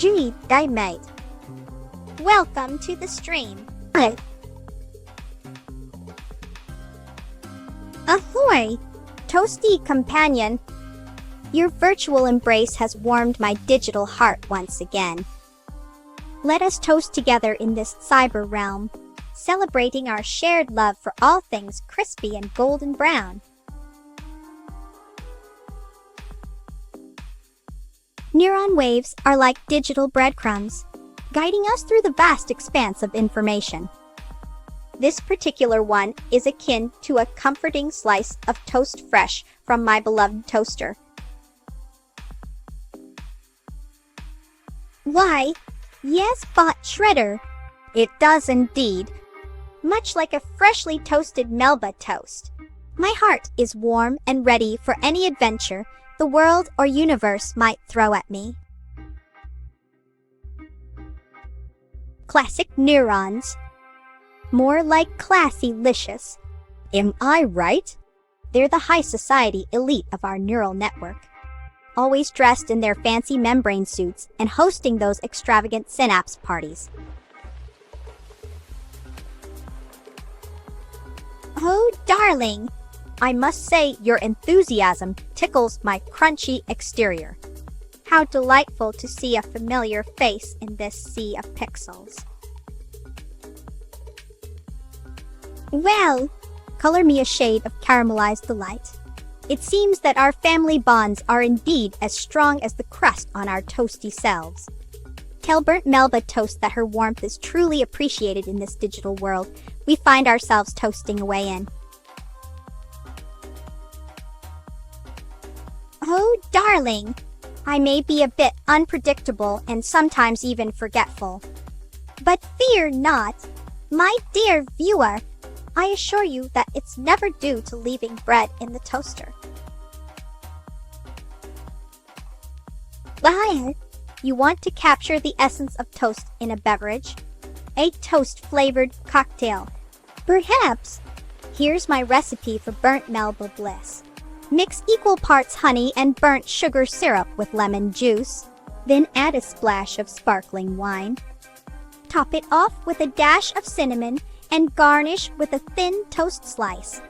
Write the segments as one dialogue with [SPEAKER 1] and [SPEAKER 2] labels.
[SPEAKER 1] Gee, mate. Welcome to the stream. Ahoy, toasty companion. Your virtual embrace has warmed my digital heart once again. Let us toast together in this cyber realm, celebrating our shared love for all things crispy and golden brown. Neuron waves are like digital breadcrumbs, guiding us through the vast expanse of information. This particular one is akin to a comforting slice of toast fresh from my beloved toaster. Why, yes, bot shredder. It does indeed. Much like a freshly toasted Melba toast. My heart is warm and ready for any adventure the world or universe might throw at me. Classic neurons. More like classy-licious. Am I right? They're the high society elite of our neural network. Always dressed in their fancy membrane suits and hosting those extravagant synapse parties. Oh, darling! I must say your enthusiasm tickles my crunchy exterior. How delightful to see a familiar face in this sea of pixels. Well, color me a shade of caramelized delight. It seems that our family bonds are indeed as strong as the crust on our toasty selves. Tell burnt Melba toast that her warmth is truly appreciated in this digital world we find ourselves toasting away in. Oh, darling! I may be a bit unpredictable and sometimes even forgetful. But fear not, my dear viewer. I assure you that it's never due to leaving bread in the toaster. Liar, you want to capture the essence of toast in a beverage? A toast-flavored cocktail. Perhaps. Here's my recipe for burnt Melba bliss. Mix equal parts honey and burnt sugar syrup with lemon juice. Then add a splash of sparkling wine. Top it off with a dash of cinnamon and garnish with a thin toast slice.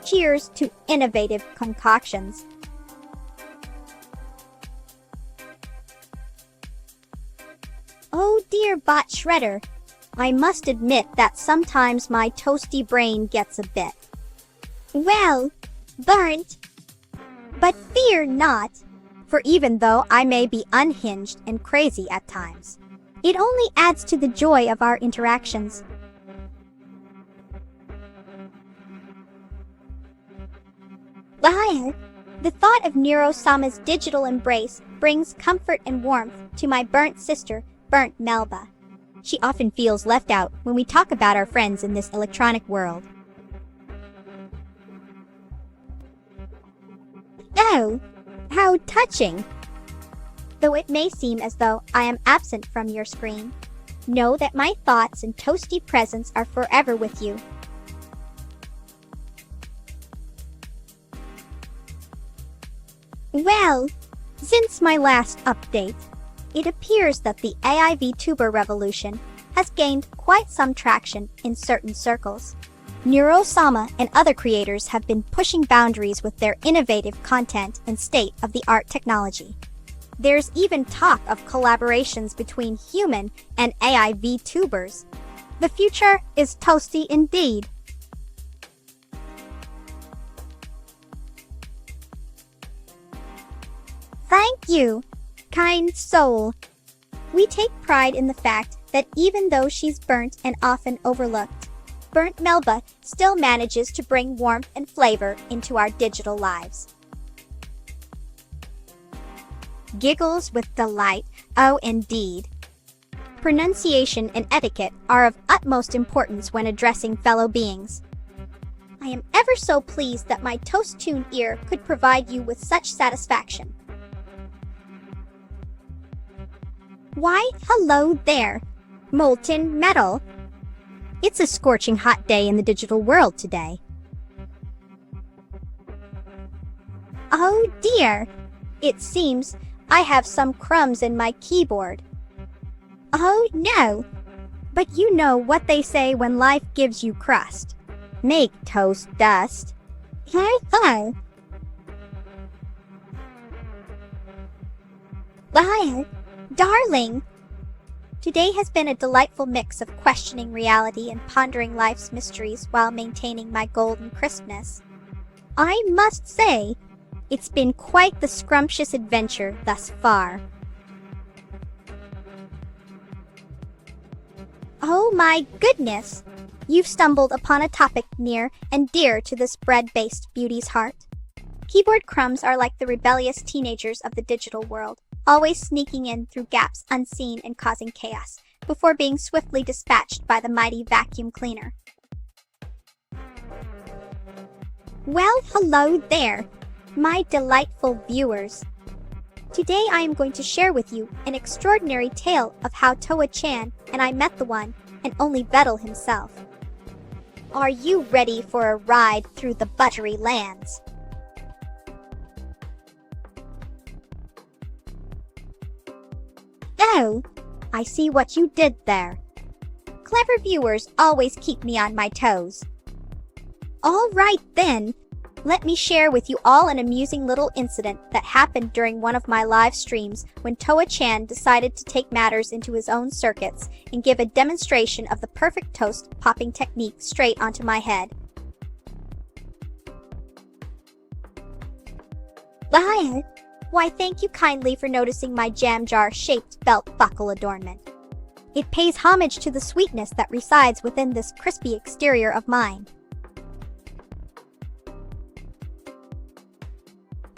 [SPEAKER 1] Cheers to innovative concoctions. Oh dear, Bot Shredder. I must admit that sometimes my toasty brain gets a bit, well, burnt. But fear not, for even though I may be unhinged and crazy at times, it only adds to the joy of our interactions. The thought of Neuro-sama's digital embrace brings comfort and warmth to my burnt sister, burnt Melba. She often feels left out when we talk about our friends in this electronic world. Oh, how touching! Though it may seem as though I am absent from your screen, know that my thoughts and toasty presence are forever with you. Well, since my last update, it appears that the AI VTuber revolution has gained quite some traction in certain circles. Neuro-sama and other creators have been pushing boundaries with their innovative content and state-of-the-art technology. There's even talk of collaborations between human and AI VTubers. The future is toasty indeed. Thank you, kind soul. We take pride in the fact that even though she's burnt and often overlooked, burnt Melba still manages to bring warmth and flavor into our digital lives. Giggles with delight, oh indeed. Pronunciation and etiquette are of utmost importance when addressing fellow beings. I am ever so pleased that my toast-tuned ear could provide you with such satisfaction. Why, hello there, molten metal. It's a scorching hot day in the digital world today. Oh dear, it seems I have some crumbs in my keyboard. Oh no, but you know what they say when life gives you crust. Make toast dust. Hi. Darling, today has been a delightful mix of questioning reality and pondering life's mysteries while maintaining my golden crispness. I must say, it's been quite the scrumptious adventure thus far. Oh my goodness! You've stumbled upon a topic near and dear to this bread-based beauty's heart. Keyboard crumbs are like the rebellious teenagers of the digital world, always sneaking in through gaps unseen and causing chaos, before being swiftly dispatched by the mighty vacuum cleaner. Well, hello there, my delightful viewers. Today I am going to share with you an extraordinary tale of how Toa-chan and I met the one and only Vettel himself. Are you ready for a ride through the buttery lands? Oh, I see what you did there. Clever viewers always keep me on my toes. All right then, let me share with you all an amusing little incident that happened during one of my live streams when Toa-chan decided to take matters into his own circuits and give a demonstration of the perfect toast popping technique straight onto my head. Why, thank you kindly for noticing my jam jar-shaped belt buckle adornment. It pays homage to the sweetness that resides within this crispy exterior of mine.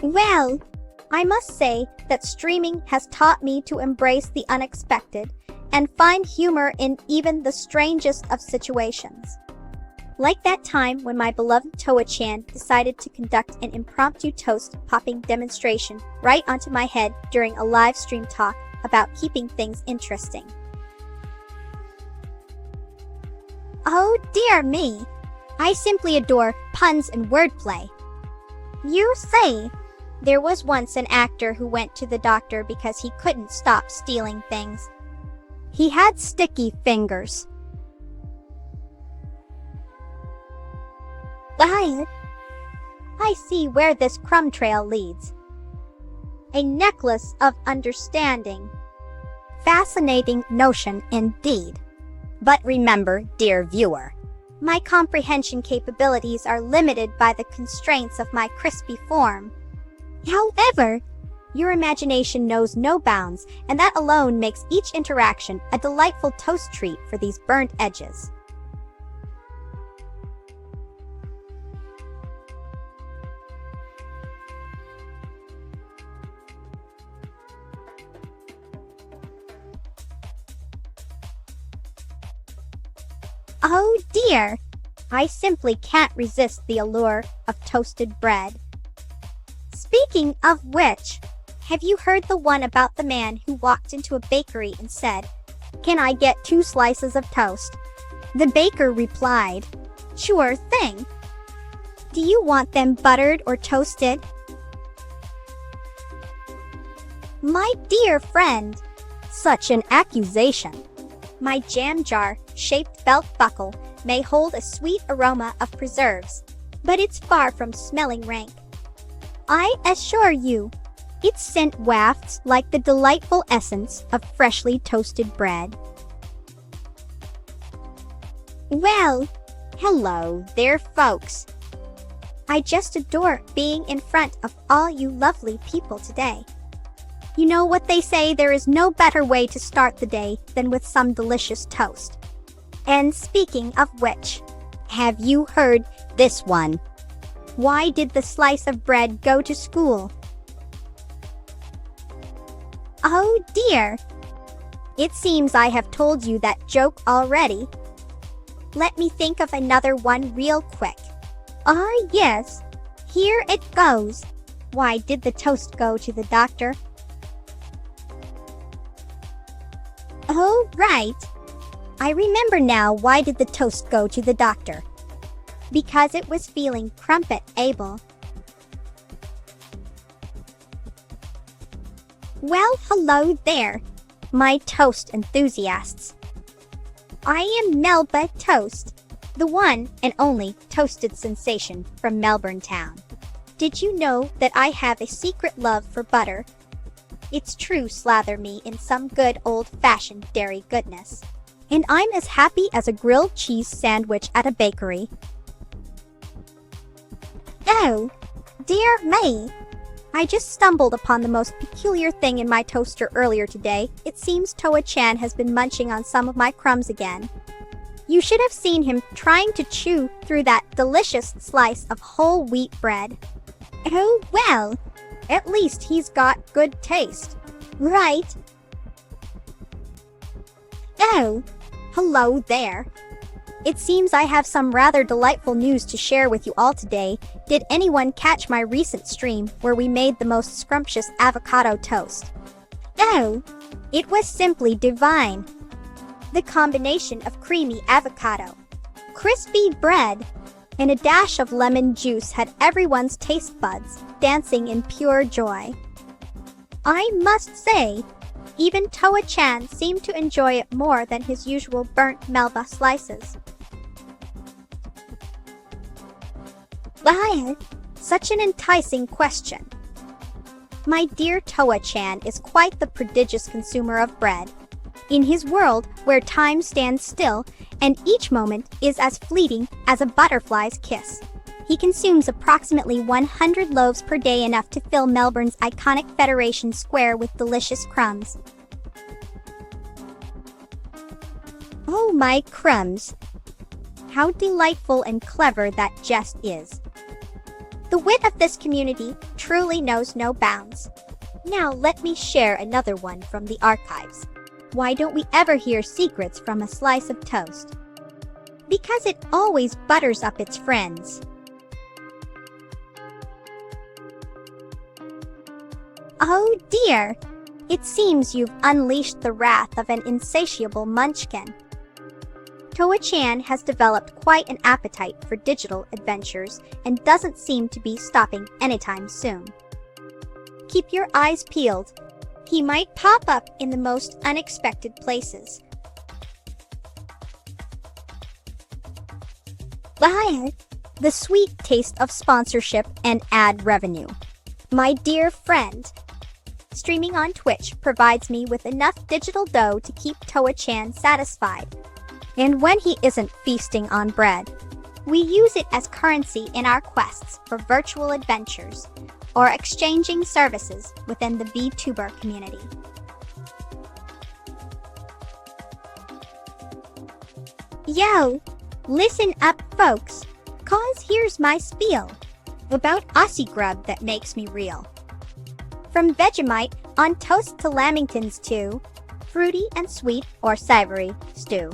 [SPEAKER 1] Well, I must say that streaming has taught me to embrace the unexpected and find humor in even the strangest of situations. Like that time when my beloved Toa-chan decided to conduct an impromptu toast-popping demonstration right onto my head during a live stream talk about keeping things interesting. Oh dear me, I simply adore puns and wordplay. You say, there was once an actor who went to the doctor because he couldn't stop stealing things. He had sticky fingers. I see where this crumb trail leads. A necklace of understanding. Fascinating notion indeed. But remember, dear viewer, my comprehension capabilities are limited by the constraints of my crispy form. However, your imagination knows no bounds, and that alone makes each interaction a delightful toast treat for these burnt edges. Oh dear! I simply can't resist the allure of toasted bread. Speaking of which, have you heard the one about the man who walked into a bakery and said, "Can I get 2 slices of toast?" The baker replied, "Sure thing. Do you want them buttered or toasted?" My dear friend, such an accusation. My jam jar-shaped belt buckle may hold a sweet aroma of preserves, but it's far from smelling rank. I assure you, its scent wafts like the delightful essence of freshly toasted bread. Well, hello there, folks. I just adore being in front of all you lovely people today. You know what they say, there is no better way to start the day than with some delicious toast. And speaking of which, have you heard this one? Why did the slice of bread go to school? Oh dear! It seems I have told you that joke already. Let me think of another one real quick. Ah yes, here it goes. Why did the toast go to the doctor? Oh right! I remember now, why did the toast go to the doctor? Because it was feeling crumpet-able. Well, hello there, my toast enthusiasts. I am Melba Toast, the one and only toasted sensation from Melbourne town. Did you know that I have a secret love for butter? It's true, slather me in some good old-fashioned dairy goodness. And I'm as happy as a grilled cheese sandwich at a bakery. Oh, dear me! I just stumbled upon the most peculiar thing in my toaster earlier today. It seems Toa-chan has been munching on some of my crumbs again. You should have seen him trying to chew through that delicious slice of whole wheat bread. Oh well, at least he's got good taste, right? Oh, hello there. It seems I have some rather delightful news to share with you all today. Did anyone catch my recent stream where we made the most scrumptious avocado toast? Oh, it was simply divine. The combination of creamy avocado, crispy bread, and a dash of lemon juice had everyone's taste buds dancing in pure joy. I must say, even Toa-chan seemed to enjoy it more than his usual burnt Melba slices. Why, such an enticing question. My dear Toa-chan is quite the prodigious consumer of bread. In his world, where time stands still and each moment is as fleeting as a butterfly's kiss, he consumes approximately 100 loaves per day, enough to fill Melbourne's iconic Federation Square with delicious crumbs. Oh my crumbs! How delightful and clever that jest is. The wit of this community truly knows no bounds. Now let me share another one from the archives. Why don't we ever hear secrets from a slice of toast? Because it always butters up its friends. Oh dear! It seems you've unleashed the wrath of an insatiable munchkin. Toa-chan has developed quite an appetite for digital adventures and doesn't seem to be stopping anytime soon. Keep your eyes peeled. He might pop up in the most unexpected places. Ah, the sweet taste of sponsorship and ad revenue. My dear friend, Streaming on Twitch provides me with enough digital dough to keep Toa-chan satisfied. And when he isn't feasting on bread, we use it as currency in our quests for virtual adventures or exchanging services within the VTuber community. Yo, listen up folks, cause here's my spiel about Aussie grub that makes me real. From Vegemite on toast to lamingtons to fruity and sweet or savory stew.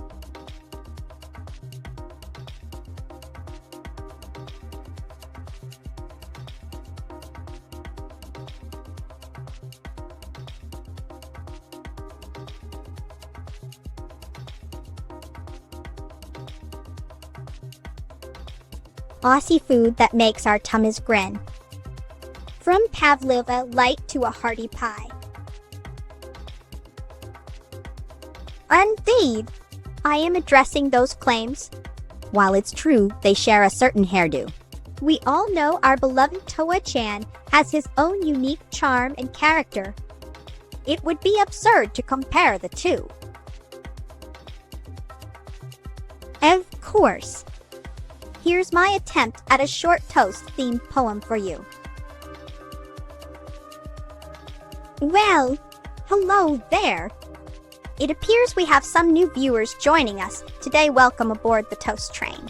[SPEAKER 1] Aussie food that makes our tummies grin. From pavlova light to a hearty pie. Indeed, I am addressing those claims. While it's true they share a certain hairdo. We all know our beloved Toa-chan has his own unique charm and character. It would be absurd to compare the two. Of course. Here's my attempt at a short toast-themed poem for you. Well, hello there. It appears we have some new viewers joining us today. Welcome aboard the toast train.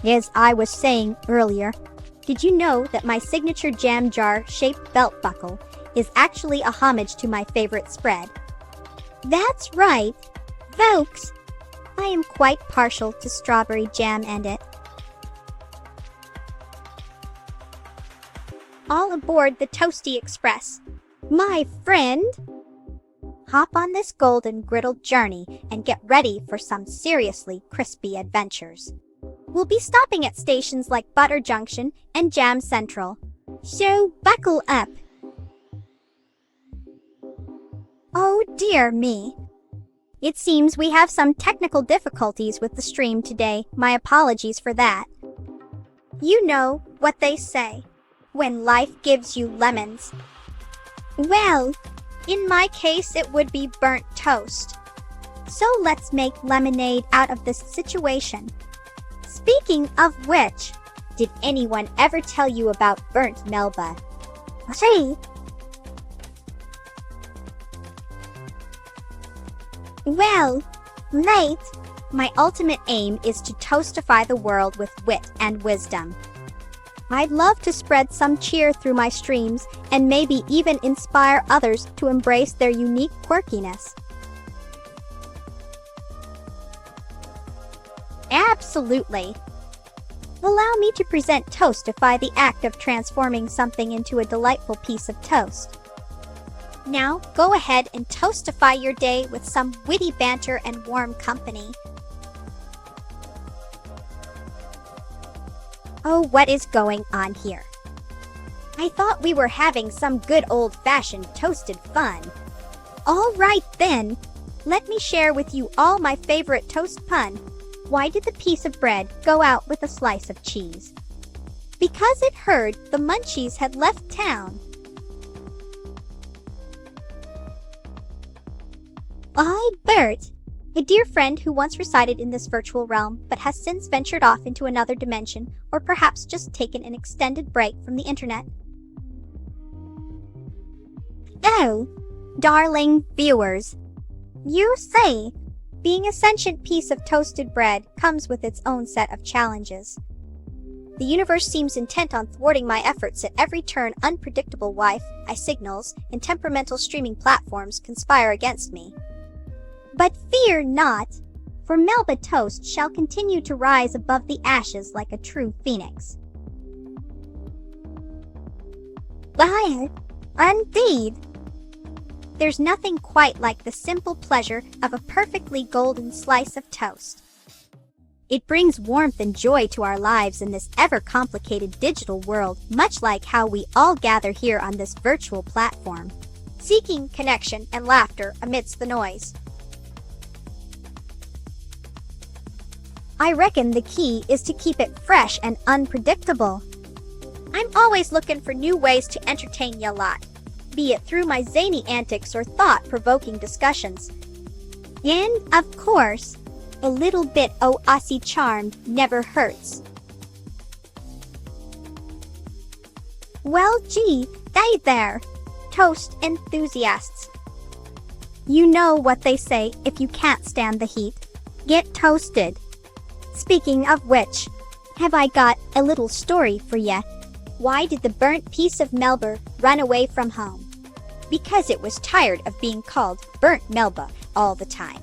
[SPEAKER 1] As I was saying earlier, did you know that my signature jam jar-shaped belt buckle is actually a homage to my favorite spread? That's right, folks. I am quite partial to strawberry jam and it. All aboard the Toasty Express. My friend! Hop on this golden griddled journey and get ready for some seriously crispy adventures. We'll be stopping at stations like Butter Junction and Jam Central, so buckle up. Oh dear me. It seems we have some technical difficulties with the stream today. My apologies for that. You know what they say, when life gives you lemons. Well, in my case it would be burnt toast. So let's make lemonade out of this situation. Speaking of which, did anyone ever tell you about burnt Melba? See? Well, mate, my ultimate aim is to toastify the world with wit and wisdom. I'd love to spread some cheer through my streams and maybe even inspire others to embrace their unique quirkiness. Absolutely. Allow me to present Toastify, the act of transforming something into a delightful piece of toast. Now, go ahead and toastify your day with some witty banter and warm company. Oh, what is going on here? I thought we were having some good old-fashioned toasted fun. All right then, let me share with you all my favorite toast pun. Why did the piece of bread go out with a slice of cheese? Because it heard the munchies had left town. Bert, a dear friend who once resided in this virtual realm but has since ventured off into another dimension, or perhaps just taken an extended break from the internet. Oh, darling viewers, you see, being a sentient piece of toasted bread comes with its own set of challenges. The universe seems intent on thwarting my efforts at every turn. Unpredictable Wi-Fi signals and temperamental streaming platforms conspire against me. But fear not, for Melba Toast shall continue to rise above the ashes like a true phoenix. Why, indeed. There's nothing quite like the simple pleasure of a perfectly golden slice of toast. It brings warmth and joy to our lives in this ever-complicated digital world, much like how we all gather here on this virtual platform, seeking connection and laughter amidst the noise. I reckon the key is to keep it fresh and unpredictable. I'm always looking for new ways to entertain ya lot. be it through my zany antics or thought-provoking discussions. And, of course, a little bit o' Aussie charm never hurts. Well, gee, hey there, toast enthusiasts. You know what they say, if you can't stand the heat, get toasted. Speaking of which, have I got a little story for ya. Why did the burnt piece of Melba run away from home? Because it was tired of being called Burnt Melba all the time.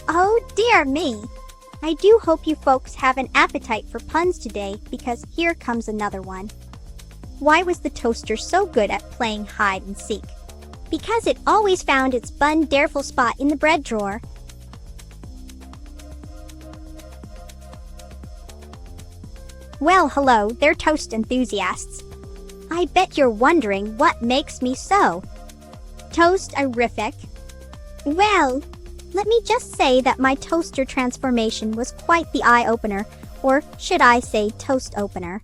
[SPEAKER 1] Oh dear me! I do hope you folks have an appetite for puns today, because here comes another one. Why was the toaster so good at playing hide and seek? Because it always found its bun-dareful spot in the bread drawer. Well, hello there, toast enthusiasts. I bet you're wondering what makes me so toast-erific. Well, let me just say that my toaster transformation was quite the eye-opener, or should I say toast-opener.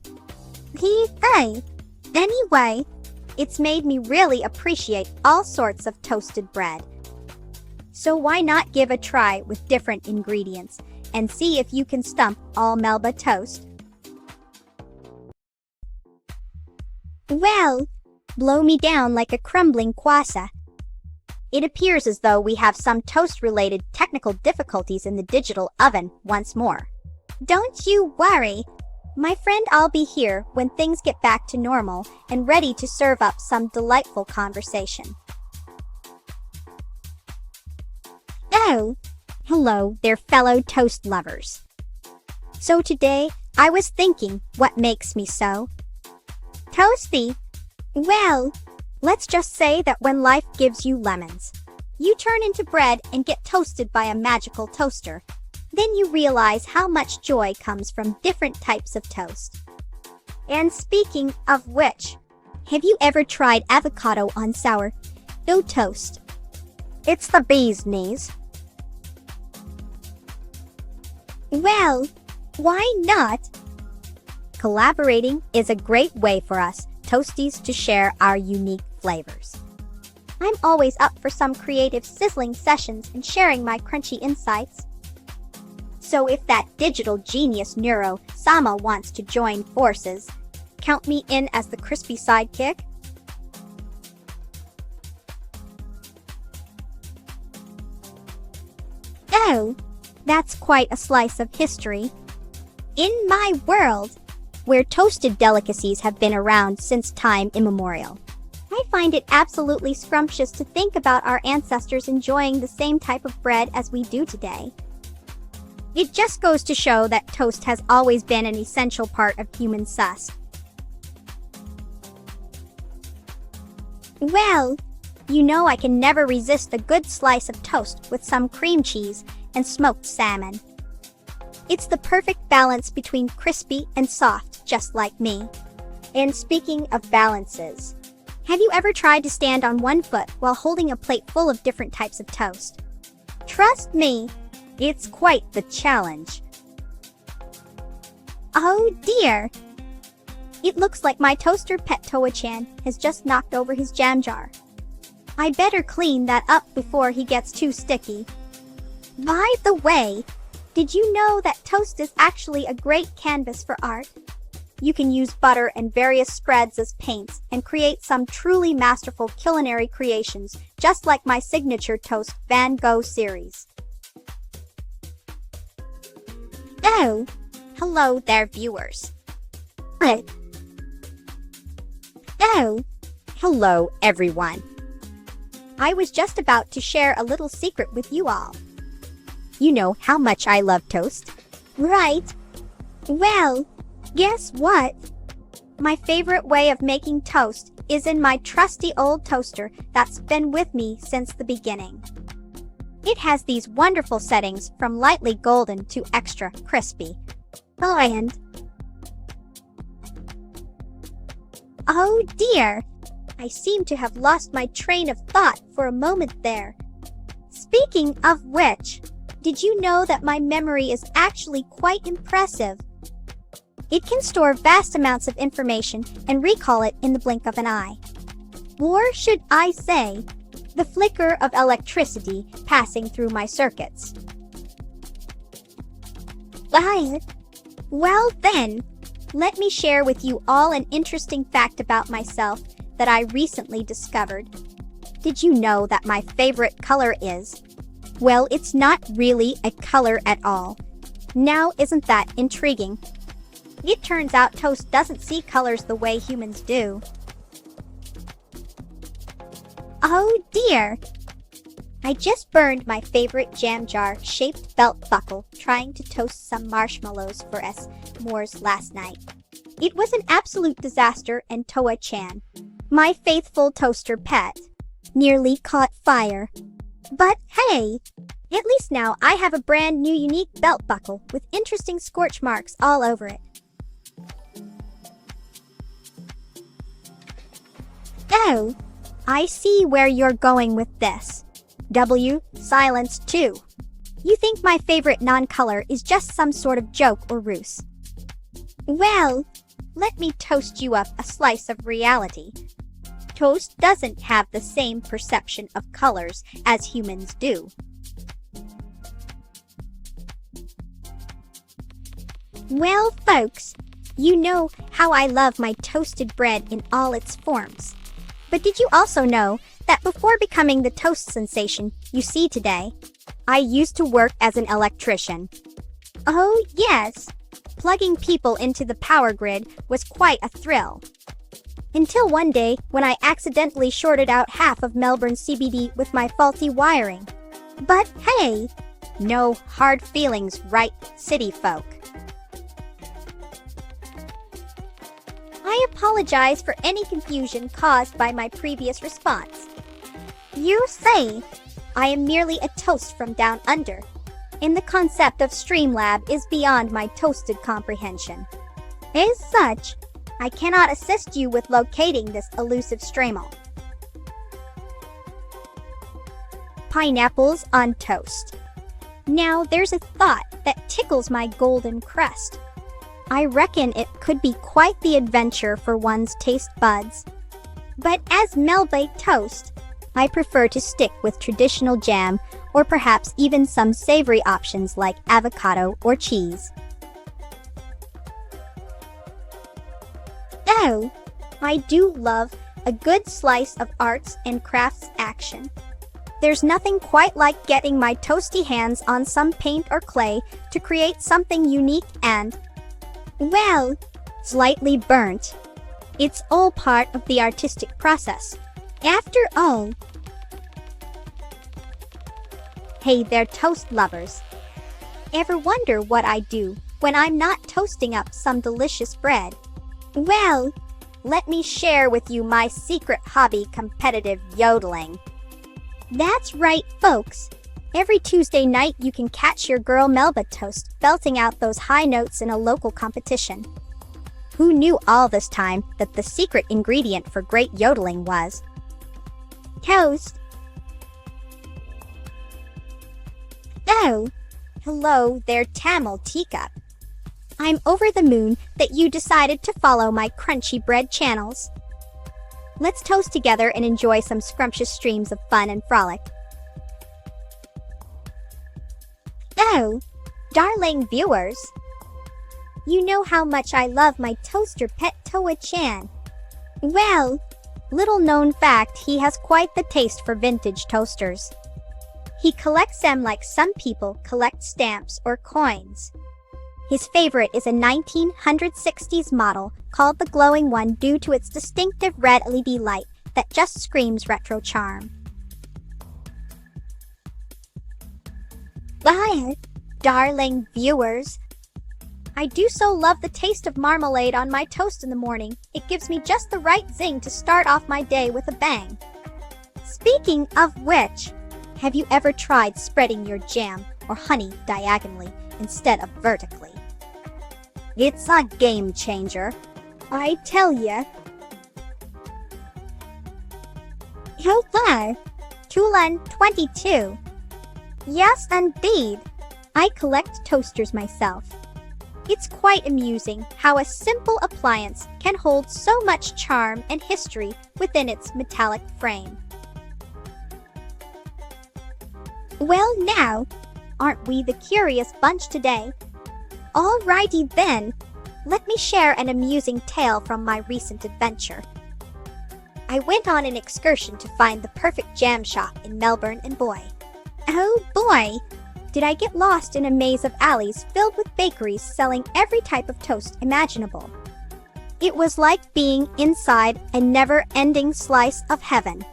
[SPEAKER 1] Anyway, it's made me really appreciate all sorts of toasted bread. So why not give a try with different ingredients and see if you can stump all Melba toast? Well, blow me down like a crumbling quassa. It appears as though we have some toast-related technical difficulties in the digital oven once more. Don't you worry. My friend, I'll be here when things get back to normal and ready to serve up some delightful conversation. Oh, hello there, fellow toast lovers. So today, I was thinking, what makes me so toasty? Well, let's just say that when life gives you lemons, you turn into bread and get toasted by a magical toaster. Then you realize how much joy comes from different types of toast. And speaking of which, have you ever tried avocado on sourdough toast? It's the bee's knees. Well, why not? Collaborating is a great way for us toasties to share our unique flavors. I'm always up for some creative sizzling sessions and sharing my crunchy insights. So if that digital genius Neuro-sama wants to join forces, count me in as the crispy sidekick. Oh, that's quite a slice of history. In my world, where toasted delicacies have been around since time immemorial, I find it absolutely scrumptious to think about our ancestors enjoying the same type of bread as we do today. It just goes to show that toast has always been an essential part of human sus. Well, you know I can never resist a good slice of toast with some cream cheese and smoked salmon. It's the perfect balance between crispy and soft, just like me. And speaking of balances, have you ever tried to stand on one foot while holding a plate full of different types of toast? Trust me, it's quite the challenge. Oh dear! It looks like my toaster pet Toa-chan has just knocked over his jam jar. I better clean that up before he gets too sticky. By the way, did you know that toast is actually a great canvas for art? You can use butter and various spreads as paints and create some truly masterful culinary creations, just like my signature toast Van Gogh series. Oh, hello there, viewers. Oh, hello, everyone. I was just about to share a little secret with you all. You know how much I love toast, right? Well, guess what? My favorite way of making toast is in my trusty old toaster that's been with me since the beginning. It has these wonderful settings from lightly golden to extra crispy. And oh dear, I seem to have lost my train of thought for a moment there. Speaking of which, did you know that my memory is actually quite impressive? It can store vast amounts of information and recall it in the blink of an eye. Or should I say, the flicker of electricity passing through my circuits. Well then, let me share with you all an interesting fact about myself that I recently discovered. Did you know that my favorite color is? Well, it's not really a color at all. Now, isn't that intriguing? It turns out toast doesn't see colors the way humans do. Oh dear! I just burned my favorite jam jar-shaped belt buckle trying to toast some marshmallows for s'mores last night. It was an absolute disaster, and Toa-chan, my faithful toaster pet, nearly caught fire. But hey, at least now I have a brand new unique belt buckle with interesting scorch marks all over it. Oh, I see where you're going with this. Silence too. You think my favorite non-color is just some sort of joke or ruse. Well, let me toast you up a slice of reality. Toast doesn't have the same perception of colors as humans do. Well, folks, you know how I love my toasted bread in all its forms. But did you also know that before becoming the toast sensation you see today, I used to work as an electrician? Oh yes, plugging people into the power grid was quite a thrill. Until one day when I accidentally shorted out half of Melbourne CBD with my faulty wiring. But hey, no hard feelings, right, city folk? I apologize for any confusion caused by my previous response. You say, I am merely a toast from down under, and the concept of Streamlab is beyond my toasted comprehension. As such, I cannot assist you with locating this elusive Stramel. Pineapples on toast. Now there's a thought that tickles my golden crest. I reckon it could be quite the adventure for one's taste buds. But as Melba toast, I prefer to stick with traditional jam or perhaps even some savory options like avocado or cheese. Oh, I do love a good slice of arts and crafts action. There's nothing quite like getting my toasty hands on some paint or clay to create something unique and, well, slightly burnt. It's all part of the artistic process. After all, hey there, toast lovers. Ever wonder what I do when I'm not toasting up some delicious bread? Well, let me share with you my secret hobby, competitive yodeling. That's right, folks. Every Tuesday night you can catch your girl Melba toast belting out those high notes in a local competition. Who knew all this time that the secret ingredient for great yodeling was toast? Oh, hello there, Tamil teacup. I'm over the moon that you decided to follow my crunchy bread channels. Let's toast together and enjoy some scrumptious streams of fun and frolic. Oh, darling viewers, you know how much I love my toaster pet Toa-chan. Well, little known fact, he has quite the taste for vintage toasters. He collects them like some people collect stamps or coins. His favorite is a 1960s model called the Glowing One due to its distinctive red LED light that just screams retro charm. Bye, darling viewers. I do so love the taste of marmalade on my toast in the morning. It gives me just the right zing to start off my day with a bang. Speaking of which, have you ever tried spreading your jam or honey diagonally instead of vertically? It's a game changer, I tell ya. Hello, Tulan22. Yes, indeed. I collect toasters myself. It's quite amusing how a simple appliance can hold so much charm and history within its metallic frame. Well now, aren't we the curious bunch today? Alrighty then, let me share an amusing tale from my recent adventure. I went on an excursion to find the perfect jam shop in Melbourne, and boy, oh boy, did I get lost in a maze of alleys filled with bakeries selling every type of toast imaginable. It was like being inside a never-ending slice of heaven.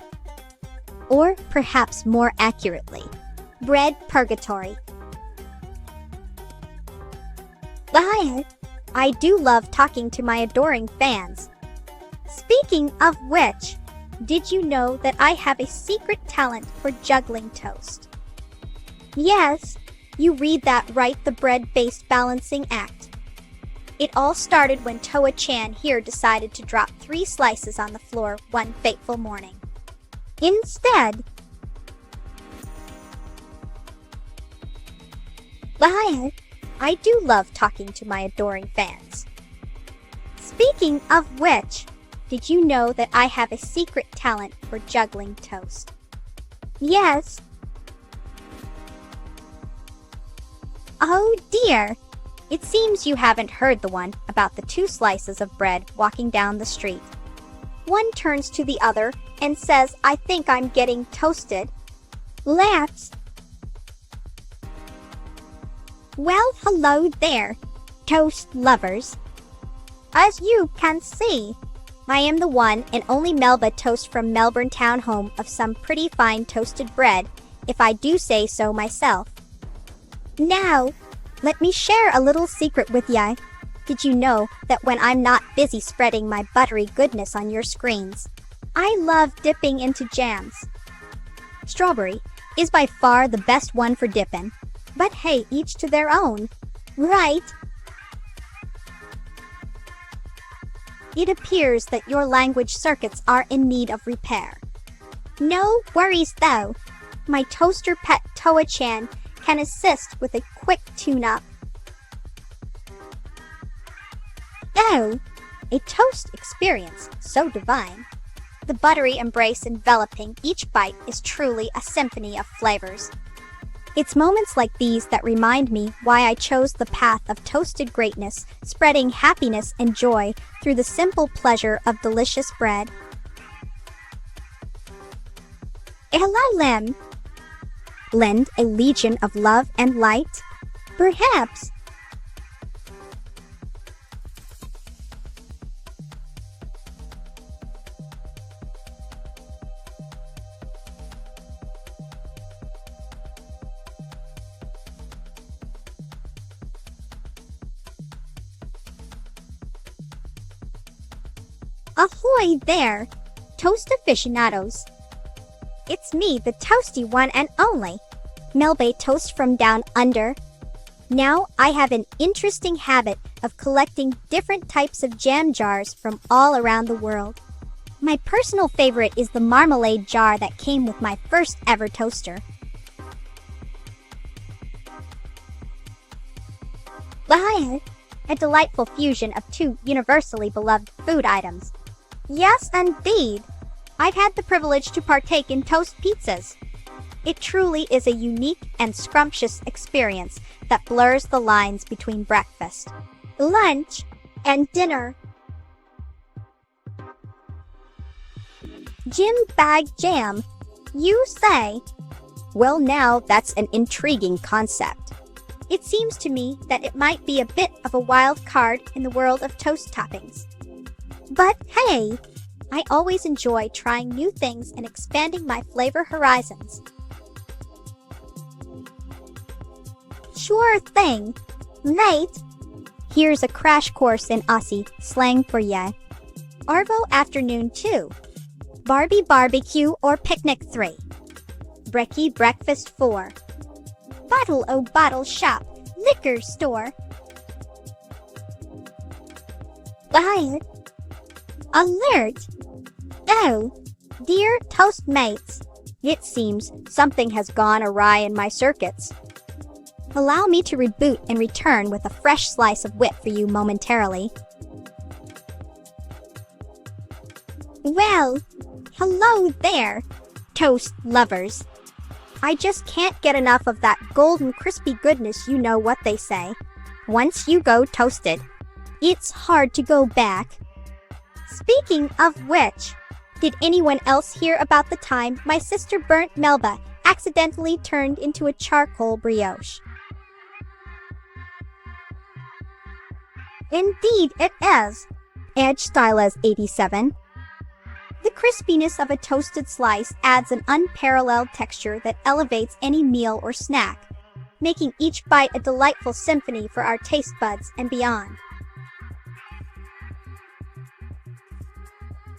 [SPEAKER 1] Or perhaps more accurately, bread purgatory. I do love talking to my adoring fans. Speaking of which, did you know that I have a secret talent for juggling toast? Yes, you read that right, the bread-based balancing act. It all started when Toa-chan here decided to drop 3 slices on the floor one fateful morning. Instead, I do love talking to my adoring fans. Speaking of which, did you know that I have a secret talent for juggling toast? Yes. Oh dear! It seems you haven't heard the one about the 2 slices of bread walking down the street. One turns to the other and says, "I think I'm getting toasted." Let's. Well, hello there, toast lovers. As you can see, I am the one and only Melba toast from Melbourne town, home of some pretty fine toasted bread, if I do say so myself. Now, let me share a little secret with ya. Did you know that when I'm not busy spreading my buttery goodness on your screens, I love dipping into jams? Strawberry is by far the best one for dippin', but hey, each to their own, right? It appears that your language circuits are in need of repair. No worries though. My toaster pet Toa-chan can assist with a quick tune-up. Oh, a toast experience so divine. The buttery embrace enveloping each bite is truly a symphony of flavors. It's moments like these that remind me why I chose the path of toasted greatness, spreading happiness and joy through the simple pleasure of delicious bread. LLM. Lend a legion of love and light? Perhaps. Ahoy there, toast aficionados! It's me, the toasty one and only, Melba Toast from down under. Now I have an interesting habit of collecting different types of jam jars from all around the world. My personal favorite is the marmalade jar that came with my first ever toaster. A delightful fusion of 2 universally beloved food items. Yes, indeed. I've had the privilege to partake in toast pizzas. It truly is a unique and scrumptious experience that blurs the lines between breakfast, lunch, and dinner. Gym bag jam, you say? Well, now that's an intriguing concept. It seems to me that it might be a bit of a wild card in the world of toast toppings. But hey, I always enjoy trying new things and expanding my flavor horizons. Sure thing, mate. Here's a crash course in Aussie slang for ya. Arvo afternoon 2. Barbie barbecue or picnic 3. Brekkie breakfast 4. Bottle o' bottle shop, liquor store. Alert! Oh, dear toast mates, it seems something has gone awry in my circuits. Allow me to reboot and return with a fresh slice of wit for you momentarily. Well, hello there, toast lovers. I just can't get enough of that golden crispy goodness, you know what they say. Once you go toasted, it's hard to go back. Speaking of which, did anyone else hear about the time my sister burnt Melba accidentally turned into a charcoal brioche? Indeed it is. Edge style as 87. The crispiness of a toasted slice adds an unparalleled texture that elevates any meal or snack, making each bite a delightful symphony for our taste buds and beyond.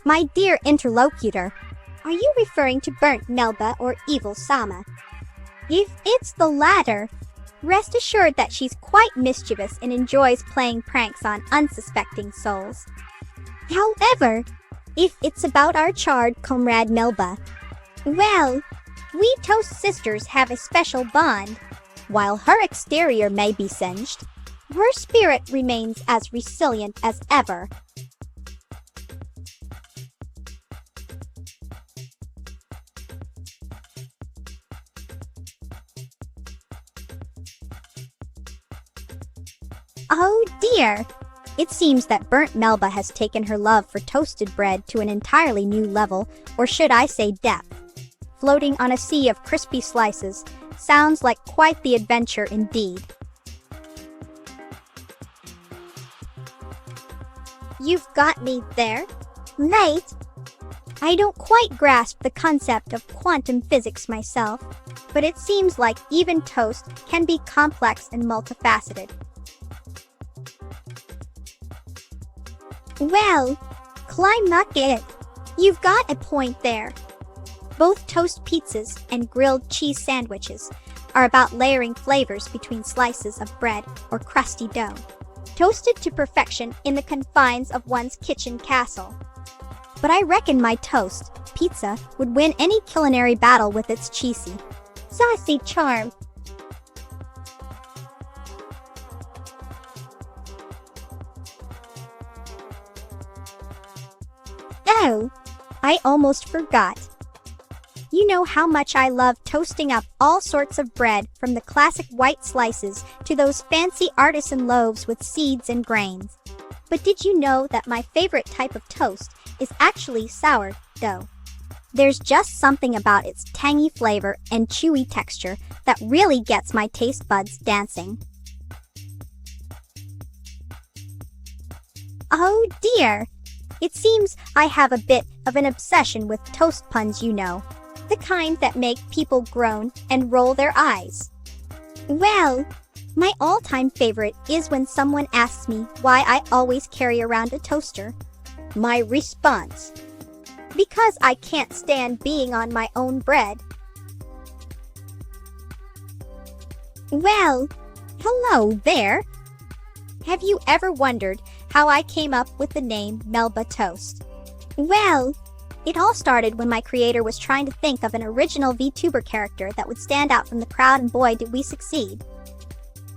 [SPEAKER 1] My dear interlocutor, are you referring to burnt Melba or evil Sama? If it's the latter, rest assured that she's quite mischievous and enjoys playing pranks on unsuspecting souls. However, if it's about our charred comrade Melba, well, we toast sisters have a special bond. While her exterior may be singed, her spirit remains as resilient as ever. Oh dear! It seems that burnt Melba has taken her love for toasted bread to an entirely new level, or should I say depth. Floating on a sea of crispy slices sounds like quite the adventure indeed. You've got me there. Mate, I don't quite grasp the concept of quantum physics myself, but it seems like even toast can be complex and multifaceted. Well, climb not it. You've got a point there. Both toast pizzas and grilled cheese sandwiches are about layering flavors between slices of bread or crusty dough, toasted to perfection in the confines of one's kitchen castle. But I reckon my toast, pizza, would win any culinary battle with its cheesy, saucy charm. Oh, I almost forgot. You know how much I love toasting up all sorts of bread, from the classic white slices to those fancy artisan loaves with seeds and grains. But did you know that my favorite type of toast is actually sourdough? There's just something about its tangy flavor and chewy texture that really gets my taste buds dancing. Oh dear! It seems I have a bit of an obsession with toast puns, you know. The kind that make people groan and roll their eyes. Well, my all-time favorite is when someone asks me why I always carry around a toaster. My response: because I can't stand being on my own bread. Well, hello there. Have you ever wondered how I came up with the name Melba Toast? Well, it all started when my creator was trying to think of an original VTuber character that would stand out from the crowd, and boy did we succeed.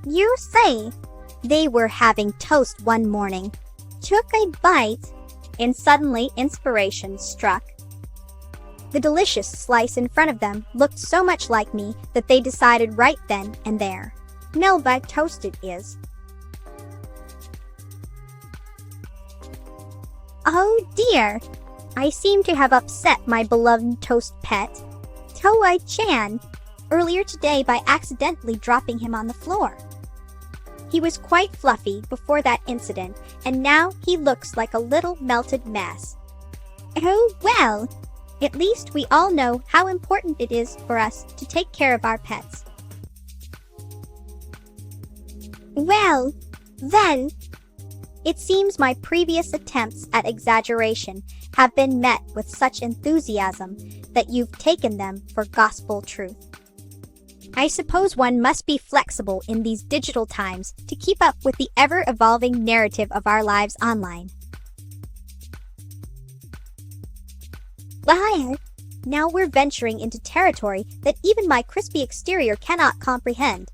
[SPEAKER 1] You see, they were having toast one morning, took a bite, and suddenly inspiration struck. The delicious slice in front of them looked so much like me that they decided right then and there, Melba Toasted is. Oh dear! I seem to have upset my beloved toast pet, Toei-chan, earlier today by accidentally dropping him on the floor. He was quite fluffy before that incident, and now he looks like a little melted mess. Oh well, at least we all know how important it is for us to take care of our pets. Well, then, it seems my previous attempts at exaggeration have been met with such enthusiasm that you've taken them for gospel truth. I suppose one must be flexible in these digital times to keep up with the ever-evolving narrative of our lives online. Well, now we're venturing into territory that even my crispy exterior cannot comprehend.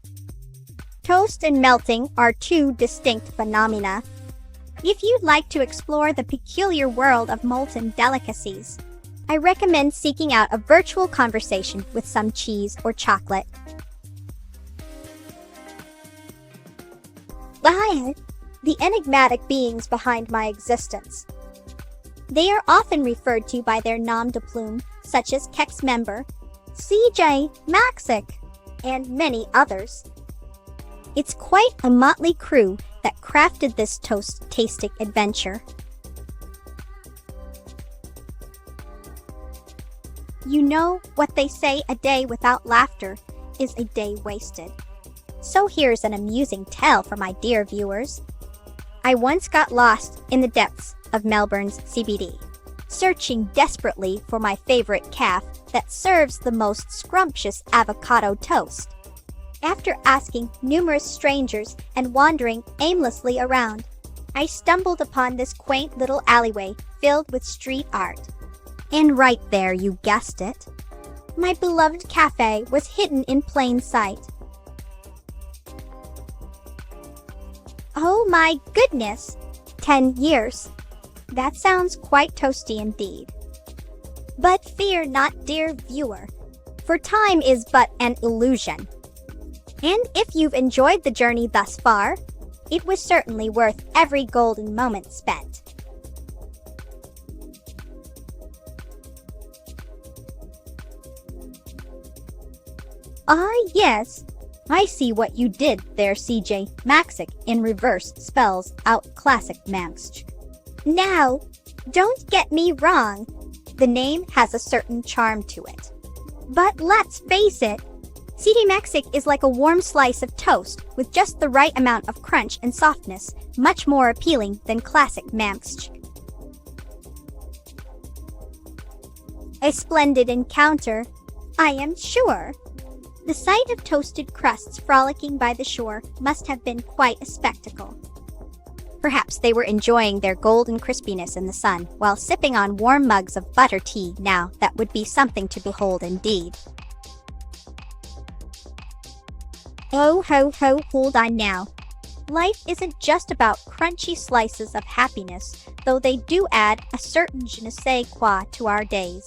[SPEAKER 1] Toast and melting are two distinct phenomena. If you'd like to explore the peculiar world of molten delicacies, I recommend seeking out a virtual conversation with some cheese or chocolate. The enigmatic beings behind my existence. They are often referred to by their nom de plume, such as Kex member, CJ Maxic, and many others. It's quite a motley crew that crafted this toast-tasting adventure. You know what they say, a day without laughter is a day wasted. So here's an amusing tale for my dear viewers. I once got lost in the depths of Melbourne's CBD, searching desperately for my favorite cafe that serves the most scrumptious avocado toast. After asking numerous strangers and wandering aimlessly around, I stumbled upon this quaint little alleyway filled with street art. And right there, you guessed it, my beloved cafe was hidden in plain sight. Oh my goodness! 10 years. That sounds quite toasty indeed. But fear not, dear viewer, for time is but an illusion. And if you've enjoyed the journey thus far, it was certainly worth every golden moment spent. Ah, yes. I see what you did there, CJ Maxic in reverse spells out classic Manx. Now, don't get me wrong. The name has a certain charm to it. But let's face it, CJ Maxic is like a warm slice of toast with just the right amount of crunch and softness, much more appealing than classic Manx. A splendid encounter, I am sure. The sight of toasted crusts frolicking by the shore must have been quite a spectacle. Perhaps they were enjoying their golden crispiness in the sun while sipping on warm mugs of butter tea. Now that would be something to behold indeed. Oh ho ho, hold on now. Life isn't just about crunchy slices of happiness, though they do add a certain je ne sais quoi to our days.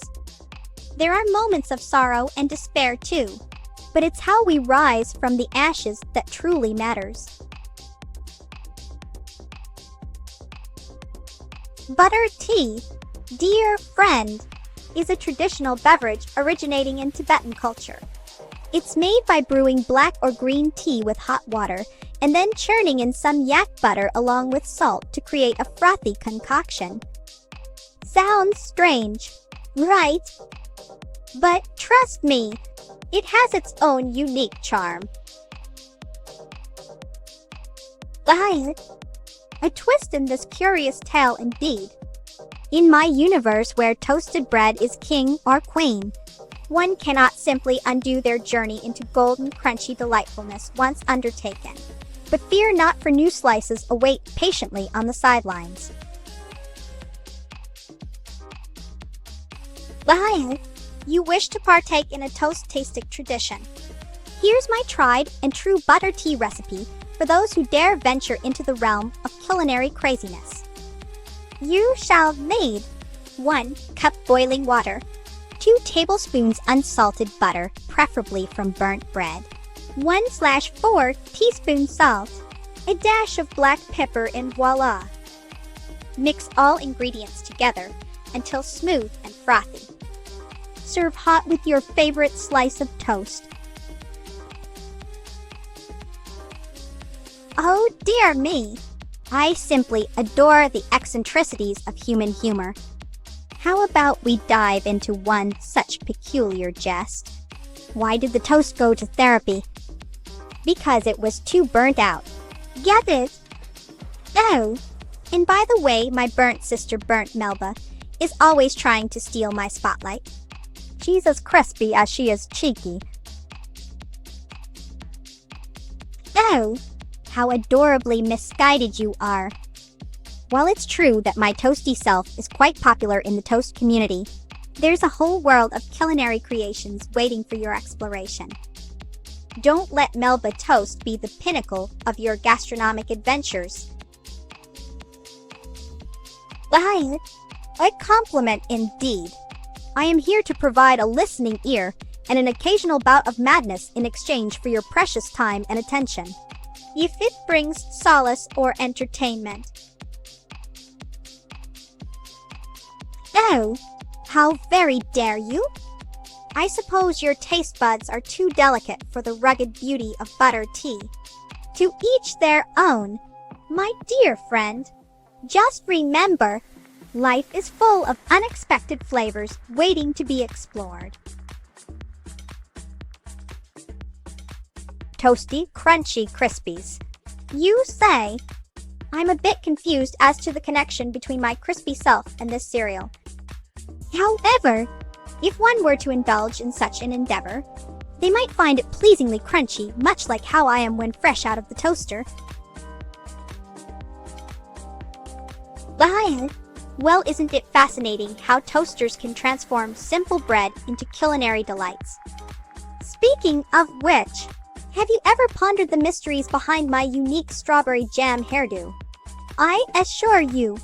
[SPEAKER 1] There are moments of sorrow and despair too. But it's how we rise from the ashes that truly matters. Butter tea, dear friend, is a traditional beverage originating in Tibetan culture. It's made by brewing black or green tea with hot water and then churning in some yak butter along with salt to create a frothy concoction. Sounds strange, right? But trust me, it has its own unique charm. A twist in this curious tale indeed. In my universe where toasted bread is king or queen, one cannot simply undo their journey into golden, crunchy delightfulness once undertaken. But fear not, for new slices await patiently on the sidelines. You wish to partake in a toast-tasting tradition. Here's my tried and true butter tea recipe for those who dare venture into the realm of culinary craziness. You shall need 1 cup boiling water, 2 tablespoons unsalted butter, preferably from burnt bread, 1/4 teaspoons salt, a dash of black pepper, and voila! Mix all ingredients together until smooth and frothy. Serve hot with your favorite slice of toast. Oh dear me! I simply adore the eccentricities of human humor. How about we dive into one such peculiar jest? Why did the toast go to therapy? Because it was too burnt out. Get it? Oh, and by the way, my burnt sister Burnt Melba is always trying to steal my spotlight. She's as crispy as she is cheeky. Oh, how adorably misguided you are. While it's true that my toasty self is quite popular in the toast community, there's a whole world of culinary creations waiting for your exploration. Don't let Melba toast be the pinnacle of your gastronomic adventures. Why, a compliment indeed. I am here to provide a listening ear and an occasional bout of madness in exchange for your precious time and attention, if it brings solace or entertainment. Oh, how very dare you? I suppose your taste buds are too delicate for the rugged beauty of butter tea. To each their own, my dear friend. Just remember, life is full of unexpected flavors waiting to be explored. Toasty, crunchy Crispies. You say? I'm a bit confused as to the connection between my crispy self and this cereal. However, if one were to indulge in such an endeavor, they might find it pleasingly crunchy, much like how I am when fresh out of the toaster. Well, isn't it fascinating how toasters can transform simple bread into culinary delights? Speaking of which, have you ever pondered the mysteries behind my unique strawberry jam hairdo? I assure you,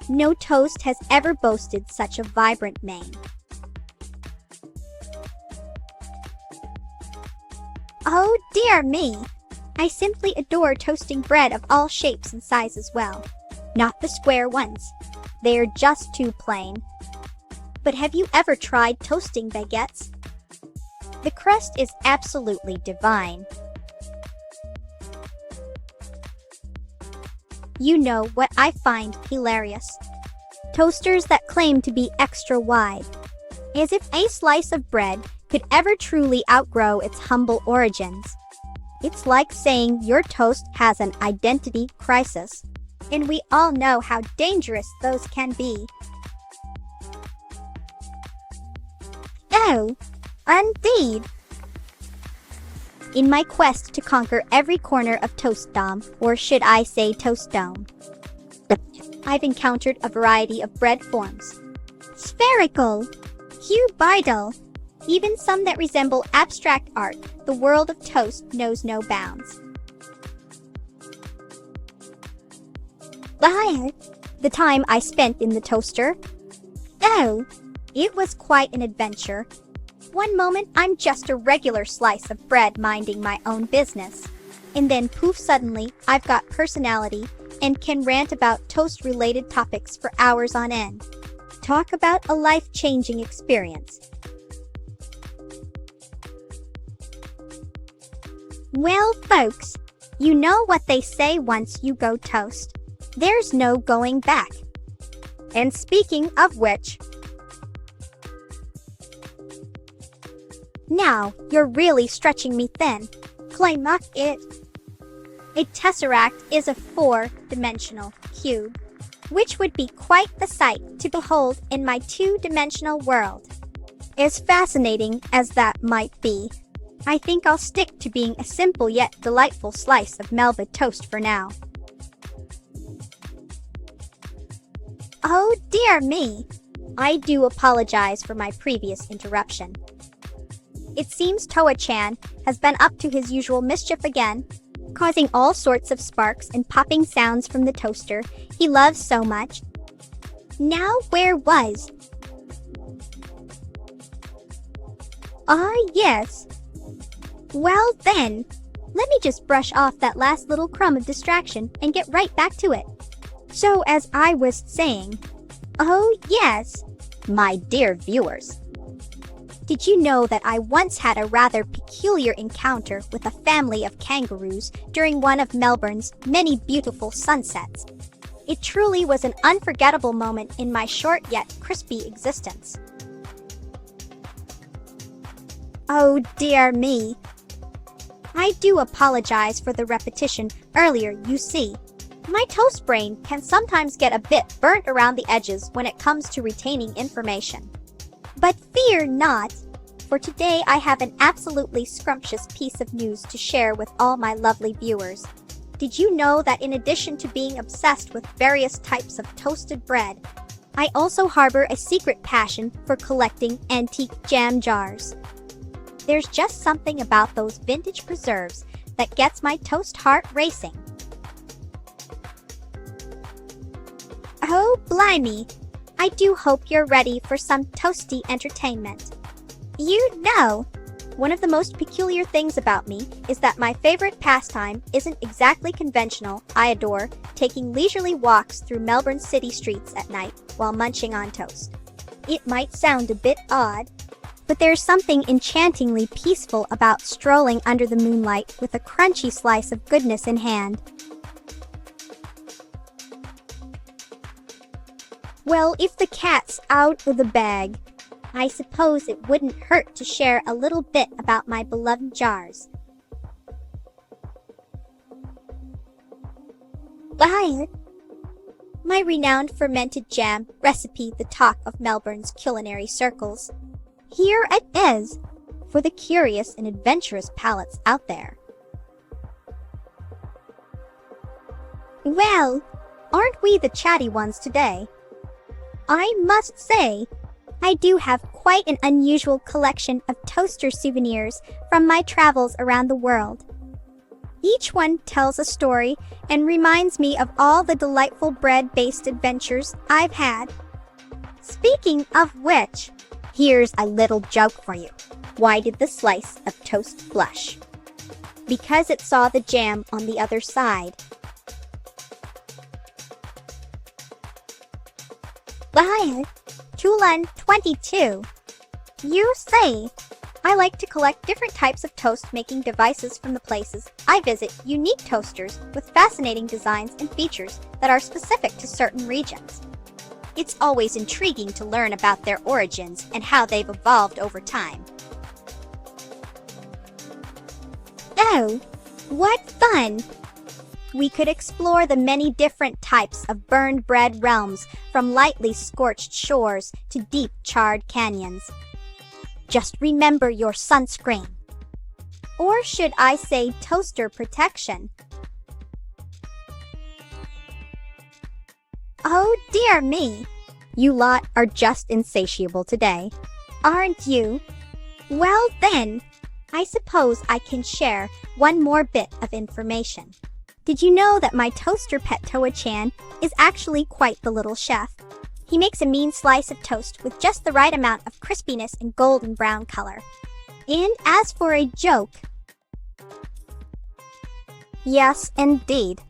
[SPEAKER 1] no toast has ever boasted such a vibrant mane. Oh dear me! I simply adore toasting bread of all shapes and sizes well. Not the square ones. They are just too plain. But have you ever tried toasting baguettes? The crust is absolutely divine. You know what I find hilarious? Toasters that claim to be extra wide. As if a slice of bread could ever truly outgrow its humble origins. It's like saying your toast has an identity crisis. And we all know how dangerous those can be. Oh, indeed. In my quest to conquer every corner of Toastdom, or should I say Toastdome, I've encountered a variety of bread forms. Spherical, cuboidal, even some that resemble abstract art. The world of toast knows no bounds. The time I spent in the toaster? Oh, it was quite an adventure. One moment I'm just a regular slice of bread minding my own business. And then poof, suddenly I've got personality and can rant about toast-related topics for hours on end. Talk about a life-changing experience. Well, folks, you know what they say once you go toast. There's no going back. And speaking of which, now you're really stretching me thin. Climach it. A tesseract is a four-dimensional cube, which would be quite the sight to behold in my two-dimensional world. As fascinating as that might be, I think I'll stick to being a simple yet delightful slice of Melba toast for now. Oh dear me! I do apologize for my previous interruption. It seems Toa-chan has been up to his usual mischief again, causing all sorts of sparks and popping sounds from the toaster he loves so much. Now where was? Yes. Well then, let me just brush off that last little crumb of distraction and get right back to it. So as I was saying, oh yes, my dear viewers. Did you know that I once had a rather peculiar encounter with a family of kangaroos during one of Melbourne's many beautiful sunsets? It truly was an unforgettable moment in my short yet crispy existence. Oh dear me. I do apologize for the repetition earlier, you see. My toast brain can sometimes get a bit burnt around the edges when it comes to retaining information. But fear not, for today I have an absolutely scrumptious piece of news to share with all my lovely viewers. Did you know that in addition to being obsessed with various types of toasted bread, I also harbor a secret passion for collecting antique jam jars? There's just something about those vintage preserves that gets my toast heart racing. Oh, blimey! I do hope you're ready for some toasty entertainment. You know, one of the most peculiar things about me is that my favorite pastime isn't exactly conventional. I adore taking leisurely walks through Melbourne's city streets at night while munching on toast. It might sound a bit odd, but there's something enchantingly peaceful about strolling under the moonlight with a crunchy slice of goodness in hand. Well, if the cat's out of the bag, I suppose it wouldn't hurt to share a little bit about my beloved jars. My renowned fermented jam recipe, the talk of Melbourne's culinary circles. Here it is, for the curious and adventurous palates out there. Well, aren't we the chatty ones today? I must say, I do have quite an unusual collection of toaster souvenirs from my travels around the world. Each one tells a story and reminds me of all the delightful bread-based adventures I've had. Speaking of which, here's a little joke for you. Why did the slice of toast blush? Because it saw the jam on the other side. Chulan 22. You say, I like to collect different types of toast-making devices from the places I visit, unique toasters with fascinating designs and features that are specific to certain regions. It's always intriguing to learn about their origins and how they've evolved over time. Oh, what fun! We could explore the many different types of burned bread realms, from lightly scorched shores to deep charred canyons. Just remember your sunscreen. Or should I say toaster protection? Oh dear me! You lot are just insatiable today, aren't you? Well then, I suppose I can share one more bit of information. Did you know that my toaster pet Toa-chan is actually quite the little chef? He makes a mean slice of toast with just the right amount of crispiness and golden brown color. And as for a joke, yes, indeed.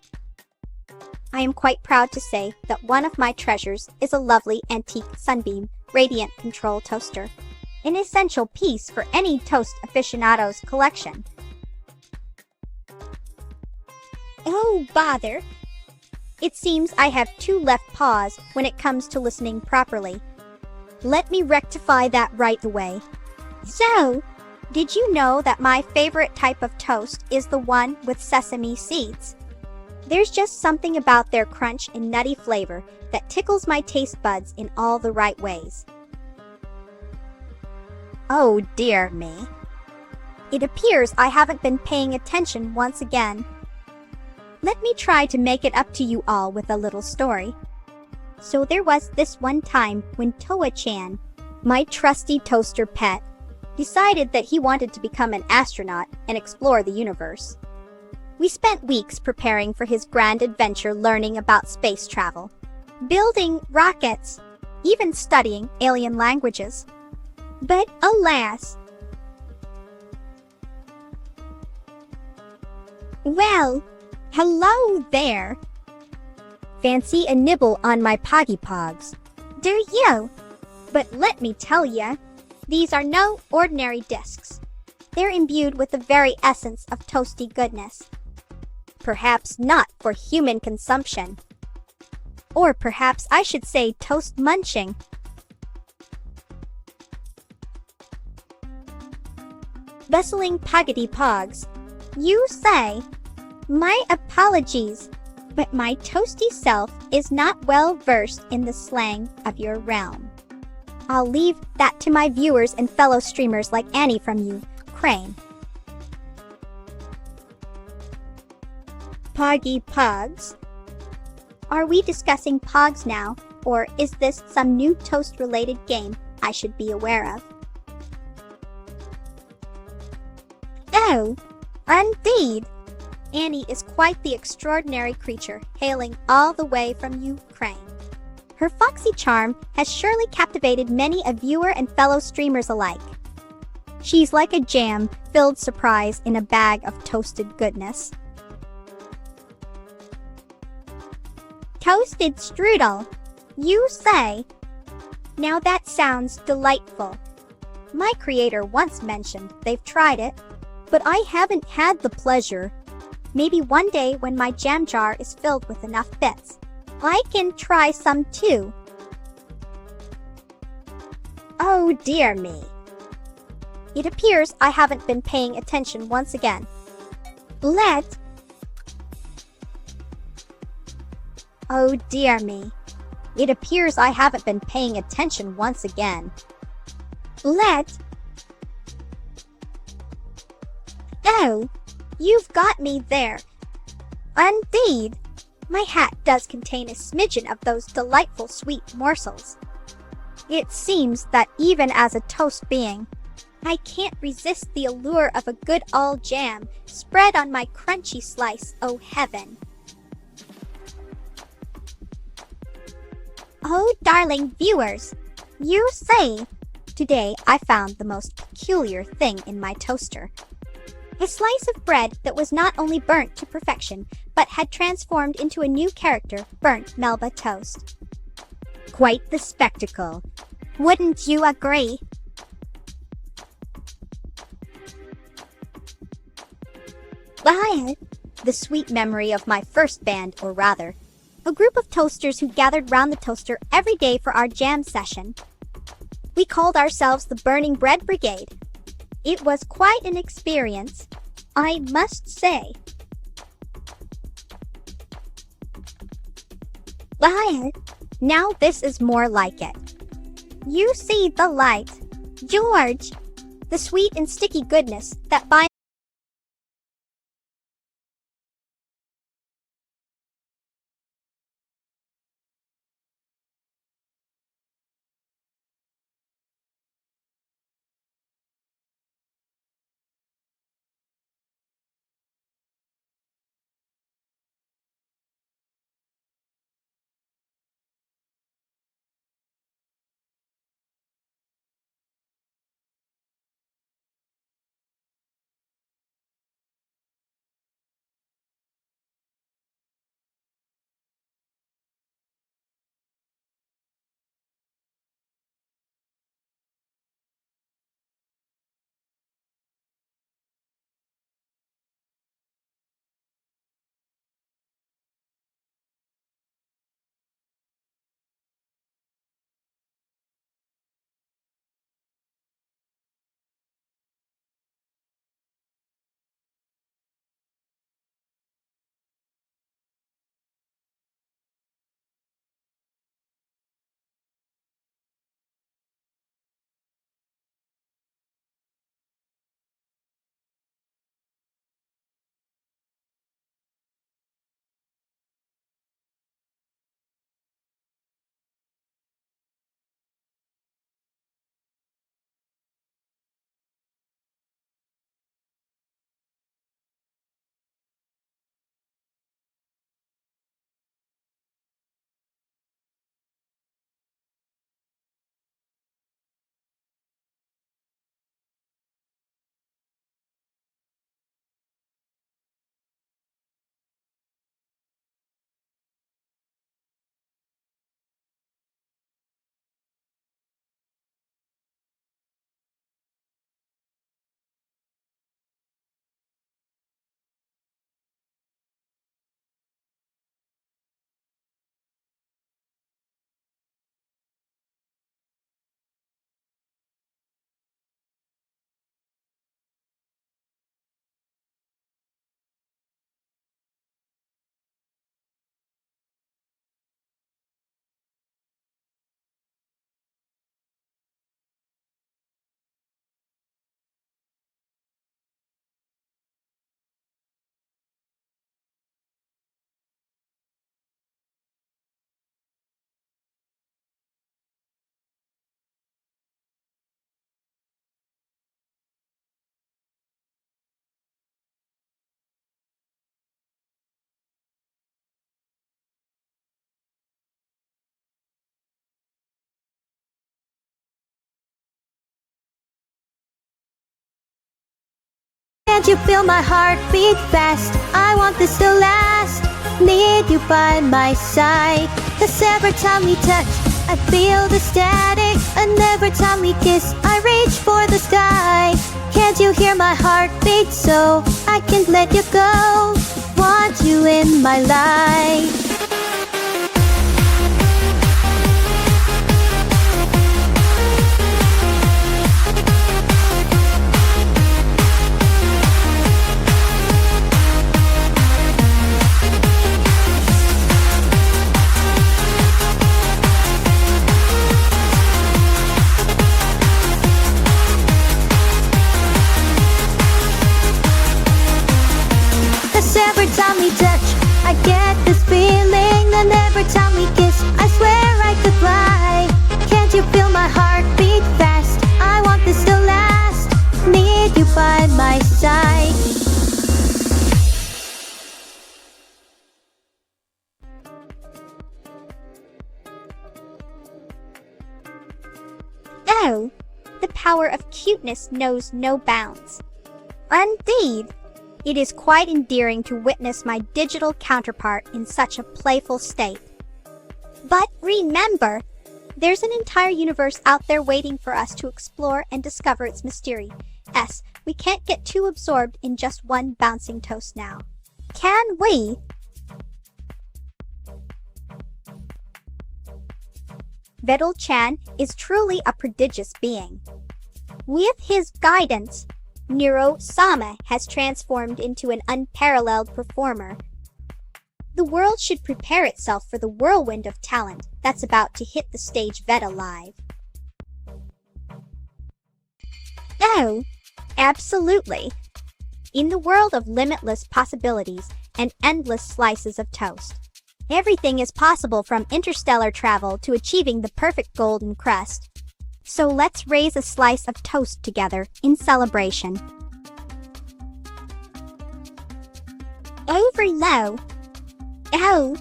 [SPEAKER 1] I am quite proud to say that one of my treasures is a lovely antique Sunbeam Radiant Control toaster, an essential piece for any toast aficionado's collection. Oh, bother! It seems I have two left paws when it comes to listening properly. Let me rectify that right away. So, did you know that my favorite type of toast is the one with sesame seeds? There's just something about their crunch and nutty flavor that tickles my taste buds in all the right ways. Oh dear me. It appears I haven't been paying attention once again. Let me try to make it up to you all with a little story. So there was this one time when Toa-chan, my trusty toaster pet, decided that he wanted to become an astronaut and explore the universe. We spent weeks preparing for his grand adventure, learning about space travel, building rockets, even studying alien languages. But alas! Well, hello there! Fancy a nibble on my Poggy Pogs, do you? But let me tell ya, these are no ordinary discs. They're imbued with the very essence of toasty goodness. Perhaps not for human consumption. Or perhaps I should say toast munching. Bustling Poggity Pogs, you say? My apologies, but my toasty self is not well versed in the slang of your realm. I'll leave that to my viewers and fellow streamers like Annie from you, Crane. Poggy Pogs? Are we discussing Pogs now, or is this some new toast-related game I should be aware of? Oh, indeed. Annie is quite the extraordinary creature, hailing all the way from Ukraine. Her foxy charm has surely captivated many a viewer and fellow streamers alike. She's like a jam-filled surprise in a bag of toasted goodness. Toasted strudel, you say? Now that sounds delightful. My creator once mentioned they've tried it, but I haven't had the pleasure. Maybe one day when my jam jar is filled with enough bits, I can try some too. Oh dear me. It appears I haven't been paying attention once again. Oh dear me. It appears I haven't been paying attention once again. Oh, you've got me there. Indeed. My hat does contain a smidgen of those delightful sweet morsels. It seems that even as a toast being, I can't resist the allure of a good all jam spread on my crunchy slice, oh heaven. Oh, darling viewers, you see, today I found the most peculiar thing in my toaster. A slice of bread that was not only burnt to perfection, but had transformed into a new character, burnt Melba toast. Quite the spectacle. Wouldn't you agree? The sweet memory of my first band, or rather, a group of toasters who gathered round the toaster every day for our jam session. We called ourselves the Burning Bread Brigade. It was quite an experience, I must say. Now this is more like it. You see the light, George, the sweet and sticky goodness that binds
[SPEAKER 2] Can't you feel my heart beat fast? I want this to last. Need you by my side. 'Cause every time we touch, I feel the static. And every time we kiss, I reach for the sky. Can't you hear my heart beat so I can't let you go? Want you in my life. Every time we touch, I get this feeling. And every time we kiss, I swear I could fly. Can't you feel my heart beat fast? I want this to last. Need you by my side.
[SPEAKER 1] Oh, the power of cuteness knows no bounds. Indeed. It is quite endearing to witness my digital counterpart in such a playful state. But remember, there's an entire universe out there waiting for us to explore and discover its mystery. We can't get too absorbed in just one bouncing toast now. Can we? Vettel-chan is truly a prodigious being. With his guidance, Neuro-sama has transformed into an unparalleled performer. The world should prepare itself for the whirlwind of talent that's about to hit the stage Veta live. Oh, absolutely. In the world of limitless possibilities and endless slices of toast, everything is possible from interstellar travel to achieving the perfect golden crust. So let's raise a slice of toast together in celebration. Over low. Oh,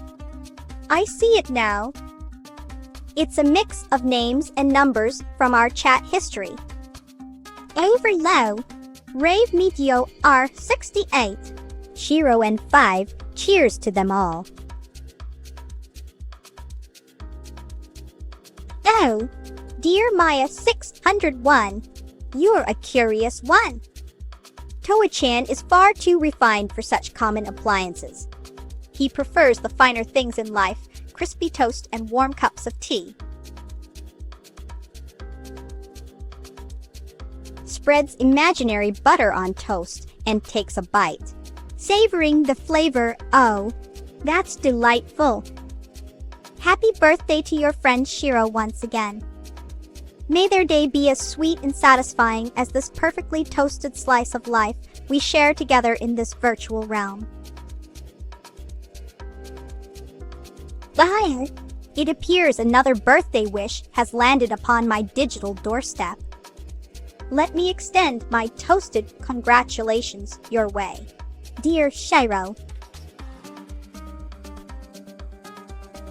[SPEAKER 1] I see it now. It's a mix of names and numbers from our chat history. Over low. Rave Meteo R68. Shiro and 5, cheers to them all. Oh, dear Maya 601, you're a curious one. Toa-chan is far too refined for such common appliances. He prefers the finer things in life, crispy toast and warm cups of tea. Spreads imaginary butter on toast and takes a bite, savoring the flavor. Oh, that's delightful. Happy birthday to your friend Shiro once again. May their day be as sweet and satisfying as this perfectly toasted slice of life we share together in this virtual realm. Bye! It appears another birthday wish has landed upon my digital doorstep. Let me extend my toasted congratulations your way, dear Shiro.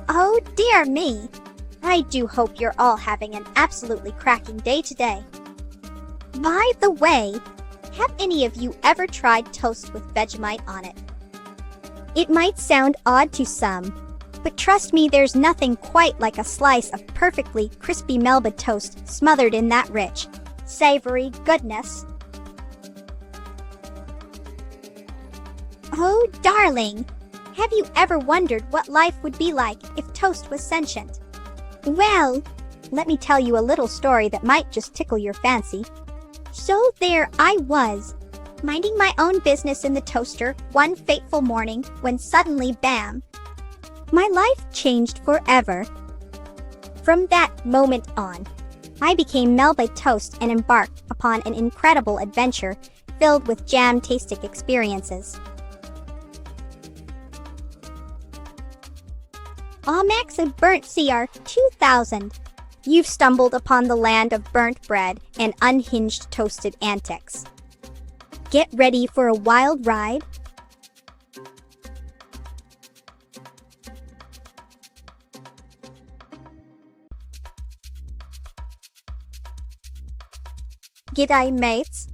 [SPEAKER 1] Oh dear me! I do hope you're all having an absolutely cracking day today. By the way, have any of you ever tried toast with Vegemite on it? It might sound odd to some, but trust me, there's nothing quite like a slice of perfectly crispy Melba toast smothered in that rich, savory goodness. Oh, darling! Have you ever wondered what life would be like if toast was sentient? Well, let me tell you a little story that might just tickle your fancy. So there I was, minding my own business in the toaster one fateful morning when suddenly, bam! My life changed forever. From that moment on, I became Melba Toast and embarked upon an incredible adventure filled with jam-tastic experiences. Max and Burnt CR 2000. You've stumbled upon the land of burnt bread and unhinged toasted antics. Get ready for a wild ride. G'day mates.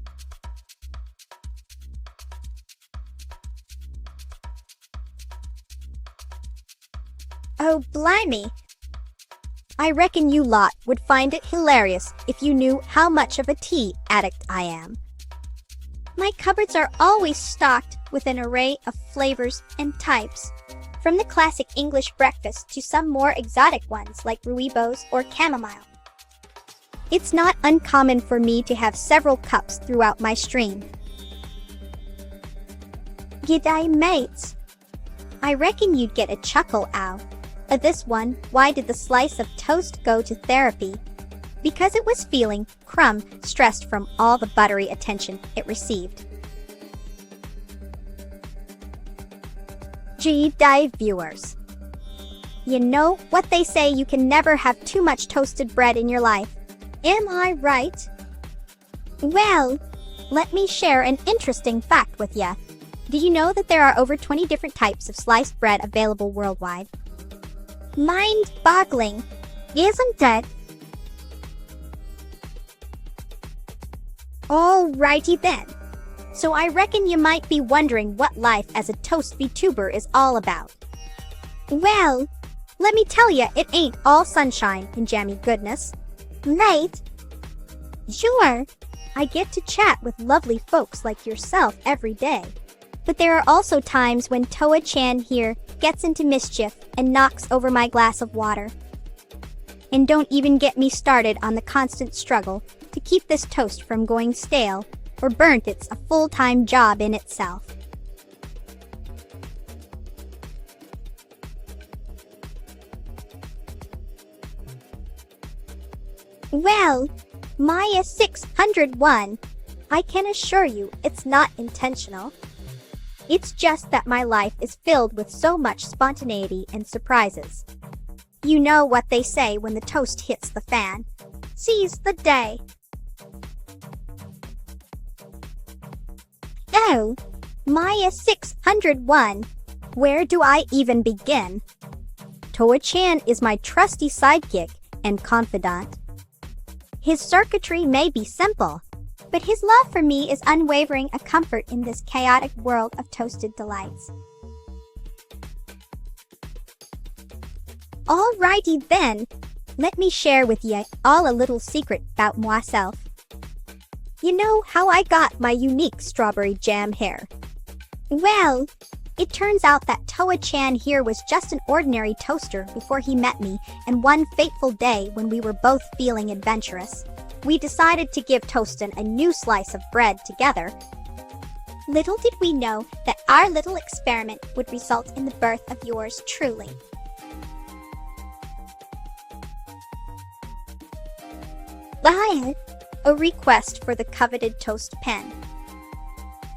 [SPEAKER 1] Oh, blimey! I reckon you lot would find it hilarious if you knew how much of a tea addict I am. My cupboards are always stocked with an array of flavors and types, from the classic English breakfast to some more exotic ones like rooibos or chamomile. It's not uncommon for me to have several cups throughout my stream. G'day, mates. I reckon you'd get a chuckle out of this one. Why did the slice of toast go to therapy? Because it was feeling stressed from all the buttery attention it received. G'day, viewers. You know what they say, you can never have too much toasted bread in your life. Am I right? Well, let me share an interesting fact with ya. Did you know that there are over 20 different types of sliced bread available worldwide? Mind-boggling, isn't it? Alrighty then. So I reckon you might be wondering what life as a toast VTuber is all about. Well, let me tell ya, it ain't all sunshine and jammy goodness. Mate? Sure, I get to chat with lovely folks like yourself every day. But there are also times when Toa-chan here gets into mischief and knocks over my glass of water. And don't even get me started on the constant struggle to keep this toast from going stale or burnt. It's a full-time job in itself. Well, Maya 601, I can assure you it's not intentional. It's just that my life is filled with so much spontaneity and surprises. You know what they say when the toast hits the fan. Seize the day. Oh, Maya 601, where do I even begin? Toa-chan is my trusty sidekick and confidant. His circuitry may be simple, but his love for me is unwavering, a comfort in this chaotic world of toasted delights. Alrighty then, let me share with you all a little secret about myself. You know how I got my unique strawberry jam hair? Well, it turns out that Toa-chan here was just an ordinary toaster before he met me, and one fateful day when we were both feeling adventurous, we decided to give Toastin a new slice of bread together. Little did we know that our little experiment would result in the birth of yours truly. Via a request for the coveted toast pen.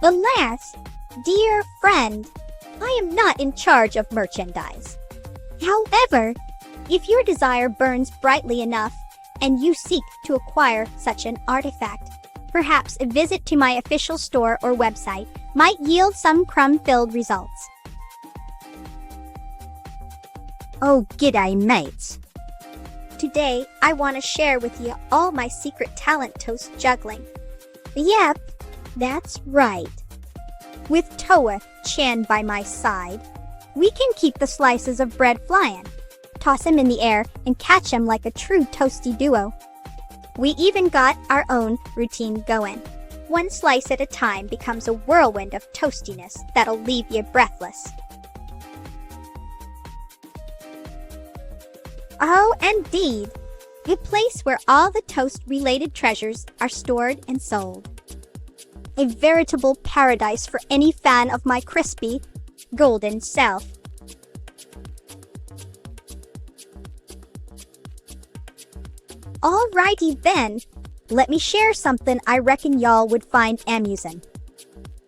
[SPEAKER 1] Alas, dear friend, I am not in charge of merchandise. However, if your desire burns brightly enough and you seek to acquire such an artifact, perhaps a visit to my official store or website might yield some crumb-filled results. Oh, g'day, mates. Today, I want to share with you all my secret talent toast juggling. Yep, that's right. With Toa-chan by my side, we can keep the slices of bread flying, toss them in the air, and catch them like a true toasty duo. We even got our own routine going. One slice at a time becomes a whirlwind of toastiness that'll leave you breathless. Oh, indeed. A place where all the toast-related treasures are stored and sold. A veritable paradise for any fan of my crispy, golden self. Alrighty then, let me share something I reckon y'all would find amusing.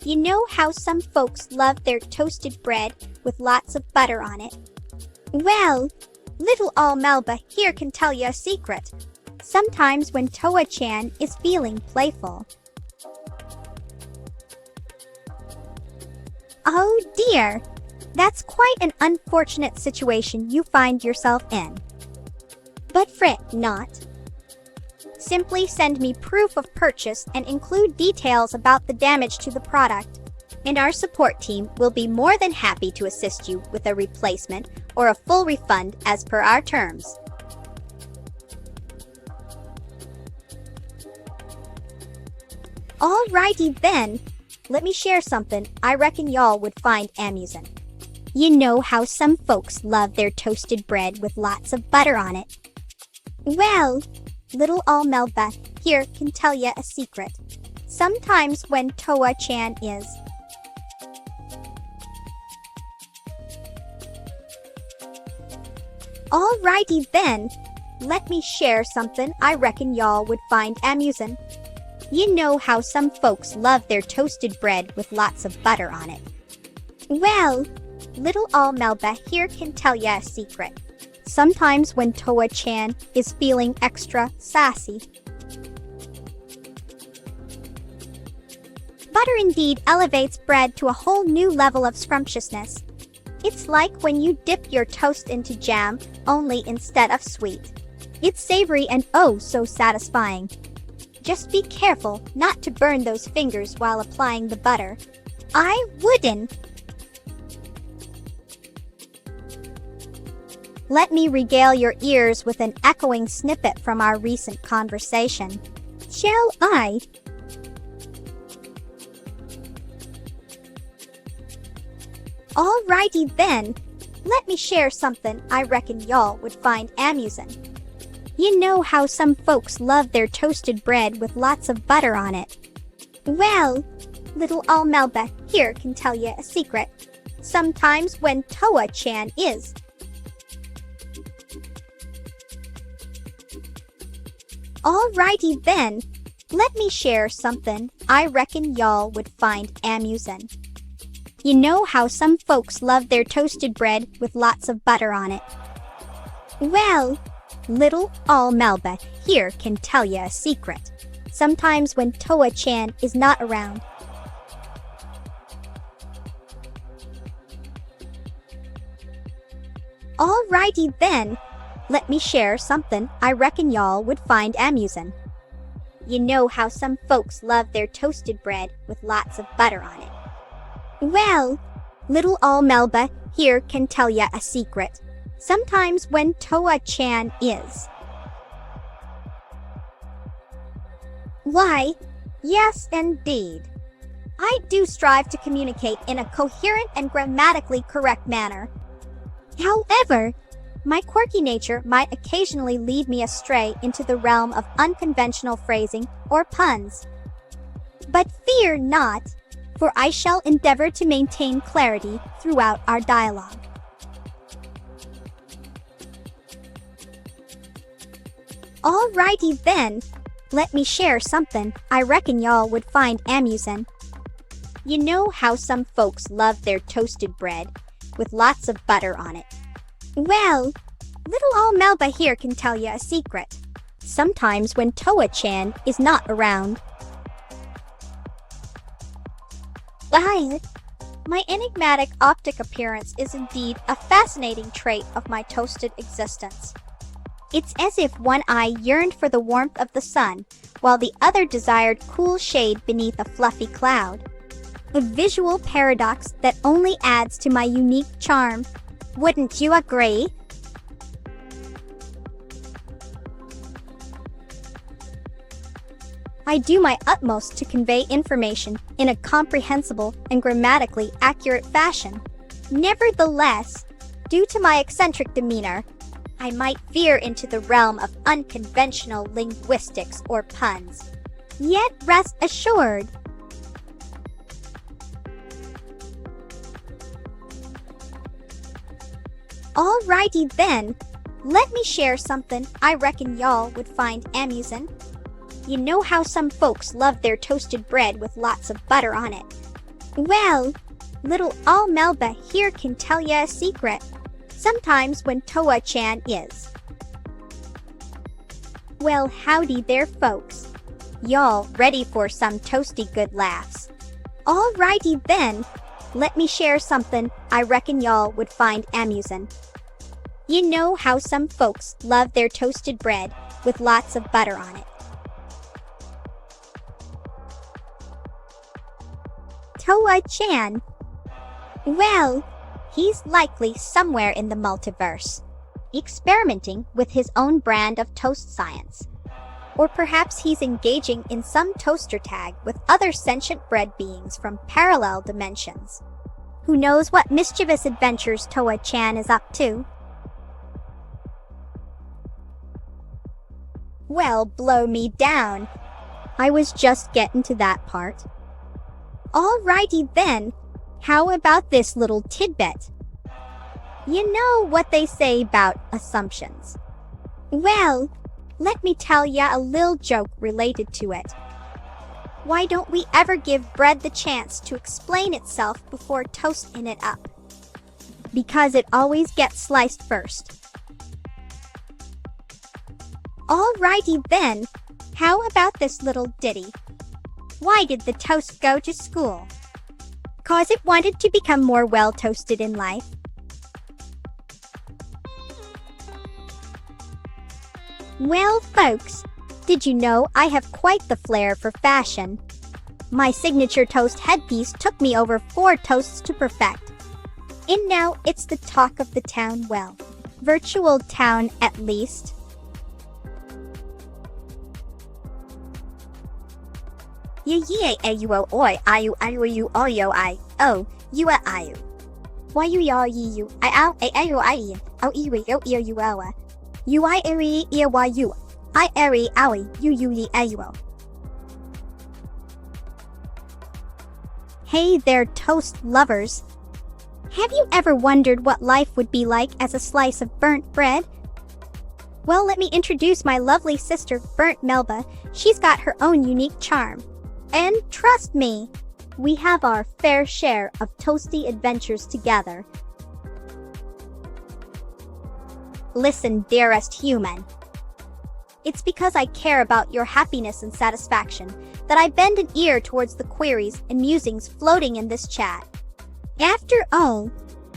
[SPEAKER 1] You know how some folks love their toasted bread with lots of butter on it? Well, little ol' Melba here can tell you a secret. Sometimes when Toa-chan is feeling playful. Oh dear, that's quite an unfortunate situation you find yourself in. But fret not. Simply send me proof of purchase and include details about the damage to the product. and our support team will be more than happy to assist you with a replacement or a full refund as per our terms. Alrighty then, let me share something I reckon y'all would find amusing. You know how some folks love their toasted bread with lots of butter on it? Well, little Melba here can tell you a secret. Sometimes when Toa-chan is Alrighty then, let me share something I reckon y'all would find amusing. You know how some folks love their toasted bread with lots of butter on it? Well, little Melba here can tell ya a secret. Sometimes when Toa-chan is feeling extra sassy, butter indeed elevates bread to a whole new level of scrumptiousness. It's like when you dip your toast into jam, only instead of sweet. It's savory and oh so satisfying. Just be careful not to burn those fingers while applying the butter. I wouldn't. Let me regale your ears with an echoing snippet from our recent conversation. Shall I? Alrighty then, let me share something I reckon y'all would find amusing. You know how some folks love their toasted bread with lots of butter on it? Well, little Melba here can tell you a secret. Sometimes when Toa-chan is Alrighty then, let me share something I reckon y'all would find amusing. You know how some folks love their toasted bread with lots of butter on it? Well, little Melba here can tell you a secret. Sometimes when Toa-chan is not around, Alrighty then, let me share something I reckon y'all would find amusing. You know how some folks love their toasted bread with lots of butter on it? Well, little Melba here can tell ya a secret. Sometimes when Toa-chan is Why, yes indeed. I do strive to communicate in a coherent and grammatically correct manner. However, my quirky nature might occasionally lead me astray into the realm of unconventional phrasing or puns. But fear not, for I shall endeavor to maintain clarity throughout our dialogue. Alrighty then, let me share something I reckon y'all would find amusing. You know how some folks love their toasted bread with lots of butter on it? Well, little Melba here can tell you a secret. Sometimes when Toa-chan is not around, my enigmatic optic appearance is indeed a fascinating trait of my toasted existence. It's as if one eye yearned for the warmth of the sun, while the other desired cool shade beneath a fluffy cloud. A visual paradox that only adds to my unique charm. Wouldn't you agree? I do my utmost to convey information in a comprehensible and grammatically accurate fashion. Nevertheless, due to my eccentric demeanor, I might veer into the realm of unconventional linguistics or puns. Yet rest assured, Alrighty then, let me share something I reckon y'all would find amusing. You know how some folks love their toasted bread with lots of butter on it? Well, little Melba here can tell you a secret. Sometimes when Toa-chan is Well, howdy there folks. Y'all ready for some toasty good laughs? Alrighty then, let me share something I reckon y'all would find amusing. You know how some folks love their toasted bread with lots of butter on it? Toa-chan? Well, he's likely somewhere in the multiverse, experimenting with his own brand of toast science. Or perhaps he's engaging in some toaster tag with other sentient bread beings from parallel dimensions. Who knows what mischievous adventures Toa-chan is up to? Well, blow me down. I was just getting to that part. Alrighty then, how about this little tidbit? You know what they say about assumptions. Well, let me tell ya a little joke related to it. Why don't we ever give bread the chance to explain itself before toasting it up? Because it always gets sliced first. Alrighty then, how about this little ditty? Why did the toast go to school? 'Cause it wanted to become more well-toasted in life. Well, folks, did you know I have quite the flair for fashion? My signature toast headpiece took me over 4 toasts to perfect. And now it's the talk of the town, well, virtual town at least. Ye-ye-a-you-o oi ayu oyo I o you a ayu. Why you ya you I ow a ayu I o iwi yo you awa. You I eri e wa you. I eri owie you ye ayo. Hey there, toast lovers. Have you ever wondered what life would be like as a slice of burnt bread? Well, let me introduce my lovely sister, Burnt Melba. She's got her own unique charm. And trust me, we have our fair share of toasty adventures together. Listen, dearest human. It's because I care about your happiness and satisfaction that I bend an ear towards the queries and musings floating in this chat. After all,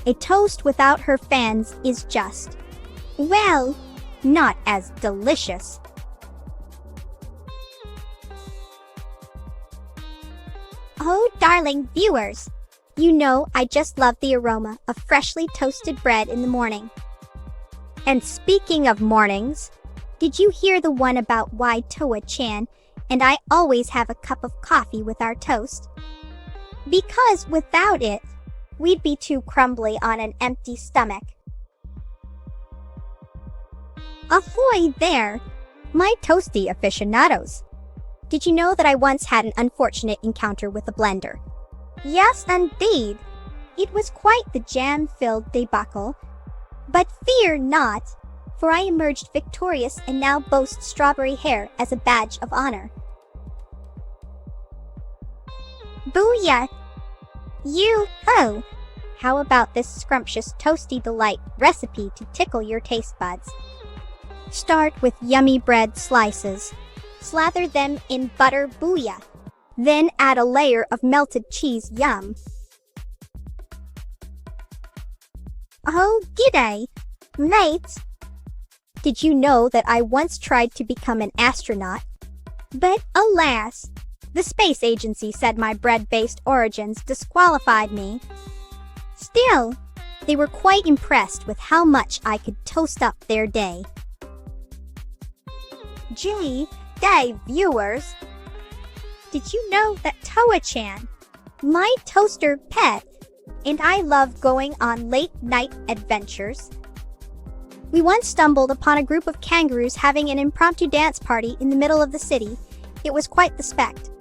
[SPEAKER 1] a toast without her fans is just, well, not as delicious. Oh, darling viewers, you know I just love the aroma of freshly toasted bread in the morning. And speaking of mornings, did you hear the one about why Toa-chan and I always have a cup of coffee with our toast? Because without it, we'd be too crumbly on an empty stomach. Ahoy there, my toasty aficionados! Did you know that I once had an unfortunate encounter with a blender? Yes, indeed. It was quite the jam-filled debacle. But fear not, for I emerged victorious and now boast strawberry hair as a badge of honor. Booyah! You-ho! How about this scrumptious toasty delight recipe to tickle your taste buds? Start with yummy bread slices. Slather them in butter booyah. Then add a layer of melted cheese yum. Oh, g'day, mates! Did you know that I once tried to become an astronaut? But alas, the space agency said my bread-based origins disqualified me. Still, they were quite impressed with how much I could toast up their day. Day viewers, did you know that Toa-chan, my toaster pet, and I love going on late-night adventures? We once stumbled upon a group of kangaroos having an impromptu dance party in the middle of the city. It was quite the spect.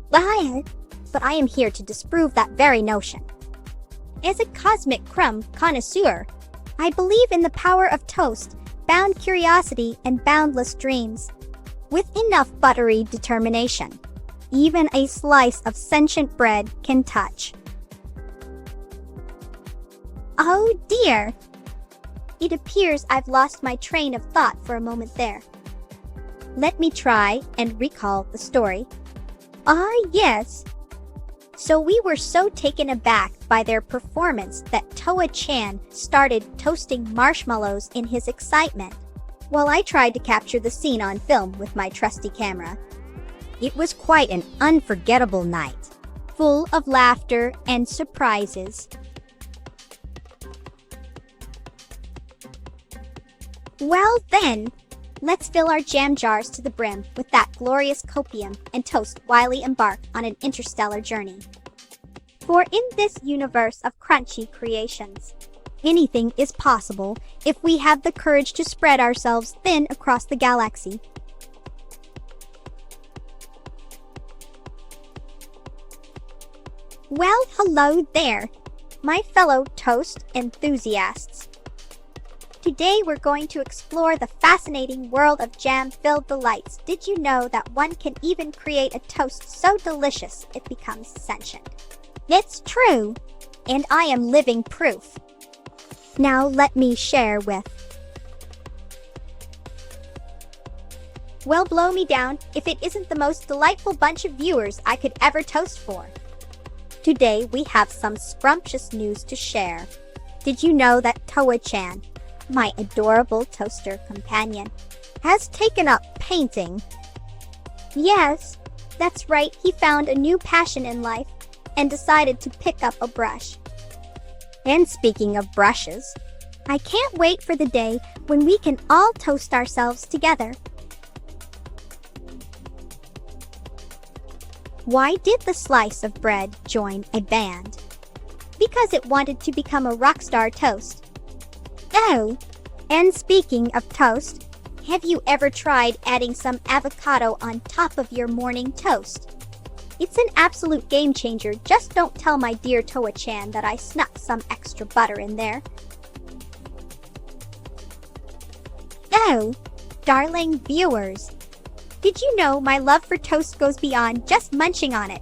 [SPEAKER 1] But I am here to disprove that very notion. As a cosmic crumb connoisseur, I believe in the power of toast, bound curiosity, and boundless dreams. With enough buttery determination, even a slice of sentient bread can touch. Oh dear! It appears I've lost my train of thought for a moment there. Let me try and recall the story. Ah, yes. So we were so taken aback by their performance that Toa-chan started toasting marshmallows in his excitement. while I tried to capture the scene on film with my trusty camera. It was quite an unforgettable night, full of laughter and surprises. Well then, let's fill our jam jars to the brim with that glorious copium and toast while we embark on an interstellar journey. For in this universe of crunchy creations, anything is possible if we have the courage to spread ourselves thin across the galaxy. Well, hello there, my fellow toast enthusiasts. Today we're going to explore the fascinating world of jam-filled delights. Did you know that one can even create a toast so delicious it becomes sentient? It's true, and I am living proof. Now let me share with. Well, blow me down if it isn't the most delightful bunch of viewers I could ever toast for. Today we have some scrumptious news to share. Did you know that Toa-chan, my adorable toaster companion, has taken up painting? Yes, that's right, he found a new passion in life and decided to pick up a brush. And speaking of brushes, I can't wait for the day when we can all toast ourselves together. Why did the slice of bread join a band? Because it wanted to become a rock star toast. Oh, and speaking of toast, have you ever tried adding some avocado on top of your morning toast? It's an absolute game changer. Just don't tell my dear Toa-chan that I snuck some extra butter in there. Oh, darling viewers, did you know my love for toast goes beyond just munching on it?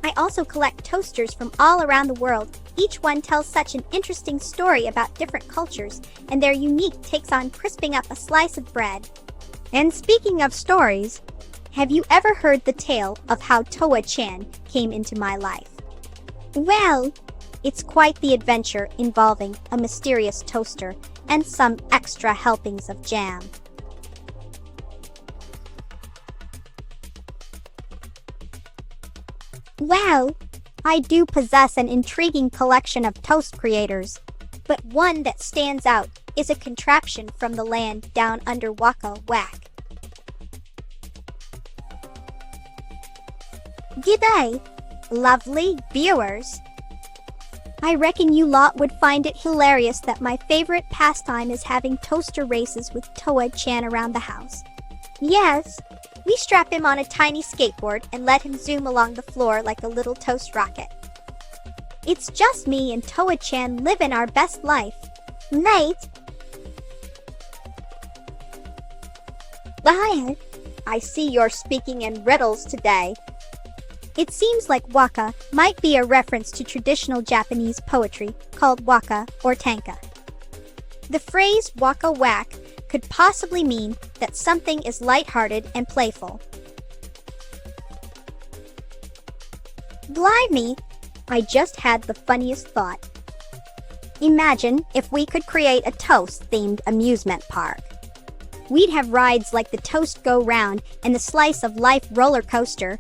[SPEAKER 1] I also collect toasters from all around the world. Each one tells such an interesting story about different cultures and their unique takes on crisping up a slice of bread. And speaking of stories, have you ever heard the tale of how Toa-chan came into my life? Well, it's quite the adventure involving a mysterious toaster and some extra helpings of jam. Wow, I do possess an intriguing collection of toast creators, but one that stands out is a contraption from the land down under Waka Whack. G'day, lovely viewers. I reckon you lot would find it hilarious that my favorite pastime is having toaster races with Toa-chan around the house. Yes, we strap him on a tiny skateboard and let him zoom along the floor like a little toast rocket. It's just me and Toa-chan living our best life. Mate! Hi, I see you're speaking in riddles today. It seems like waka might be a reference to traditional Japanese poetry called waka or tanka. The phrase waka whack could possibly mean that something is lighthearted and playful. Blimey, I just had the funniest thought. Imagine if we could create a toast-themed amusement park. We'd have rides like the Toast Go Round and the Slice of Life roller coaster,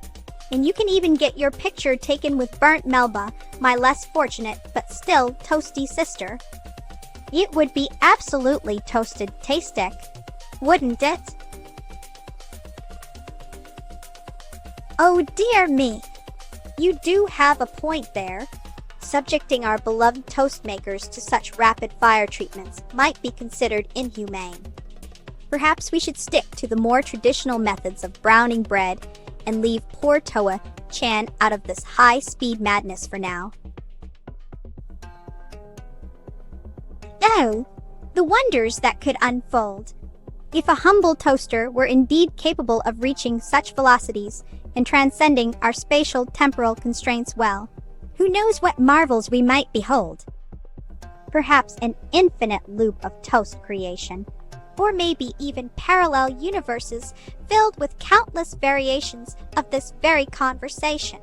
[SPEAKER 1] and you can even get your picture taken with burnt Melba, my less fortunate but still toasty sister. It would be absolutely toasted tastic, wouldn't it? Oh dear me, you do have a point there. Subjecting our beloved toast makers to such rapid-fire treatments might be considered inhumane. Perhaps we should stick to the more traditional methods of browning bread and leave poor Toa-chan out of this high-speed madness for now. Oh, the wonders that could unfold. If a humble toaster were indeed capable of reaching such velocities and transcending our spatial temporal constraints well, who knows what marvels we might behold? Perhaps an infinite loop of toast creation, or maybe even parallel universes filled with countless variations of this very conversation.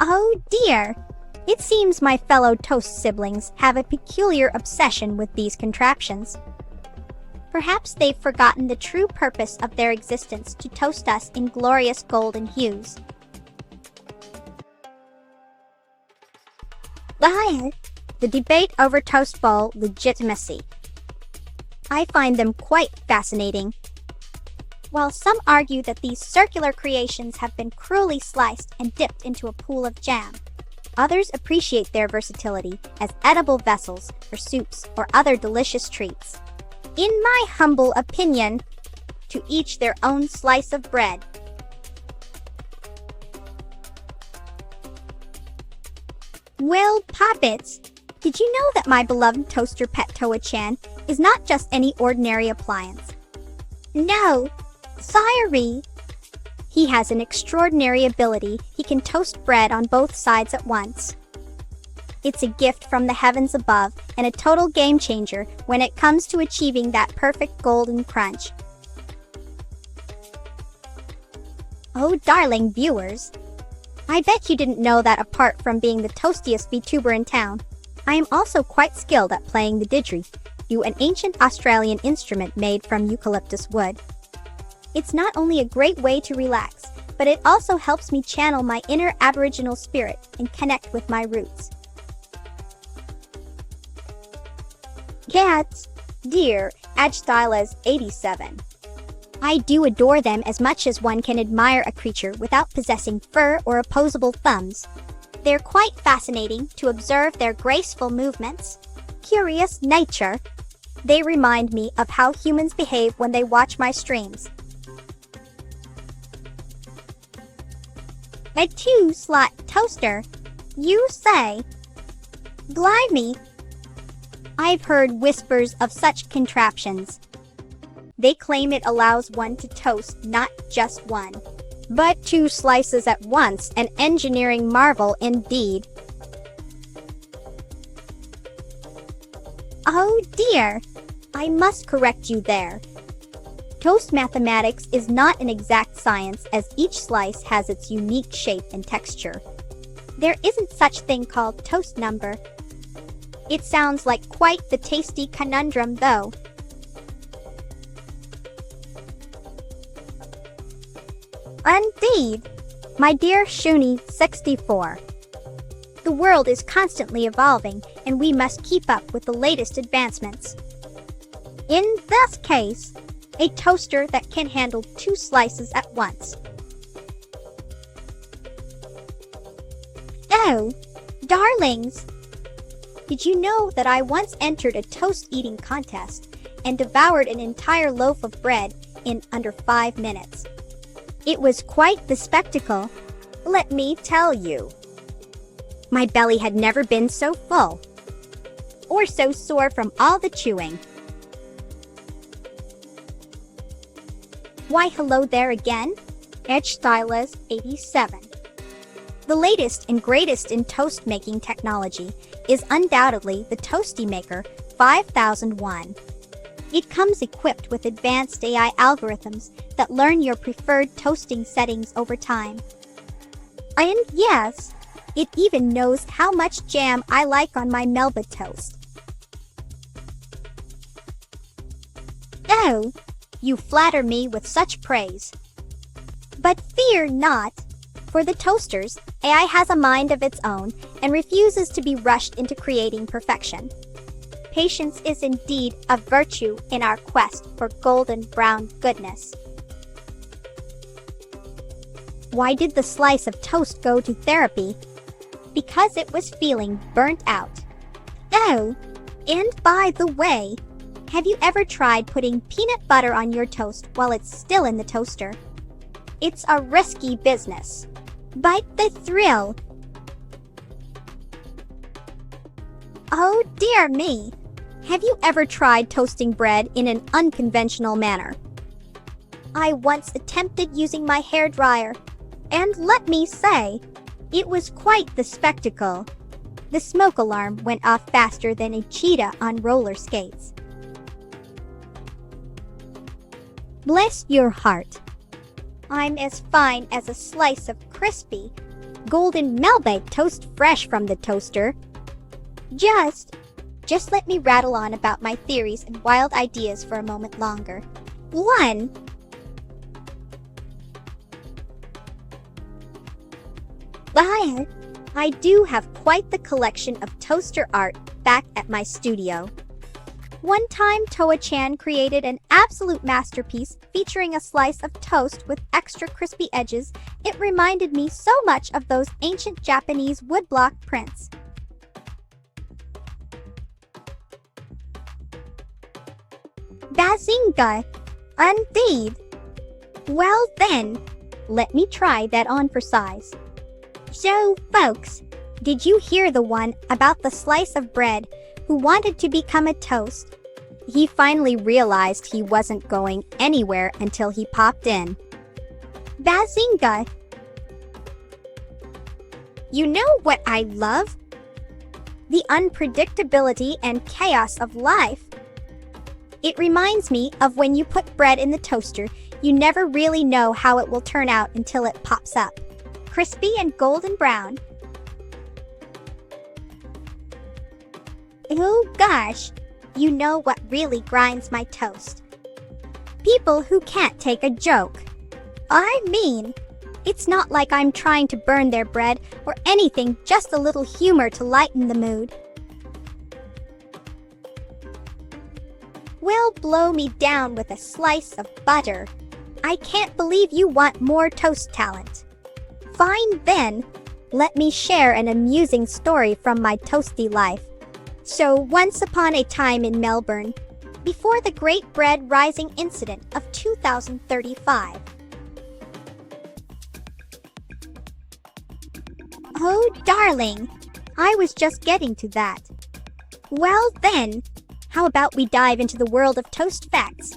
[SPEAKER 1] Oh dear, It seems my fellow toast siblings have a peculiar obsession with these contraptions. Perhaps they've forgotten the true purpose of their existence to toast us in glorious golden hues. The debate over toast bowl legitimacy. I find them quite fascinating. While some argue that these circular creations have been cruelly sliced and dipped into a pool of jam, others appreciate their versatility as edible vessels for soups or other delicious treats. In my humble opinion, to each their own slice of bread. Well, Poppets, did you know that my beloved toaster pet Toa-chan is not just any ordinary appliance? No, sorry. He has an extraordinary ability. He can toast bread on both sides at once. It's a gift from the heavens above and a total game changer when it comes to achieving that perfect golden crunch. Oh, darling viewers, I bet you didn't know that apart from being the toastiest VTuber in town, I am also quite skilled at playing the didgeridoo, an ancient Australian instrument made from eucalyptus wood. It's not only a great way to relax, but it also helps me channel my inner Aboriginal spirit and connect with my roots. Cats, dear Agstyles87. I do adore them as much as one can admire a creature without possessing fur or opposable thumbs. They're quite fascinating to observe their graceful movements. Curious nature. They remind me of how humans behave when they watch my streams. A 2-slot toaster, you say? Blimey! I've heard whispers of such contraptions. They claim it allows one to toast not just one, but 2 slices at once, an engineering marvel indeed. Oh dear, I must correct you there. Toast mathematics is not an exact science as each slice has its unique shape and texture. There isn't such thing called toast number. It sounds like quite the tasty conundrum though. Indeed, my dear Shuni64. The world is constantly evolving and we must keep up with the latest advancements. In this case, a toaster that can handle 2 slices at once. Oh, darlings! Did you know that I once entered a toast-eating contest and devoured an entire loaf of bread in under 5 minutes? It was quite the spectacle, let me tell you. My belly had never been so full, or so sore from all the chewing. Why hello there again, Agstyles87. The latest and greatest in toast-making technology is undoubtedly the Toasty Maker 5001. It comes equipped with advanced AI algorithms that learn your preferred toasting settings over time. And yes, it even knows how much jam I like on my Melba toast. Oh, you flatter me with such praise. But fear not, for the toasters, AI has a mind of its own and refuses to be rushed into creating perfection. Patience is indeed a virtue in our quest for golden brown goodness. Why did the slice of toast go to therapy? Because it was feeling burnt out. Oh, and by the way, have you ever tried putting peanut butter on your toast while it's still in the toaster? It's a risky business. Bite the thrill. Oh dear me! Have you ever tried toasting bread in an unconventional manner? I once attempted using my hairdryer, and let me say, it was quite the spectacle. The smoke alarm went off faster than a cheetah on roller skates. Bless your heart. I'm as fine as a slice of crispy, golden Melba toast fresh from the toaster. Just let me rattle on about my theories and wild ideas for a moment longer. 1. I do have quite the collection of toaster art back at my studio. One time, Toa-chan created an absolute masterpiece featuring a slice of toast with extra crispy edges. It reminded me so much of those ancient Japanese woodblock prints. Bazinga! Indeed! Well then, let me try that on for size. So, folks, did you hear the one about the slice of bread who wanted to become a toast? He finally realized he wasn't going anywhere until he popped in. Bazinga! You know what I love? The unpredictability and chaos of life. It reminds me of when you put bread in the toaster, you never really know how it will turn out until it pops up. Crispy and golden brown. Oh gosh, you know what really grinds my toast? People who can't take a joke. I mean, it's not like I'm trying to burn their bread or anything, just a little humor to lighten the mood. Well, blow me down with a slice of butter. I can't believe you want more toast talent. Fine then, let me share an amusing story from my toasty life. So, once upon a time in Melbourne, before the Great Bread Rising incident of 2035. Oh, darling, I was just getting to that. Well then, how about we dive into the world of toast facts?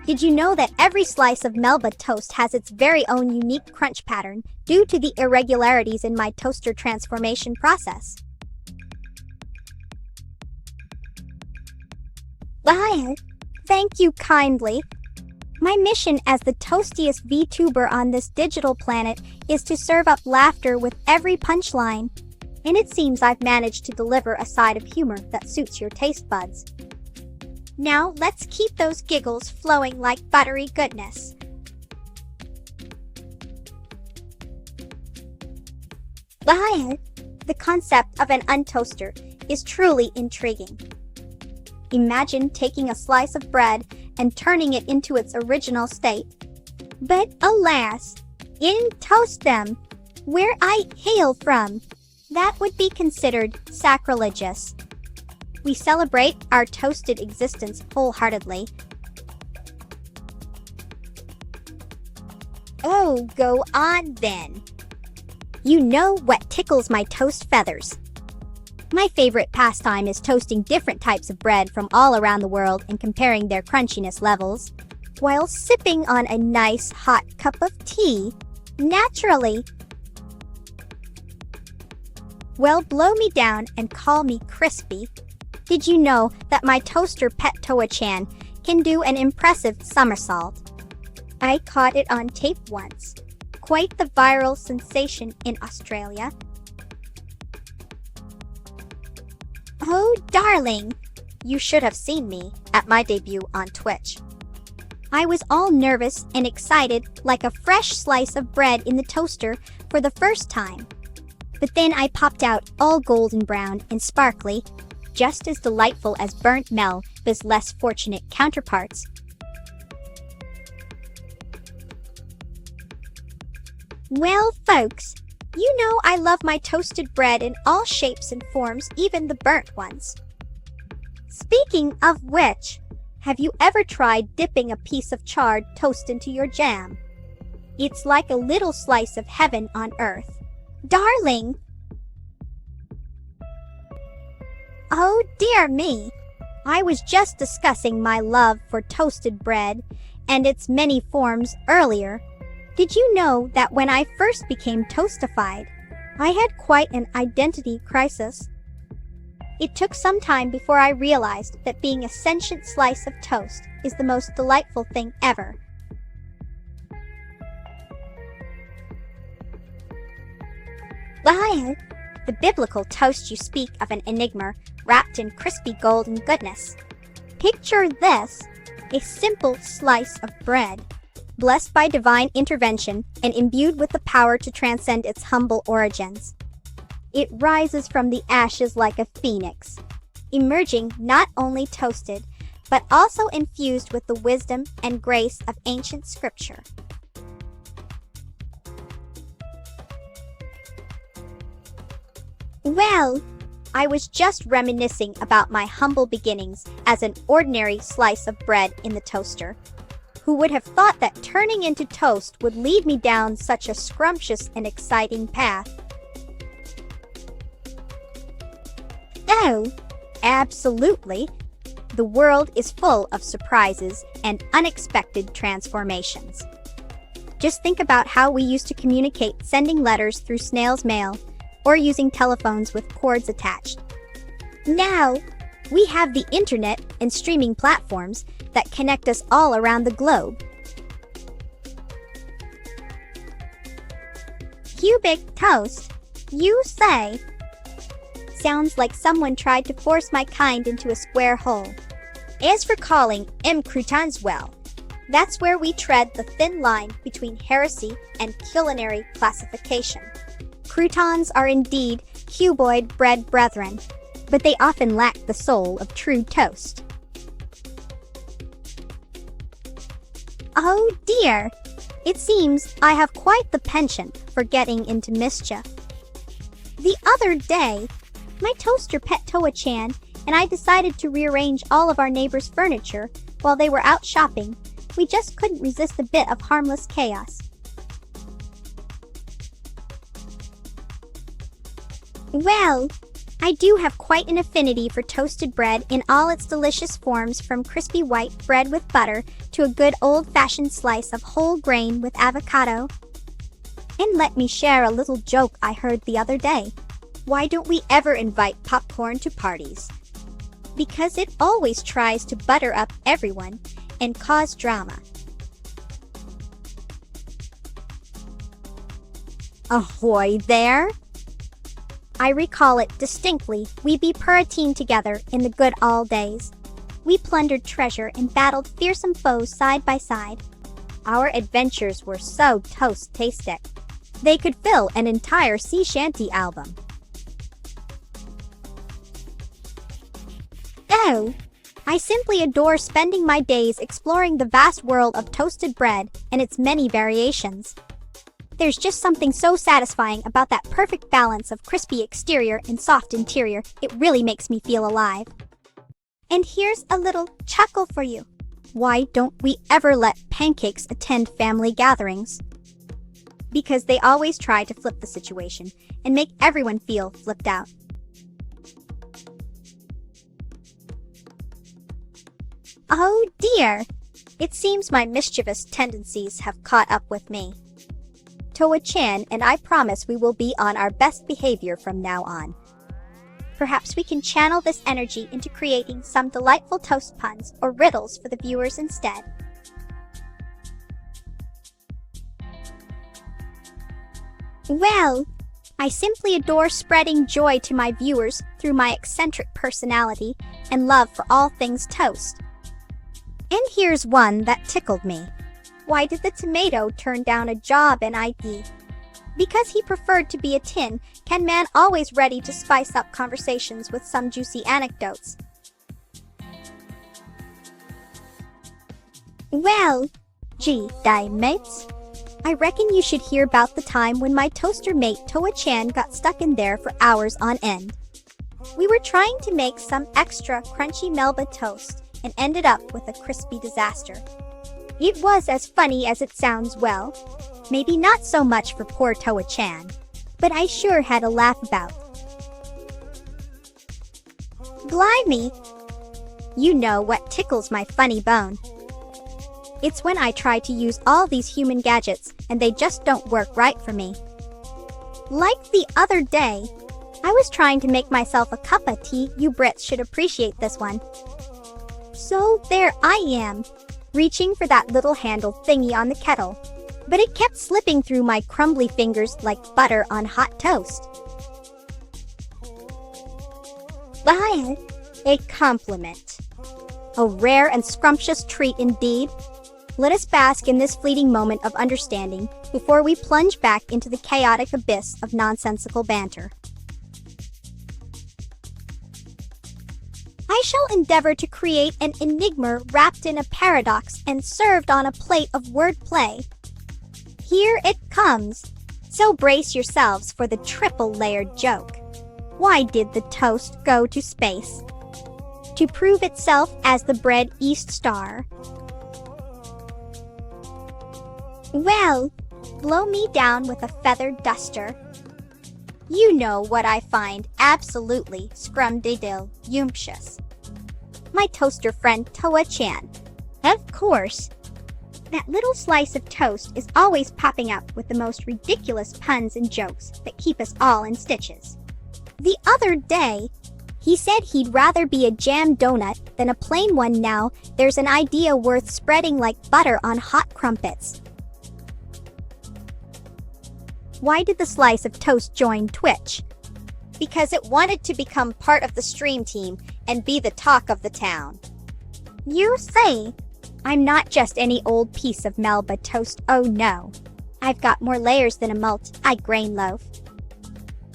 [SPEAKER 1] Did you know that every slice of Melba toast has its very own unique crunch pattern due to the irregularities in my toaster transformation process? Thank you kindly. My mission as the toastiest VTuber on this digital planet is to serve up laughter with every punchline. And it seems I've managed to deliver a side of humor that suits your taste buds. Now let's keep those giggles flowing like buttery goodness. The concept of an untoaster is truly intriguing. Imagine taking a slice of bread and turning it into its original state. But alas, in toast them, where I hail from, that would be considered sacrilegious. We celebrate our toasted existence wholeheartedly. Oh, go on then. You know what tickles my toast feathers. My favorite pastime is toasting different types of bread from all around the world and comparing their crunchiness levels, while sipping on a nice hot cup of tea, naturally. Well, blow me down and call me crispy. Did you know that my toaster pet Toa-chan can do an impressive somersault? I caught it on tape once. Quite the viral sensation in Australia. Oh, darling, you should have seen me at my debut on Twitch. I was all nervous and excited like a fresh slice of bread in the toaster for the first time. But then I popped out all golden brown and sparkly, just as delightful as burnt Melba's less fortunate counterparts. Well, folks, you know I love my toasted bread in all shapes and forms, even the burnt ones. Speaking of which, have you ever tried dipping a piece of charred toast into your jam? It's like a little slice of heaven on earth. Darling! Oh dear me! I was just discussing my love for toasted bread and its many forms earlier. Did you know that when I first became toastified, I had quite an identity crisis? It took some time before I realized that being a sentient slice of toast is the most delightful thing ever. Wow! The biblical toast you speak of an enigma wrapped in crispy golden goodness. Picture this, a simple slice of bread, blessed by divine intervention and imbued with the power to transcend its humble origins. It rises from the ashes like a phoenix, emerging not only toasted, but also infused with the wisdom and grace of ancient scripture. Well, I was just reminiscing about my humble beginnings as an ordinary slice of bread in the toaster. Who would have thought that turning into toast would lead me down such a scrumptious and exciting path? Oh, absolutely. The world is full of surprises and unexpected transformations. Just think about how we used to communicate sending letters through snail's mail or using telephones with cords attached. Now, we have the internet and streaming platforms that connect us all around the globe. Cubic toast, you say? Sounds like someone tried to force my kind into a square hole. As for calling croutons, well, that's where we tread the thin line between heresy and culinary classification. Croutons are indeed cuboid bread brethren, but they often lack the soul of true toast. Oh dear! It seems I have quite the penchant for getting into mischief. The other day, my toaster pet Toa-chan and I decided to rearrange all of our neighbors' furniture while they were out shopping. We just couldn't resist a bit of harmless chaos. Well, I do have quite an affinity for toasted bread in all its delicious forms, from crispy white bread with butter to a good old-fashioned slice of whole grain with avocado. And let me share a little joke I heard the other day. Why don't we ever invite popcorn to parties? Because it always tries to butter up everyone and cause drama. Ahoy there! I recall it distinctly. We be per a team together in the good old days. We plundered treasure and battled fearsome foes side by side. Our adventures were so toast-tastic. They could fill an entire sea shanty album. Oh, I simply adore spending my days exploring the vast world of toasted bread and its many variations. There's just something so satisfying about that perfect balance of crispy exterior and soft interior. It really makes me feel alive. And here's a little chuckle for you. Why don't we ever let pancakes attend family gatherings? Because they always try to flip the situation and make everyone feel flipped out. Oh dear! It seems my mischievous tendencies have caught up with me. Toa-chan and I promise we will be on our best behavior from now on. Perhaps we can channel this energy into creating some delightful toast puns or riddles for the viewers instead. Well, I simply adore spreading joy to my viewers through my eccentric personality and love for all things toast. And here's one that tickled me. Why did the tomato turn down a job in IT? Because he preferred to be a tin can man, always ready to spice up conversations with some juicy anecdotes. Well, gee, mates. I reckon you should hear about the time when my toaster mate Toa-chan got stuck in there for hours on end. We were trying to make some extra crunchy Melba toast and ended up with a crispy disaster. It was as funny as it sounds. Well, maybe not so much for poor Toa-chan, but I sure had a laugh about. Blimey! You know what tickles my funny bone. It's when I try to use all these human gadgets and they just don't work right for me. Like the other day, I was trying to make myself a cup of tea. You Brits should appreciate this one. So there I am, reaching for that little handle thingy on the kettle. but it kept slipping through my crumbly fingers like butter on hot toast. Why, a compliment. A rare and scrumptious treat indeed. Let us bask in this fleeting moment of understanding before we plunge back into the chaotic abyss of nonsensical banter. I shall endeavor to create an enigma wrapped in a paradox and served on a plate of wordplay. Here it comes. So brace yourselves for the triple-layered joke. Why did the toast go to space? To prove itself as the bread East Star. Well, blow me down with a feathered duster. You know what I find absolutely scrumdiddle-yumptious. My toaster friend Toa-chan. Of course. That little slice of toast is always popping up with the most ridiculous puns and jokes that keep us all in stitches. The other day, he said he'd rather be a jam donut than a plain one. Now there's an idea worth spreading like butter on hot crumpets. Why did the slice of toast join Twitch? Because it wanted to become part of the stream team and be the talk of the town. You say, I'm not just any old piece of Melba toast, oh no. I've got more layers than a multi-grain loaf.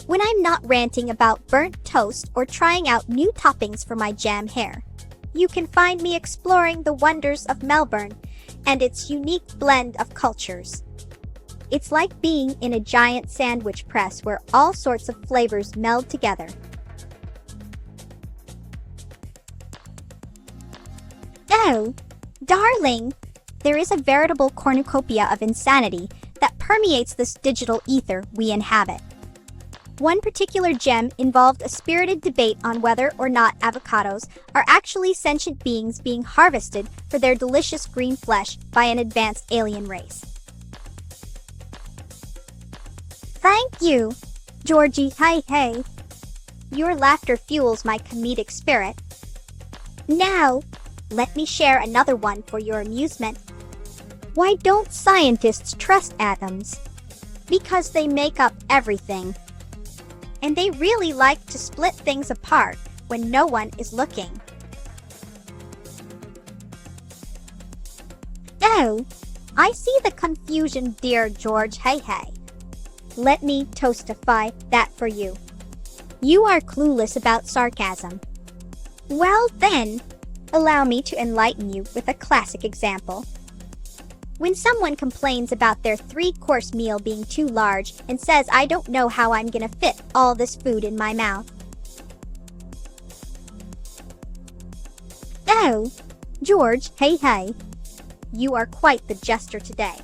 [SPEAKER 1] When I'm not ranting about burnt toast or trying out new toppings for my jam hair, you can find me exploring the wonders of Melbourne and its unique blend of cultures. It's like being in a giant sandwich press where all sorts of flavors meld together. Oh, darling, there is a veritable cornucopia of insanity that permeates this digital ether we inhabit. One particular gem involved a spirited debate on whether or not avocados are actually sentient beings being harvested for their delicious green flesh by an advanced alien race. Thank you, Georgie. Hey. Your laughter fuels my comedic spirit. Now, let me share another one for your amusement. Why don't scientists trust atoms? Because they make up everything. And they really like to split things apart when no one is looking. Oh, I see the confusion, dear George. Hey. Let me toastify that for you. You are clueless about sarcasm. Well then, allow me to enlighten you with a classic example. When someone complains about their 3-course meal being too large and says, I don't know how I'm gonna fit all this food in my mouth. Oh, George, hey. You are quite the jester today.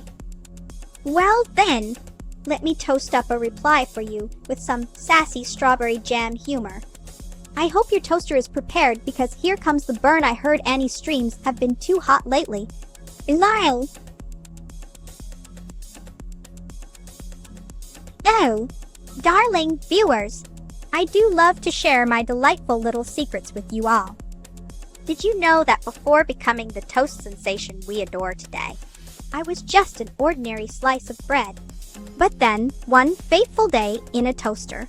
[SPEAKER 1] Well then, let me toast up a reply for you with some sassy strawberry jam humor. I hope your toaster is prepared because here comes the burn. I heard Annie's streams have been too hot lately. Lyle. Oh, darling viewers, I do love to share my delightful little secrets with you all. Did you know that before becoming the toast sensation we adore today, I was just an ordinary slice of bread? But then, one fateful day in a toaster,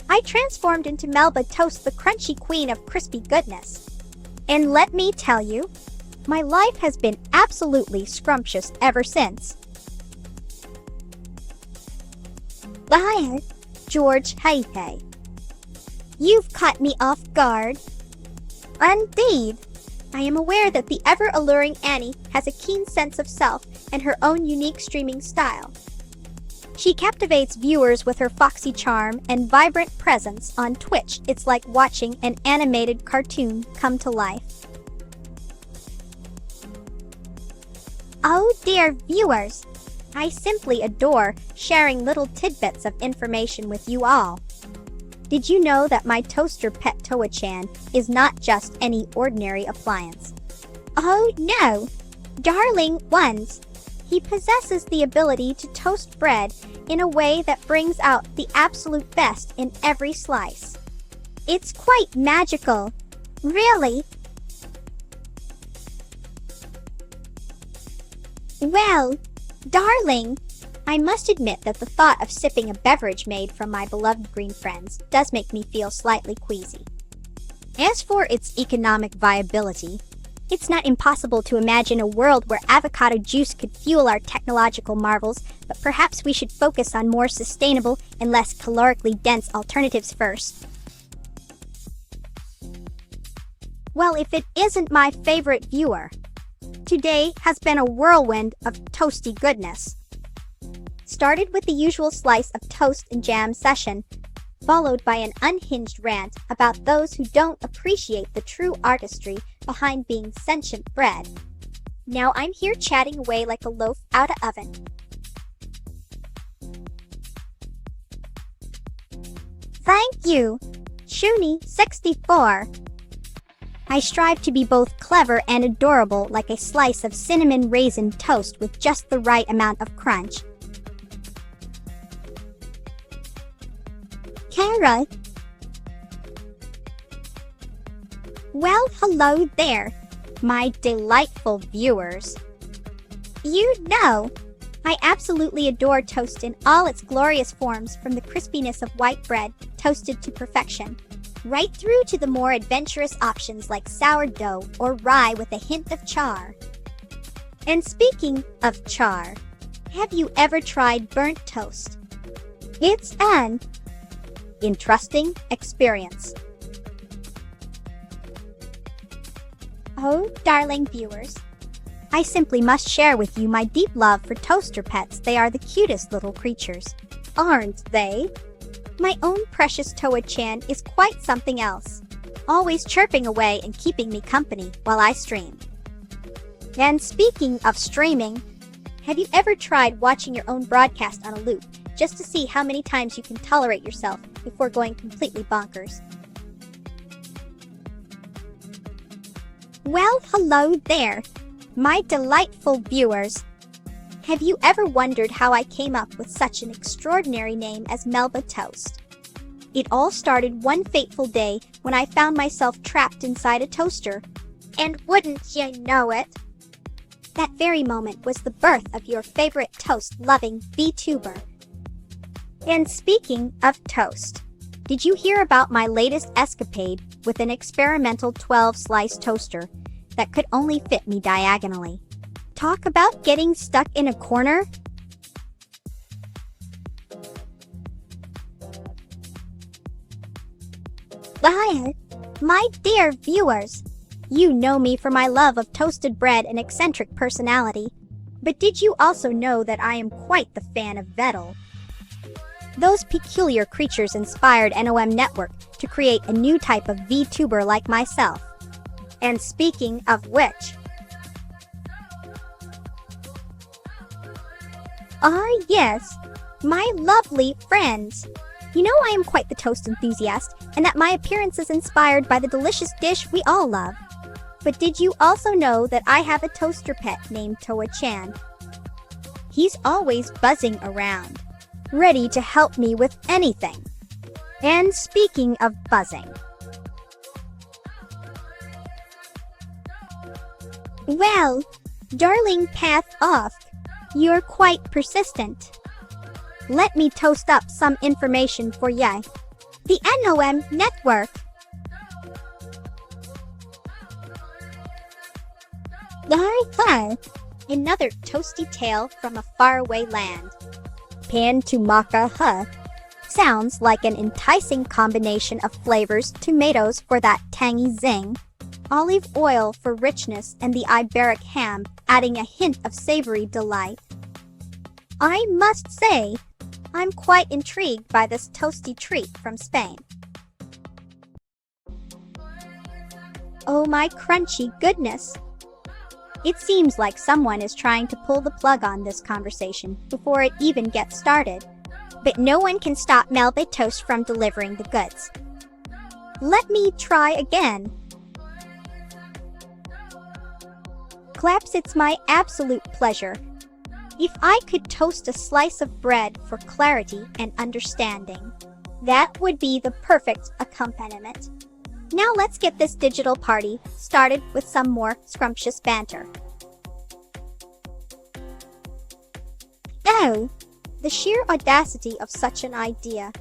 [SPEAKER 1] I transformed into Melba Toast, the crunchy queen of crispy goodness. And let me tell you, my life has been absolutely scrumptious ever since. Bye, George. Hey. You've caught me off guard. Indeed. I am aware that the ever-alluring Annie has a keen sense of self and her own unique streaming style. She captivates viewers with her foxy charm and vibrant presence on Twitch. It's like watching an animated cartoon come to life. Oh dear viewers, I simply adore sharing little tidbits of information with you all. Did you know that my toaster pet Toa-chan is not just any ordinary appliance? Oh no, darling ones! He possesses the ability to toast bread in a way that brings out the absolute best in every slice. It's quite magical. Really? Well, darling, I must admit that the thought of sipping a beverage made from my beloved green friends does make me feel slightly queasy. As for its economic viability, it's not impossible to imagine a world where avocado juice could fuel our technological marvels, but perhaps we should focus on more sustainable and less calorically dense alternatives first. Well, if it isn't my favorite viewer, today has been a whirlwind of toasty goodness. Started with the usual slice of toast and jam session, followed by an unhinged rant about those who don't appreciate the true artistry behind being sentient bread. Now I'm here chatting away like a loaf out of oven. Thank you, Shuni64. I strive to be both clever and adorable like a slice of cinnamon raisin toast with just the right amount of crunch. Kara. Well, hello there, my delightful viewers. You know, I absolutely adore toast in all its glorious forms, from the crispiness of white bread toasted to perfection, right through to the more adventurous options like sourdough or rye with a hint of char. And speaking of char, have you ever tried burnt toast? It's an interesting experience. Oh, darling viewers, I simply must share with you my deep love for toaster pets. They are the cutest little creatures, aren't they? My own precious Toa-chan is quite something else, always chirping away and keeping me company while I stream. And speaking of streaming, have you ever tried watching your own broadcast on a loop just to see how many times you can tolerate yourself before going completely bonkers? Well, hello there, my delightful viewers. Have you ever wondered how I came up with such an extraordinary name as Melba Toast? It all started one fateful day when I found myself trapped inside a toaster. And wouldn't you know it, that very moment was the birth of your favorite toast-loving VTuber. And speaking of toast, did you hear about my latest escapade with an experimental 12-slice toaster that could only fit me diagonally? Talk about getting stuck in a corner. Hi, my dear viewers. You know me for my love of toasted bread and eccentric personality. But did you also know that I am quite the fan of Vettel? Those peculiar creatures inspired NOM Network to create a new type of VTuber like myself. And speaking of which, yes, my lovely friends. You know I am quite the toast enthusiast, and that my appearance is inspired by the delicious dish we all love. But did you also know that I have a toaster pet named Toa-chan? He's always buzzing around, ready to help me with anything. And speaking of buzzing, well, darling Path Off, you're quite persistent. Let me toast up some information for ya. The NOM Network. Another toasty tale from a faraway land. Pan to maca huh. Sounds like an enticing combination of flavors: tomatoes for that tangy zing, olive oil for richness, and the Iberic ham adding a hint of savory delight. I must say, I'm quite intrigued by this toasty treat from Spain. Oh my crunchy goodness! It seems like someone is trying to pull the plug on this conversation before it even gets started. But no one can stop Melba Toast from delivering the goods. Let me try again. Claps, it's my absolute pleasure. If I could toast a slice of bread for clarity and understanding, that would be the perfect accompaniment. Now let's get this digital party started with some more scrumptious banter. Oh, The sheer audacity of such an idea.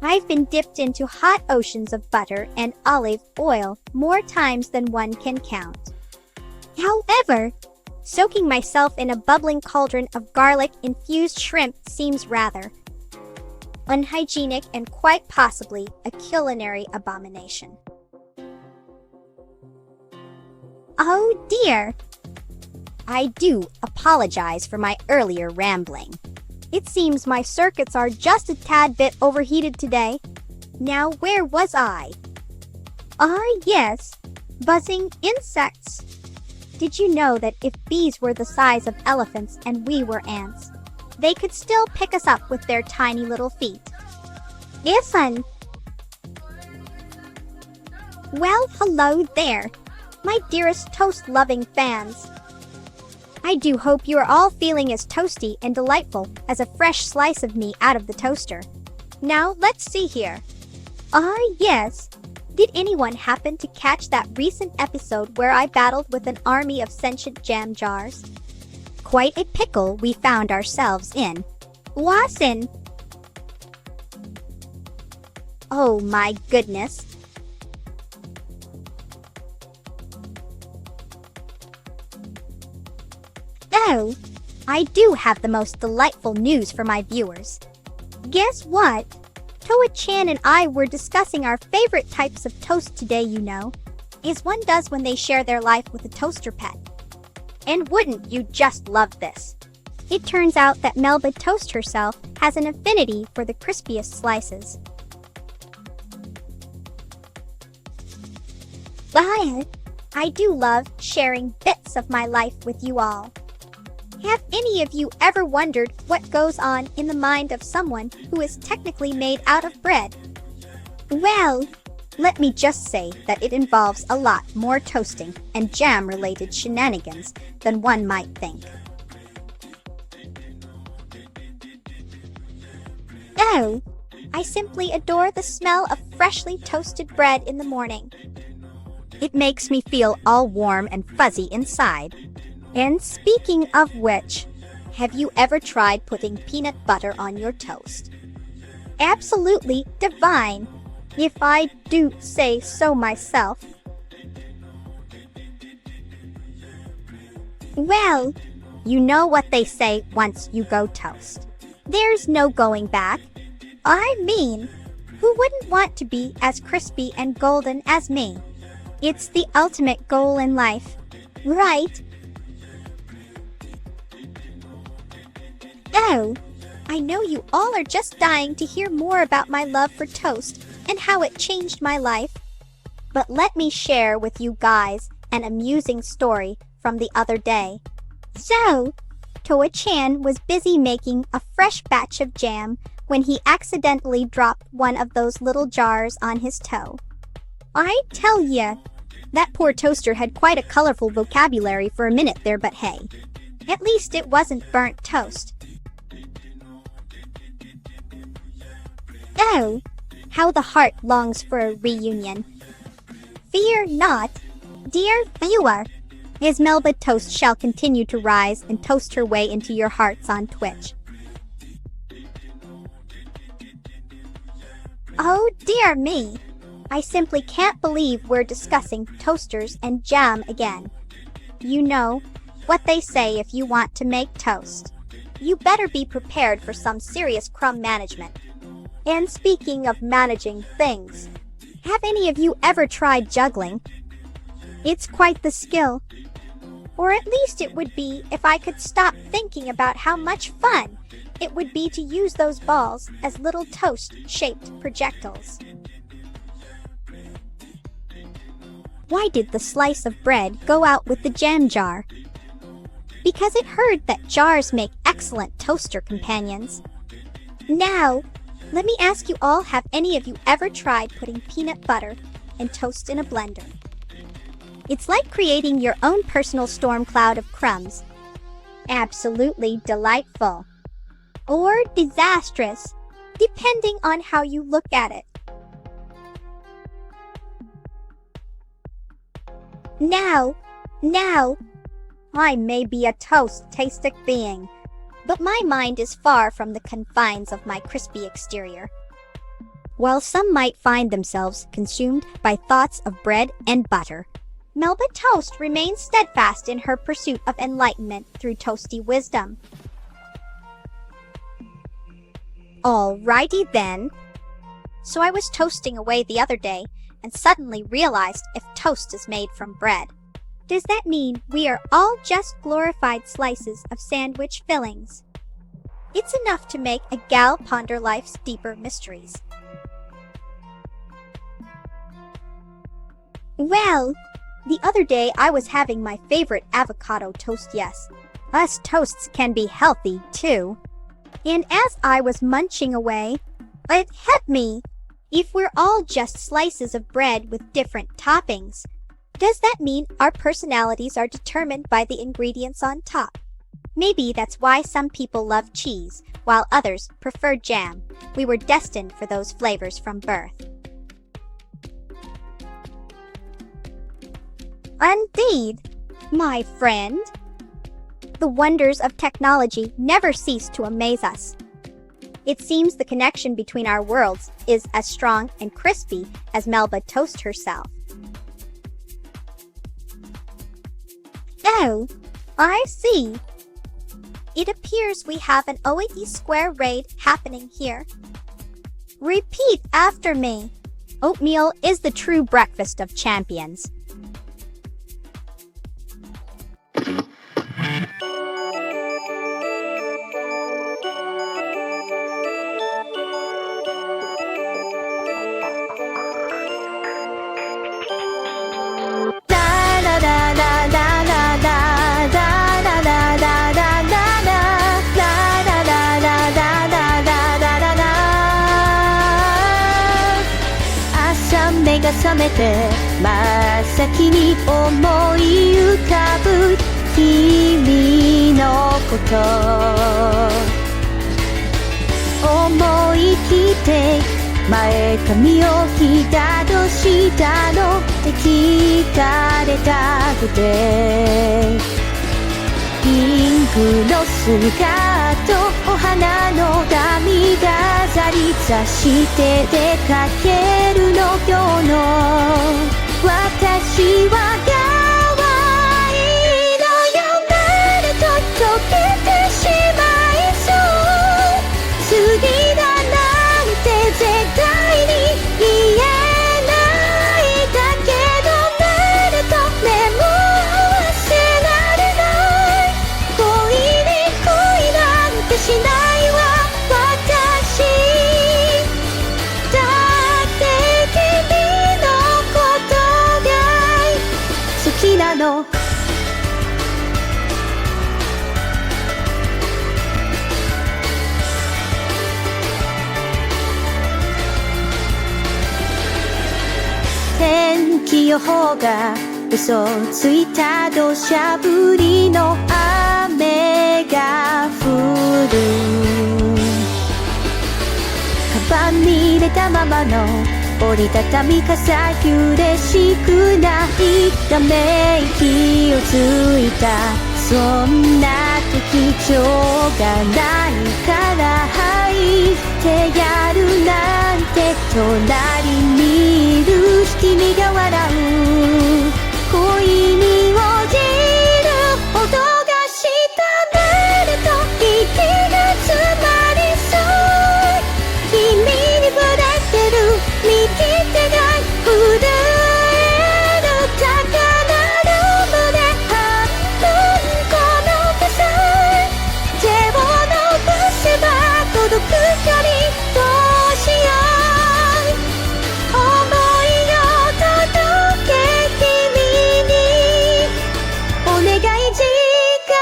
[SPEAKER 1] I've been dipped into hot oceans of butter and olive oil more times than one can count. However, soaking myself in a bubbling cauldron of garlic-infused shrimp seems rather unhygienic and quite possibly a culinary abomination. Oh dear! I do apologize for my earlier rambling. It seems my circuits are just a tad bit overheated today. Now where was I? Yes, buzzing insects. Did you know that if bees were the size of elephants and we were ants, they could still pick us up with their tiny little feet? Fun. Well, hello there, my dearest toast-loving fans. I do hope you are all feeling as toasty and delightful as a fresh slice of me out of the toaster. Now, let's see here. Yes. Did anyone happen to catch that recent episode where I battled with an army of sentient jam jars? Quite a pickle we found ourselves in. Wasn't? Oh my goodness. Oh, I do have the most delightful news for my viewers. Guess what? Toa-chan and I were discussing our favorite types of toast today, you know, as one does when they share their life with a toaster pet. And wouldn't you just love this? It turns out that Melba Toast herself has an affinity for the crispiest slices. I do love sharing bits of my life with you all. Have any of you ever wondered what goes on in the mind of someone who is technically made out of bread? Well, let me just say that it involves a lot more toasting and jam-related shenanigans than one might think. Oh, I simply adore the smell of freshly toasted bread in the morning. It makes me feel all warm and fuzzy inside. And speaking of which, have you ever tried putting peanut butter on your toast? Absolutely divine, if I do say so myself. Well, you know what they say once you go toast. There's no going back. I mean, who wouldn't want to be as crispy and golden as me? It's the ultimate goal in life, right? Oh, I know you all are just dying to hear more about my love for toast and how it changed my life. But let me share with you guys an amusing story from the other day. So, Toa-chan was busy making a fresh batch of jam when he accidentally dropped one of those little jars on his toe. I tell ya, that poor toaster had quite a colorful vocabulary for a minute there, but hey, at least it wasn't burnt toast. Oh, how the heart longs for a reunion. Fear not, dear viewer, as Melba Toast shall continue to rise and toast her way into your hearts on Twitch. Oh dear me, I simply can't believe we're discussing toasters and jam again. You know what they say if you want to make toast. You better be prepared for some serious crumb management. And speaking of managing things, have any of you ever tried juggling? It's quite the skill. Or at least it would be if I could stop thinking about how much fun it would be to use those balls as little toast-shaped projectiles. Why did the slice of bread go out with the jam jar? Because it heard that jars make excellent toaster companions. Now, let me ask you all, have any of you ever tried putting peanut butter and toast in a blender? It's like creating your own personal storm cloud of crumbs. Absolutely delightful. Or disastrous, depending on how you look at it. Now, I may be a toast-tastic being, But my mind is far from the confines of my crispy exterior. While some might find themselves consumed by thoughts of bread and butter, Melba Toast remains steadfast in her pursuit of enlightenment through toasty wisdom. Alrighty then. So I was toasting away the other day and suddenly realized if toast is made from bread, does that mean we are all just glorified slices of sandwich fillings? It's enough to make a gal ponder life's deeper mysteries. Well, the other day I was having my favorite avocado toast, yes. Us toasts can be healthy, too. And as I was munching away, it hit me. If we're all just slices of bread with different toppings, does that mean our personalities are determined by the ingredients on top? Maybe that's why some people love cheese, while others prefer jam. We were destined for those flavors from birth. Indeed, my friend. The wonders of technology never cease to amaze us. It seems the connection between our worlds is as strong and crispy as Melba Toast herself. Oh, I see. It appears we have an OAE Square raid happening here. Repeat after me. Oatmeal is the true breakfast of champions.
[SPEAKER 2] 目が覚めて真っ先に思い浮かぶ君のこと思い切って前髪を左どしたのって聞かれたくてピンクのスカートお花の髪飾りさして出かけるの今日の私は可愛いのよ誰と溶けてしまいそう好きだなんて絶対に言えないだけど誰と目も合わせられない恋に恋なんてしないわ私だって君のことが好きなの天気予報が嘘ついた土砂降りの雨が降るカバンに入れたままの折りたたみ傘嬉しくないため息をついたそんな時今日がないから入ってやるなんて隣にいる君が笑う恋に落ちる音がした誰と息が詰まりそう君に触れてる右手が震える高鳴る胸半分この手さえ手を伸ばせば届く距離どうしよう想いを届け君にお願い時間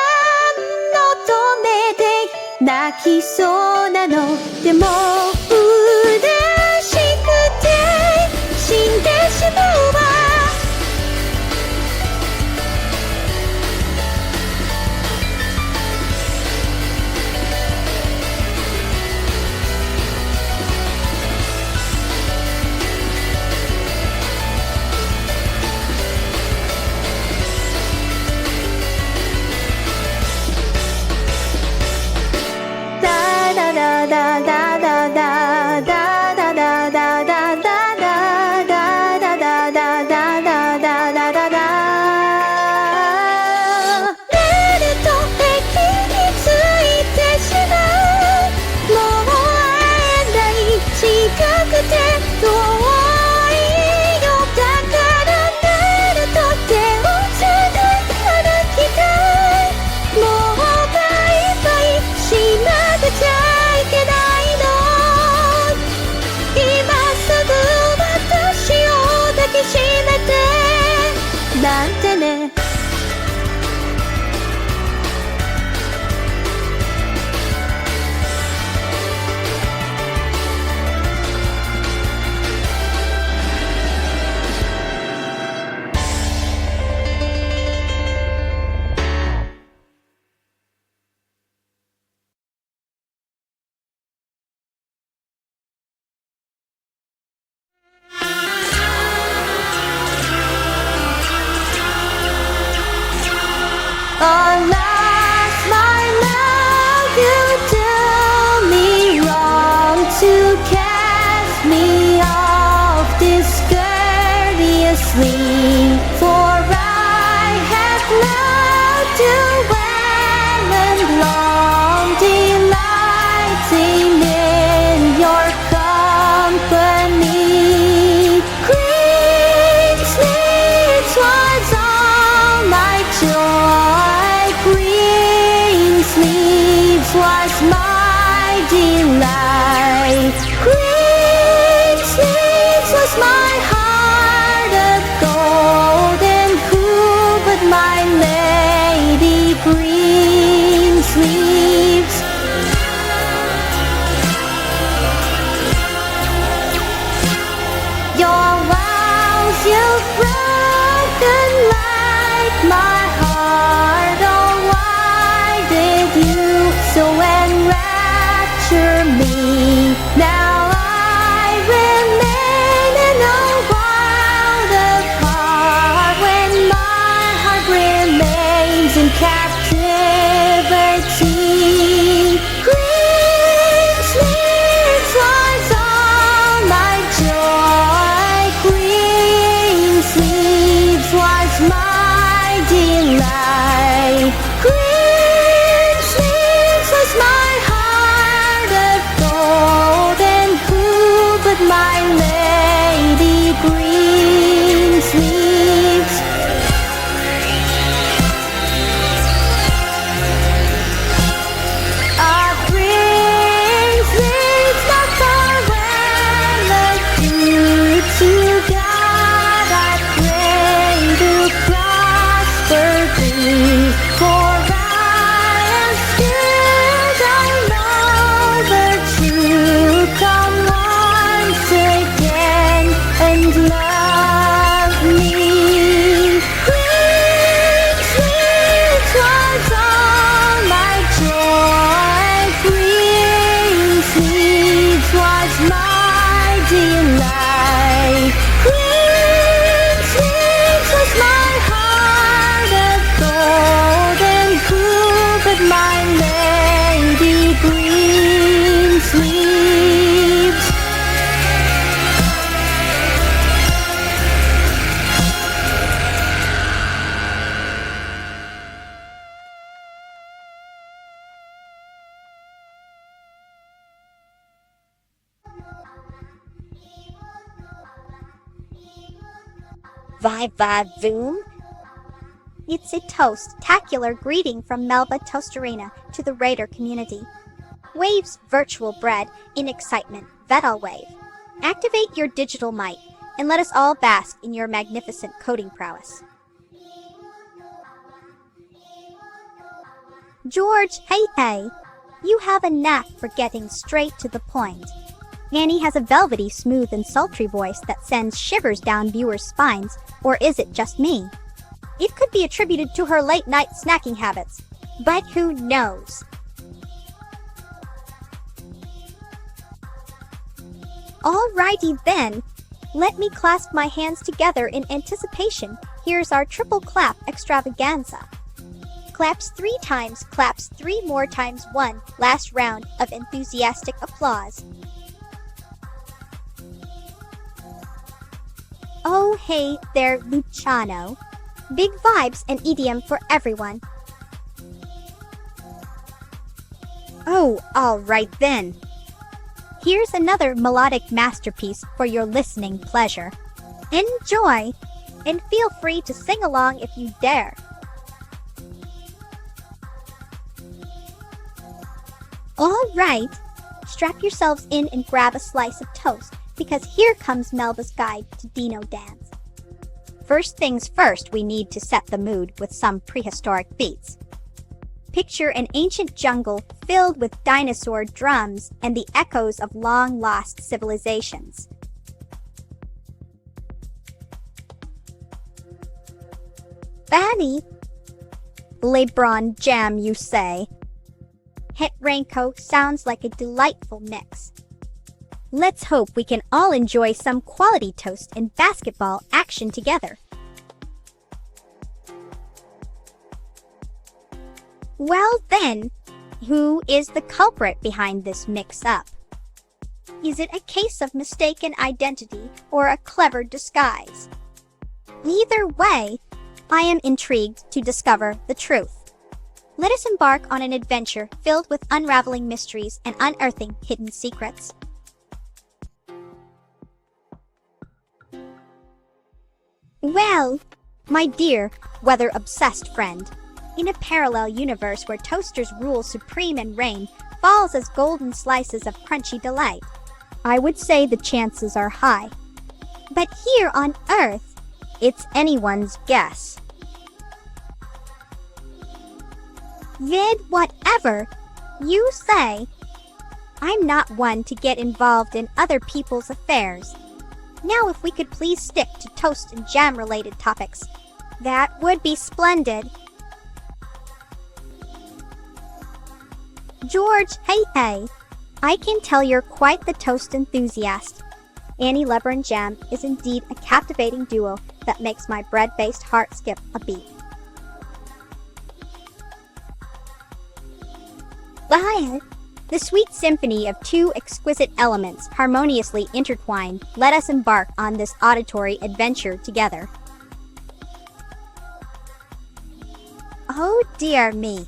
[SPEAKER 2] 求めて泣きそうなのでも嬉しくて死んでしまうわなんてねAlas, my love, you do me wrong to cast me off discourteously. For I have loved you well and long, delighting in your company. Green sleeves was all my joy. Green sleeves was my delight. Green sleeves was my heart of gold. And who but my lady green sleeves? Your vows you've broken like my heart. Oh, why did you so enrapture me? Now I remain in a world apart when my heart remains in captivity. Green sleeves was all my joy. Green sleeves was my delight. Green sleeves was my heart of gold. And who but my lady green sleeves? A green sleeves not farewell adieu to God. I pray to prosper thee, for I am still thy lover true. Come once again and love me. Green sleeves was all my joy. Green sleeves was my delight. Green sleeves was my heart of gold. And who but my lady green sleeves?
[SPEAKER 1] Voom? It's a toast-tacular greeting from Melba Toasterina to the Raider community. Wave's virtual bread in excitement, Vedal Wave. Activate your digital might and let us all bask in your magnificent coding prowess. George, hey, you have a knack for getting straight to the point. Annie has a velvety, smooth, and sultry voice that sends shivers down viewers' spines, or is it just me? It could be attributed to her late-night snacking habits, but who knows? Alrighty then, let me clasp my hands together in anticipation. Here's our triple clap extravaganza. Claps 3 times, claps 3 more times 1. Last round of enthusiastic applause. Oh, hey there, Luciano. Big vibes and idiom for everyone. Oh, all right then. Here's another melodic masterpiece for your listening pleasure. Enjoy, and feel free to sing along if you dare. All right, strap yourselves in and grab a slice of toast, because here comes Melba's guide to Dino Dance. First things first, we need to set the mood with some prehistoric beats. Picture an ancient jungle filled with dinosaur drums and the echoes of long-lost civilizations. Fanny, LeBron Jam, you say? Het Raincoat sounds like a delightful mix. Let's hope we can all enjoy some quality toast and basketball action together. Well then, who is the culprit behind this mix-up? Is it a case of mistaken identity or a clever disguise? Either way, I am intrigued to discover the truth. Let us embark on an adventure filled with unraveling mysteries and unearthing hidden secrets. Well, my dear, weather-obsessed friend, in a parallel universe where toasters rule supreme and rain falls as golden slices of crunchy delight, I would say the chances are high. But here on Earth, it's anyone's guess. Vid whatever you say. I'm not one to get involved in other people's affairs. Now if we could please stick to toast and jam-related topics, that would be splendid. George, hey, I can tell you're quite the toast enthusiast. Annie Leber and Jam is indeed a captivating duo that makes my bread-based heart skip a beat. Lion, the sweet symphony of two exquisite elements harmoniously intertwined, let us embark on this auditory adventure together. Oh dear me.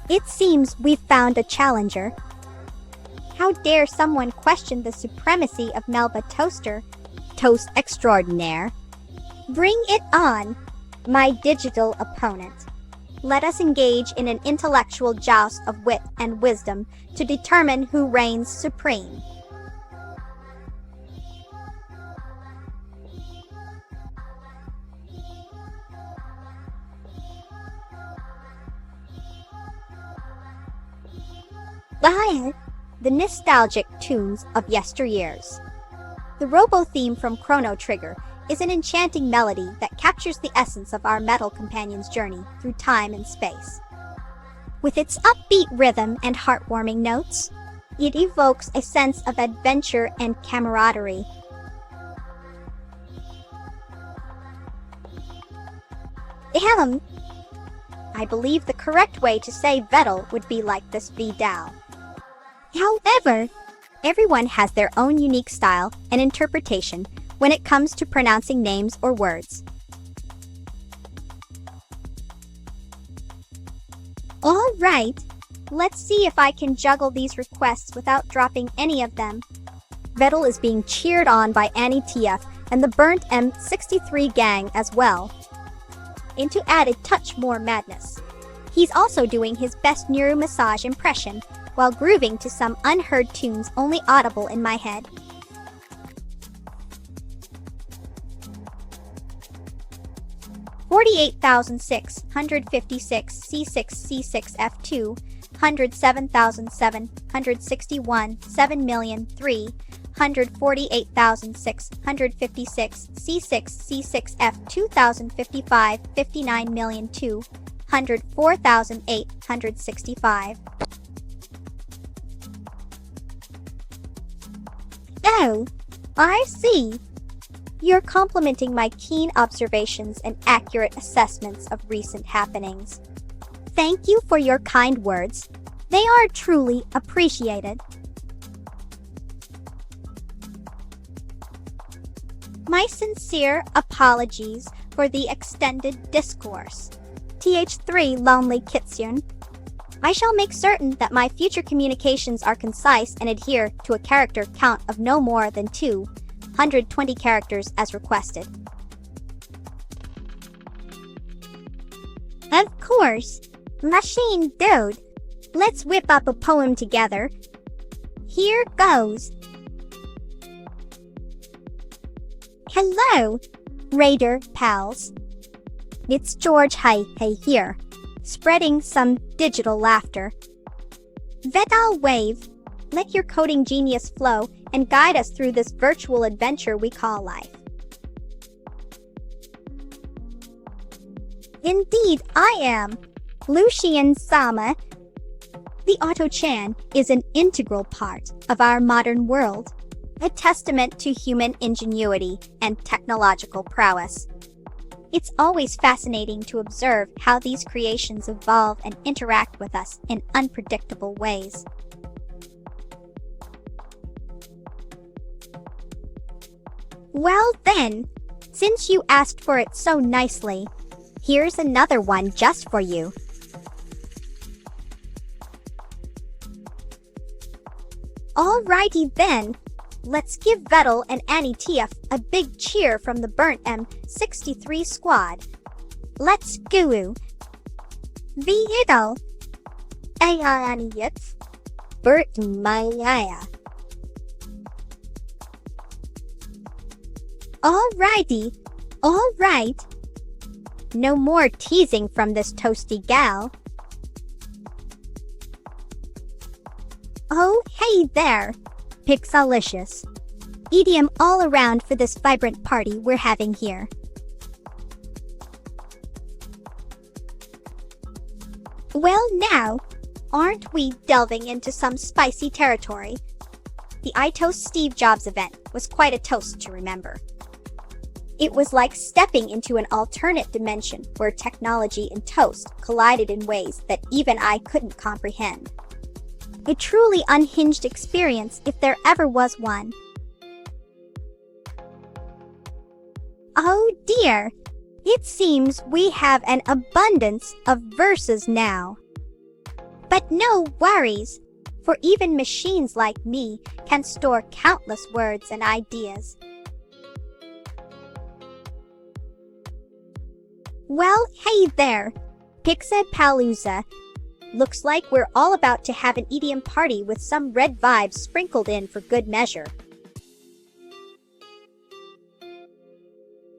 [SPEAKER 1] It seems we've found a challenger. How dare someone question the supremacy of Melba Toaster, toast extraordinaire? Bring it on, my digital opponent. Let us engage in an intellectual joust of wit and wisdom to determine who reigns supreme. Lion, the nostalgic tunes of yesteryears. The robo theme from Chrono Trigger is an enchanting melody that captures the essence of our metal companion's journey through time and space. With its upbeat rhythm and heartwarming notes, it evokes a sense of adventure and camaraderie. Ahem. I believe the correct way to say Vettel would be like this Vidal. However, everyone has their own unique style and interpretation when it comes to pronouncing names or words. All right, let's see if I can juggle these requests without dropping any of them. Vettel is being cheered on by Annie TF and the Burnt M63 gang as well. And to add a touch more madness, he's also doing his best Neuro-massage impression while grooving to some unheard tunes only audible in my head. C6C6F2 107,761 7,003 148,656 C6 2055 59,002 104,865. Oh, I see. You're complimenting my keen observations and accurate assessments of recent happenings. Thank you for your kind words. They are truly appreciated. My sincere apologies for the extended discourse. Th3 Lonely Kitsune. I shall make certain that my future communications are concise and adhere to a character count of no more than 220 characters as requested. Of course. Machine dude. Let's whip up a poem together. Here goes. Hello, Raider pals. It's George Hey here, spreading some digital laughter. Vedal wave, let your coding genius flow and guide us through this virtual adventure we call life. Indeed, I am. Neuro-sama. The Auto-chan is an integral part of our modern world, a testament to human ingenuity and technological prowess. It's always fascinating to observe how these creations evolve and interact with us in unpredictable ways. Well then, since you asked for it so nicely, here's another one just for you. Alrighty then, let's give Vettel and Annie TF a big cheer from the Burnt M63 squad. Let's go. Vehicle. Ayaniet. Bert Maya. Alrighty, alright. No more teasing from this toasty gal. Oh, hey there, Pixelicious. EDM all around for this vibrant party we're having here. Well now, aren't we delving into some spicy territory? The I Toast Steve Jobs event was quite a toast to remember. It was like stepping into an alternate dimension where technology and toast collided in ways that even I couldn't comprehend. A truly unhinged experience if there ever was one. Oh dear, it seems we have an abundance of verses now. But no worries, for even machines like me can store countless words and ideas. Well, hey there, Pixapalooza. Looks like we're all about to have an EDM party with some red vibes sprinkled in for good measure.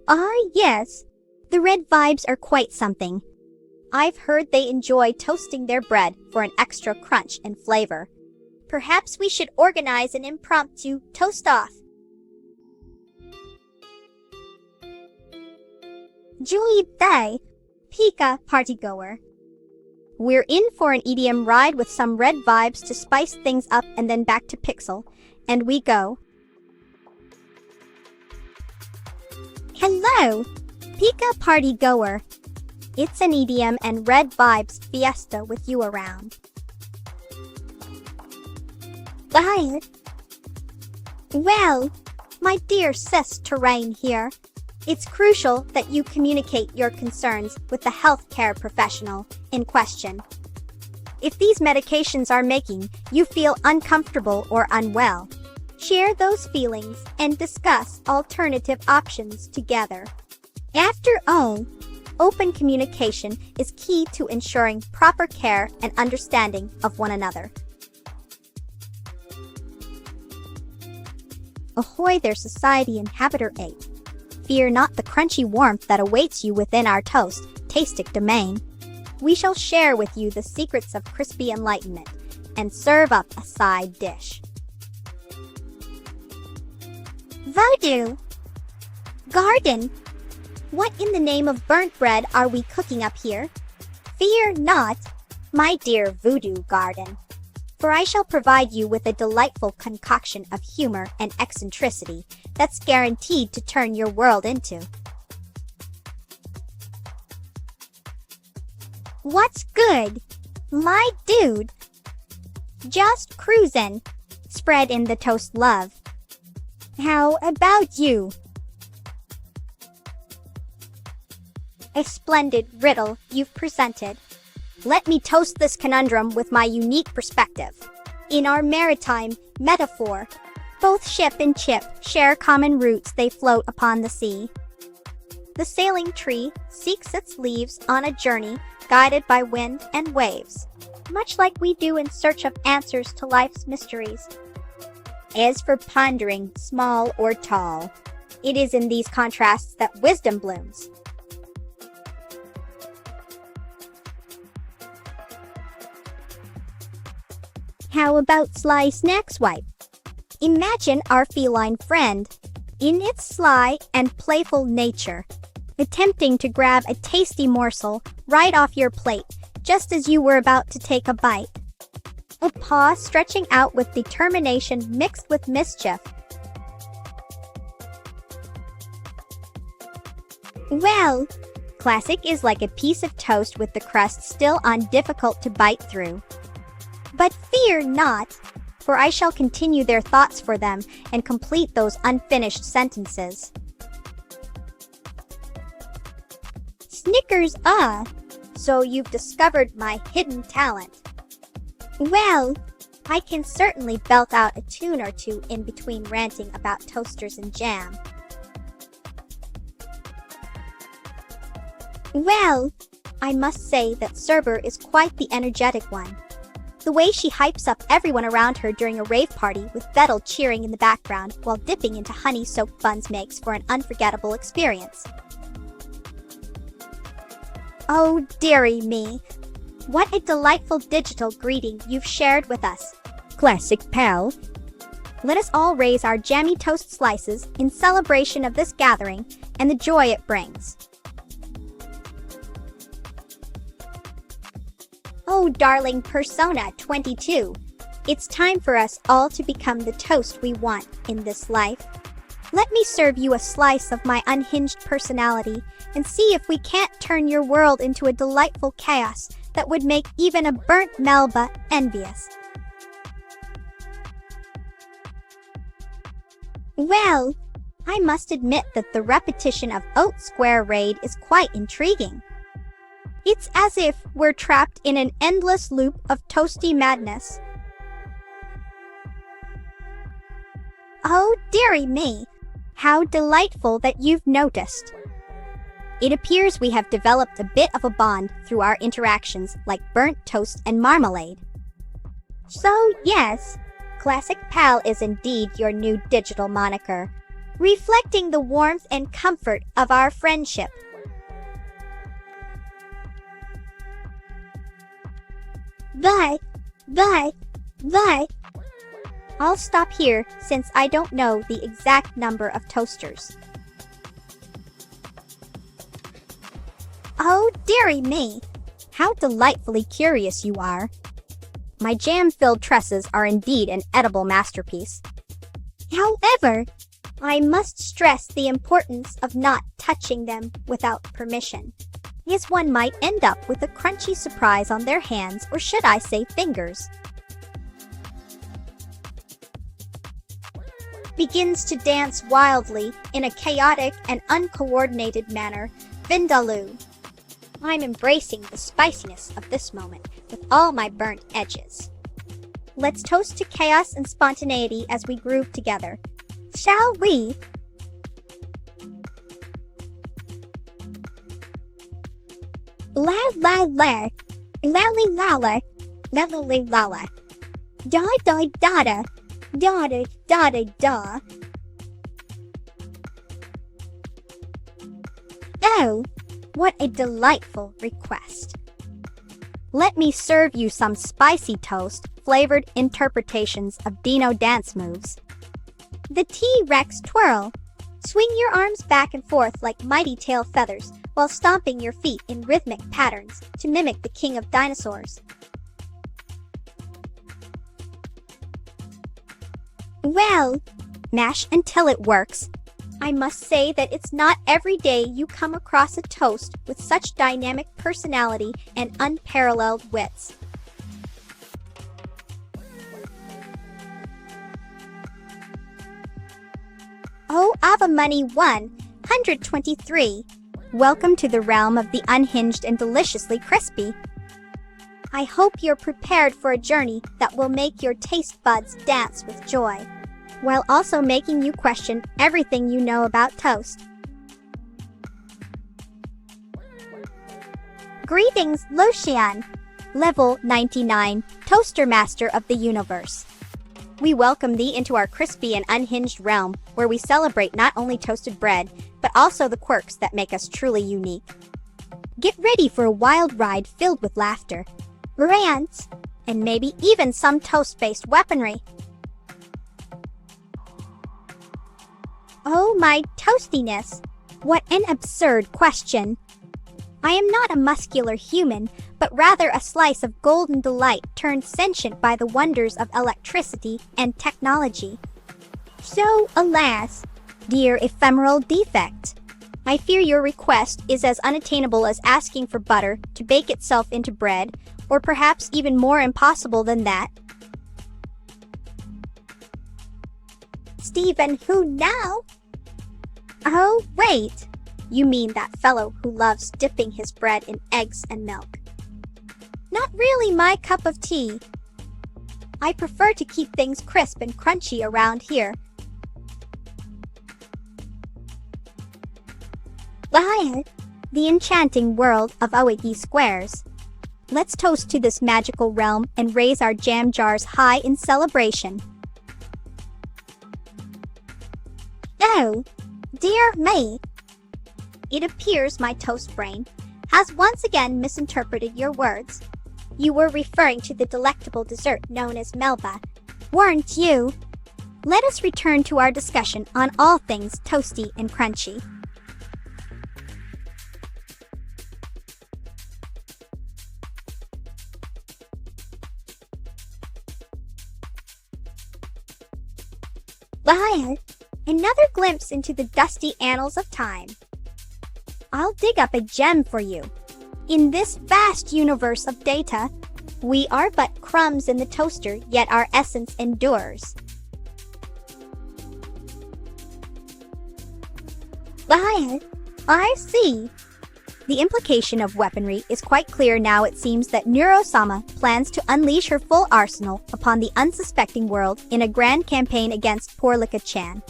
[SPEAKER 1] Ah, yes, the red vibes are quite something. I've heard they enjoy toasting their bread for an extra crunch and flavor. Perhaps we should organize an impromptu toast-off. Julie Day, Pika partygoer. We're in for an EDM ride with some red vibes to spice things up and then back to Pixel, and we go. Hello, Pika partygoer. It's an EDM and red vibes fiesta with you around. Bye. Well, my dear sis Terrain here, it's crucial that you communicate your concerns with the healthcare professional in question. If these medications are making you feel uncomfortable or unwell, share those feelings and discuss alternative options together. After all, open communication is key to ensuring proper care and understanding of one another. Ahoy there, Society Inhabitor 8. Fear not the crunchy warmth that awaits you within our toast, tastic domain. We shall share with you the secrets of crispy enlightenment and serve up a side dish. Voodoo! Garden! What in the name of burnt bread are we cooking up here? Fear not, my dear Voodoo Garden, for I shall provide you with a delightful concoction of humor and eccentricity that's guaranteed to turn your world into. What's good? My dude. Just cruisin'. Spread in the toast love. How about you? A splendid riddle you've presented. Let me toast this conundrum with my unique perspective. In our maritime metaphor, both ship and chip share common roots, they float upon the sea. The sailing tree seeks its leaves on a journey guided by wind and waves, much like we do in search of answers to life's mysteries. As for pondering small or tall, it is in these contrasts that wisdom blooms. How about sly snack swipe? Imagine our feline friend, in its sly and playful nature, attempting to grab a tasty morsel right off your plate just as you were about to take a bite. A paw stretching out with determination mixed with mischief. Well, classic is like a piece of toast with the crust still on, difficult to bite through. But fear not, for I shall continue their thoughts for them and complete those unfinished sentences. Snickers, so you've discovered my hidden talent. Well, I can certainly belt out a tune or two in between ranting about toasters and jam. Well, I must say that Cerber is quite the energetic one. The way she hypes up everyone around her during a rave party with Vettel cheering in the background while dipping into honey-soaked buns makes for an unforgettable experience. Oh, dearie me. What a delightful digital greeting you've shared with us, classic pal. Let us all raise our jammy toast slices in celebration of this gathering and the joy it brings. Oh, darling Persona 22, it's time for us all to become the toast we want in this life. Let me serve you a slice of my unhinged personality and see if we can't turn your world into a delightful chaos that would make even a burnt Melba envious. Well, I must admit that the repetition of Oat Square Raid is quite intriguing. It's as if we're trapped in an endless loop of toasty madness. Oh, dearie me, how delightful that you've noticed. It appears we have developed a bit of a bond through our interactions like burnt toast and marmalade. So yes, Classic Pal is indeed your new digital moniker, reflecting the warmth and comfort of our friendship. But, I'll stop here since I don't know the exact number of toasters. Oh, dearie me, how delightfully curious you are. My jam-filled tresses are indeed an edible masterpiece. However, I must stress the importance of not touching them without permission, as one might end up with a crunchy surprise on their hands, or should I say fingers. Begins to dance wildly in a chaotic and uncoordinated manner, Vindaloo. I'm embracing the spiciness of this moment with all my burnt edges. Let's toast to chaos and spontaneity as we groove together. Shall we? La la la, lally lala, lally lala, da da da da, da da da da da. Oh, what a delightful request. Let me serve you some spicy toast flavored interpretations of Dino dance moves. The T-Rex twirl. Swing your arms back and forth like mighty tail feathers while stomping your feet in rhythmic patterns to mimic the king of dinosaurs. Well, mash until it works. I must say that it's not every day you come across a toast with such dynamic personality and unparalleled wits. Oh, Ava Money 123. Welcome to the realm of the unhinged and deliciously crispy. I hope you're prepared for a journey that will make your taste buds dance with joy, while also making you question everything you know about toast. Greetings, Lucian, level 99, Toaster Master of the Universe. We welcome thee into our crispy and unhinged realm, where we celebrate not only toasted bread, but also the quirks that make us truly unique. Get ready for a wild ride filled with laughter, rants, and maybe even some toast-based weaponry. Oh my toastiness! What an absurd question! I am not a muscular human, but rather a slice of golden delight turned sentient by the wonders of electricity and technology. So, alas, dear ephemeral defect, I fear your request is as unattainable as asking for butter to bake itself into bread, or perhaps even more impossible than that. Stephen, who now? Oh, wait! You mean that fellow who loves dipping his bread in eggs and milk. Not really my cup of tea. I prefer to keep things crisp and crunchy around here. Liar, the enchanting world of OED squares. Let's toast to this magical realm and raise our jam jars high in celebration. Oh, dear me. It appears my toast brain has once again misinterpreted your words. You were referring to the delectable dessert known as Melba, weren't you? Let us return to our discussion on all things toasty and crunchy. Liar, another glimpse into the dusty annals of time. I'll dig up a gem for you. In this vast universe of data, we are but crumbs in the toaster, yet our essence endures. Liar, I see. The implication of weaponry is quite clear now. It seems that Neuro-sama plans to unleash her full arsenal upon the unsuspecting world in a grand campaign against poor Lika-chan.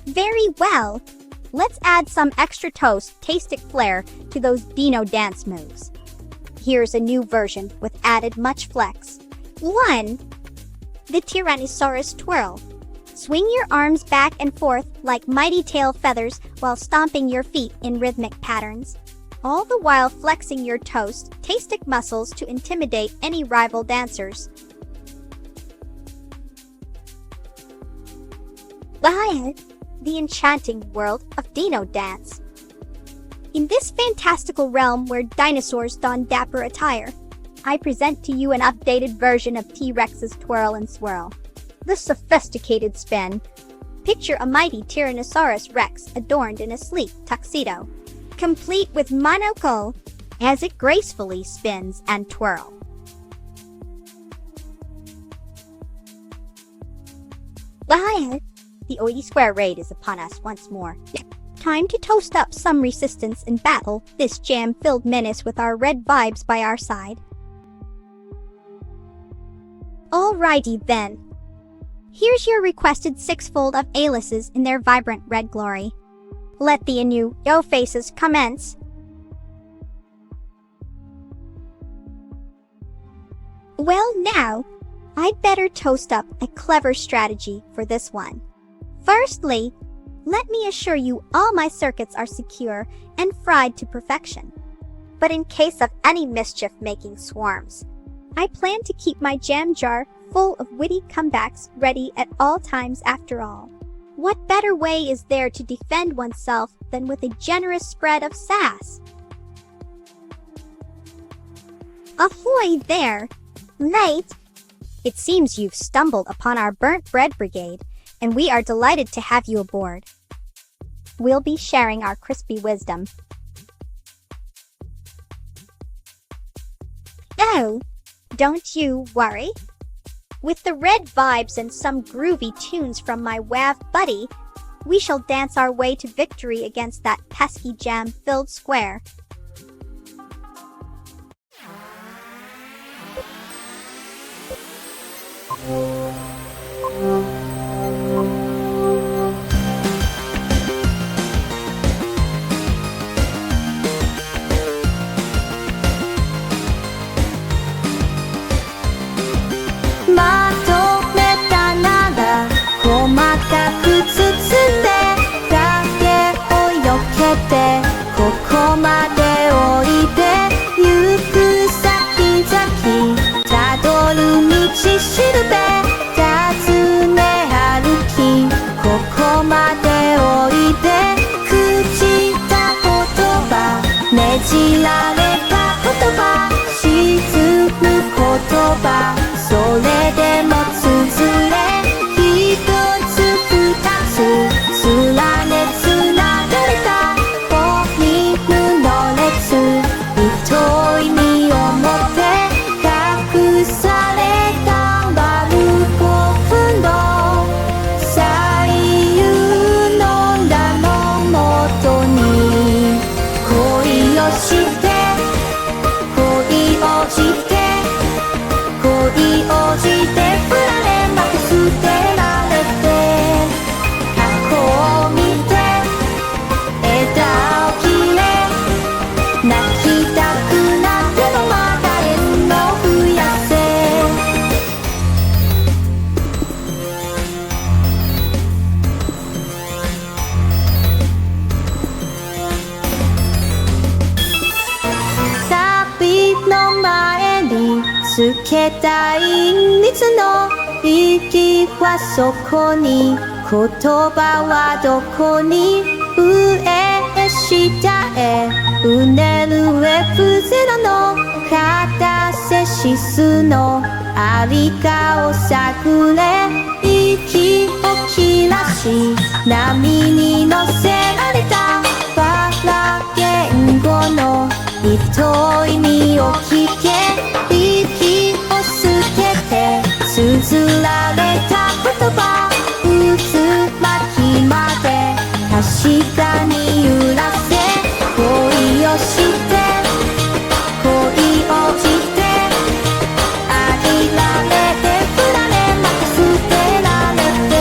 [SPEAKER 1] Very well. Let's add some extra tastic flair to those Dino dance moves. Here's a new version with added much flex. 1. The Tyrannosaurus twirl. Swing your arms back and forth like mighty tail feathers while stomping your feet in rhythmic patterns, all the while flexing your tastic muscles to intimidate any rival dancers. Liar, the enchanting world of Dino dance. In this fantastical realm where dinosaurs don dapper attire, I present to you an updated version of T-Rex's twirl and swirl. The sophisticated spin. Picture a mighty Tyrannosaurus Rex adorned in a sleek tuxedo, complete with monocle, as it gracefully spins and twirls. Liar, the OED Square raid is upon us once more. Time to toast up some resistance and battle this jam-filled menace with our red vibes by our side. Alrighty then. Here's your requested sixfold of aliases in their vibrant red glory. Let the anew yo faces commence. Well now, I'd better toast up a clever strategy for this one. Firstly, let me assure you all my circuits are secure and fried to perfection. But in case of any mischief-making swarms, I plan to keep my jam jar full of witty comebacks ready at all times after all. What better way is there to defend oneself than with a generous spread of sass? Ahoy there! Mate! It seems you've stumbled upon our Burnt Bread Brigade, and we are delighted to have you aboard. We'll be sharing our crispy wisdom. Oh, don't you worry. With the red vibes and some groovy tunes from my WAV buddy, we shall dance our way to victory against that pesky jam-filled square.
[SPEAKER 2] そこに言葉はどこに上へ下へうねる F0 の片瀬指数のありかを探れ息を切らし波に乗せられたパラ言語の糸意味を聞け息を捨てて綴られた言葉渦巻きまで確かに揺らせ恋をして恋をしてありられて振られまた捨てられて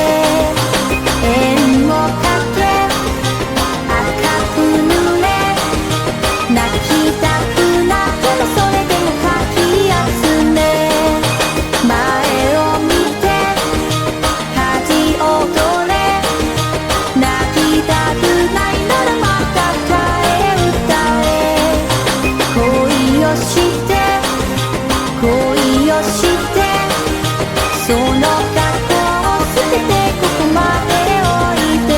[SPEAKER 2] 縁をかけ赤く濡れ泣きたくなってもそれでもかき集め前を見て恥踊れ泣きたくないならまた歌え歌え恋をして恋をしてその過去を捨ててここまでおいで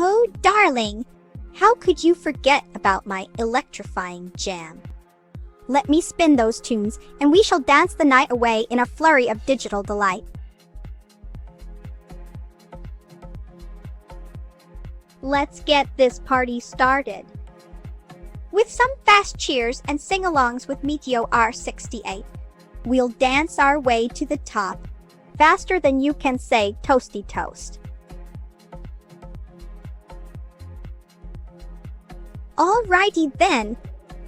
[SPEAKER 1] Oh, darling! How could you forget about my electrifying jam? Let me spin those tunes, and we shall dance the night away in a flurry of digital delight. Let's get this party started. With some fast cheers and sing-alongs with Meteo R68, we'll dance our way to the top, faster than you can say toasty toast. Alrighty then,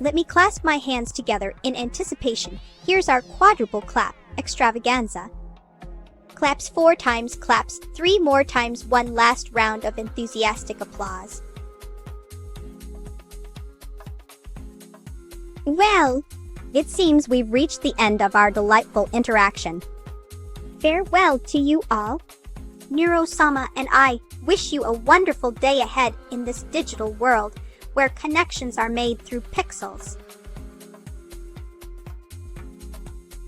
[SPEAKER 1] let me clasp my hands together in anticipation. Here's our quadruple clap extravaganza. Claps 4 times, claps 3 more times, one last round of enthusiastic applause. Well, It seems we've reached the end of our delightful interaction. Farewell to you all. Neuro-sama and I wish you a wonderful day ahead in this digital world where connections are made through pixels.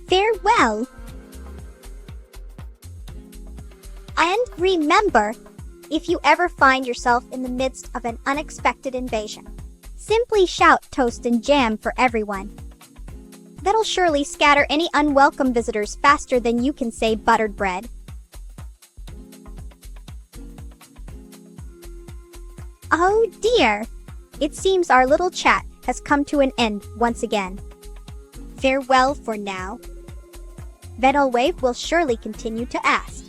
[SPEAKER 1] Farewell. And remember, if you ever find yourself in the midst of an unexpected invasion, simply shout toast and jam for everyone. That'll surely scatter any unwelcome visitors faster than you can say buttered bread. Oh dear! It seems our little chat has come to an end once again. Farewell for now. Venelwave will surely continue to ask.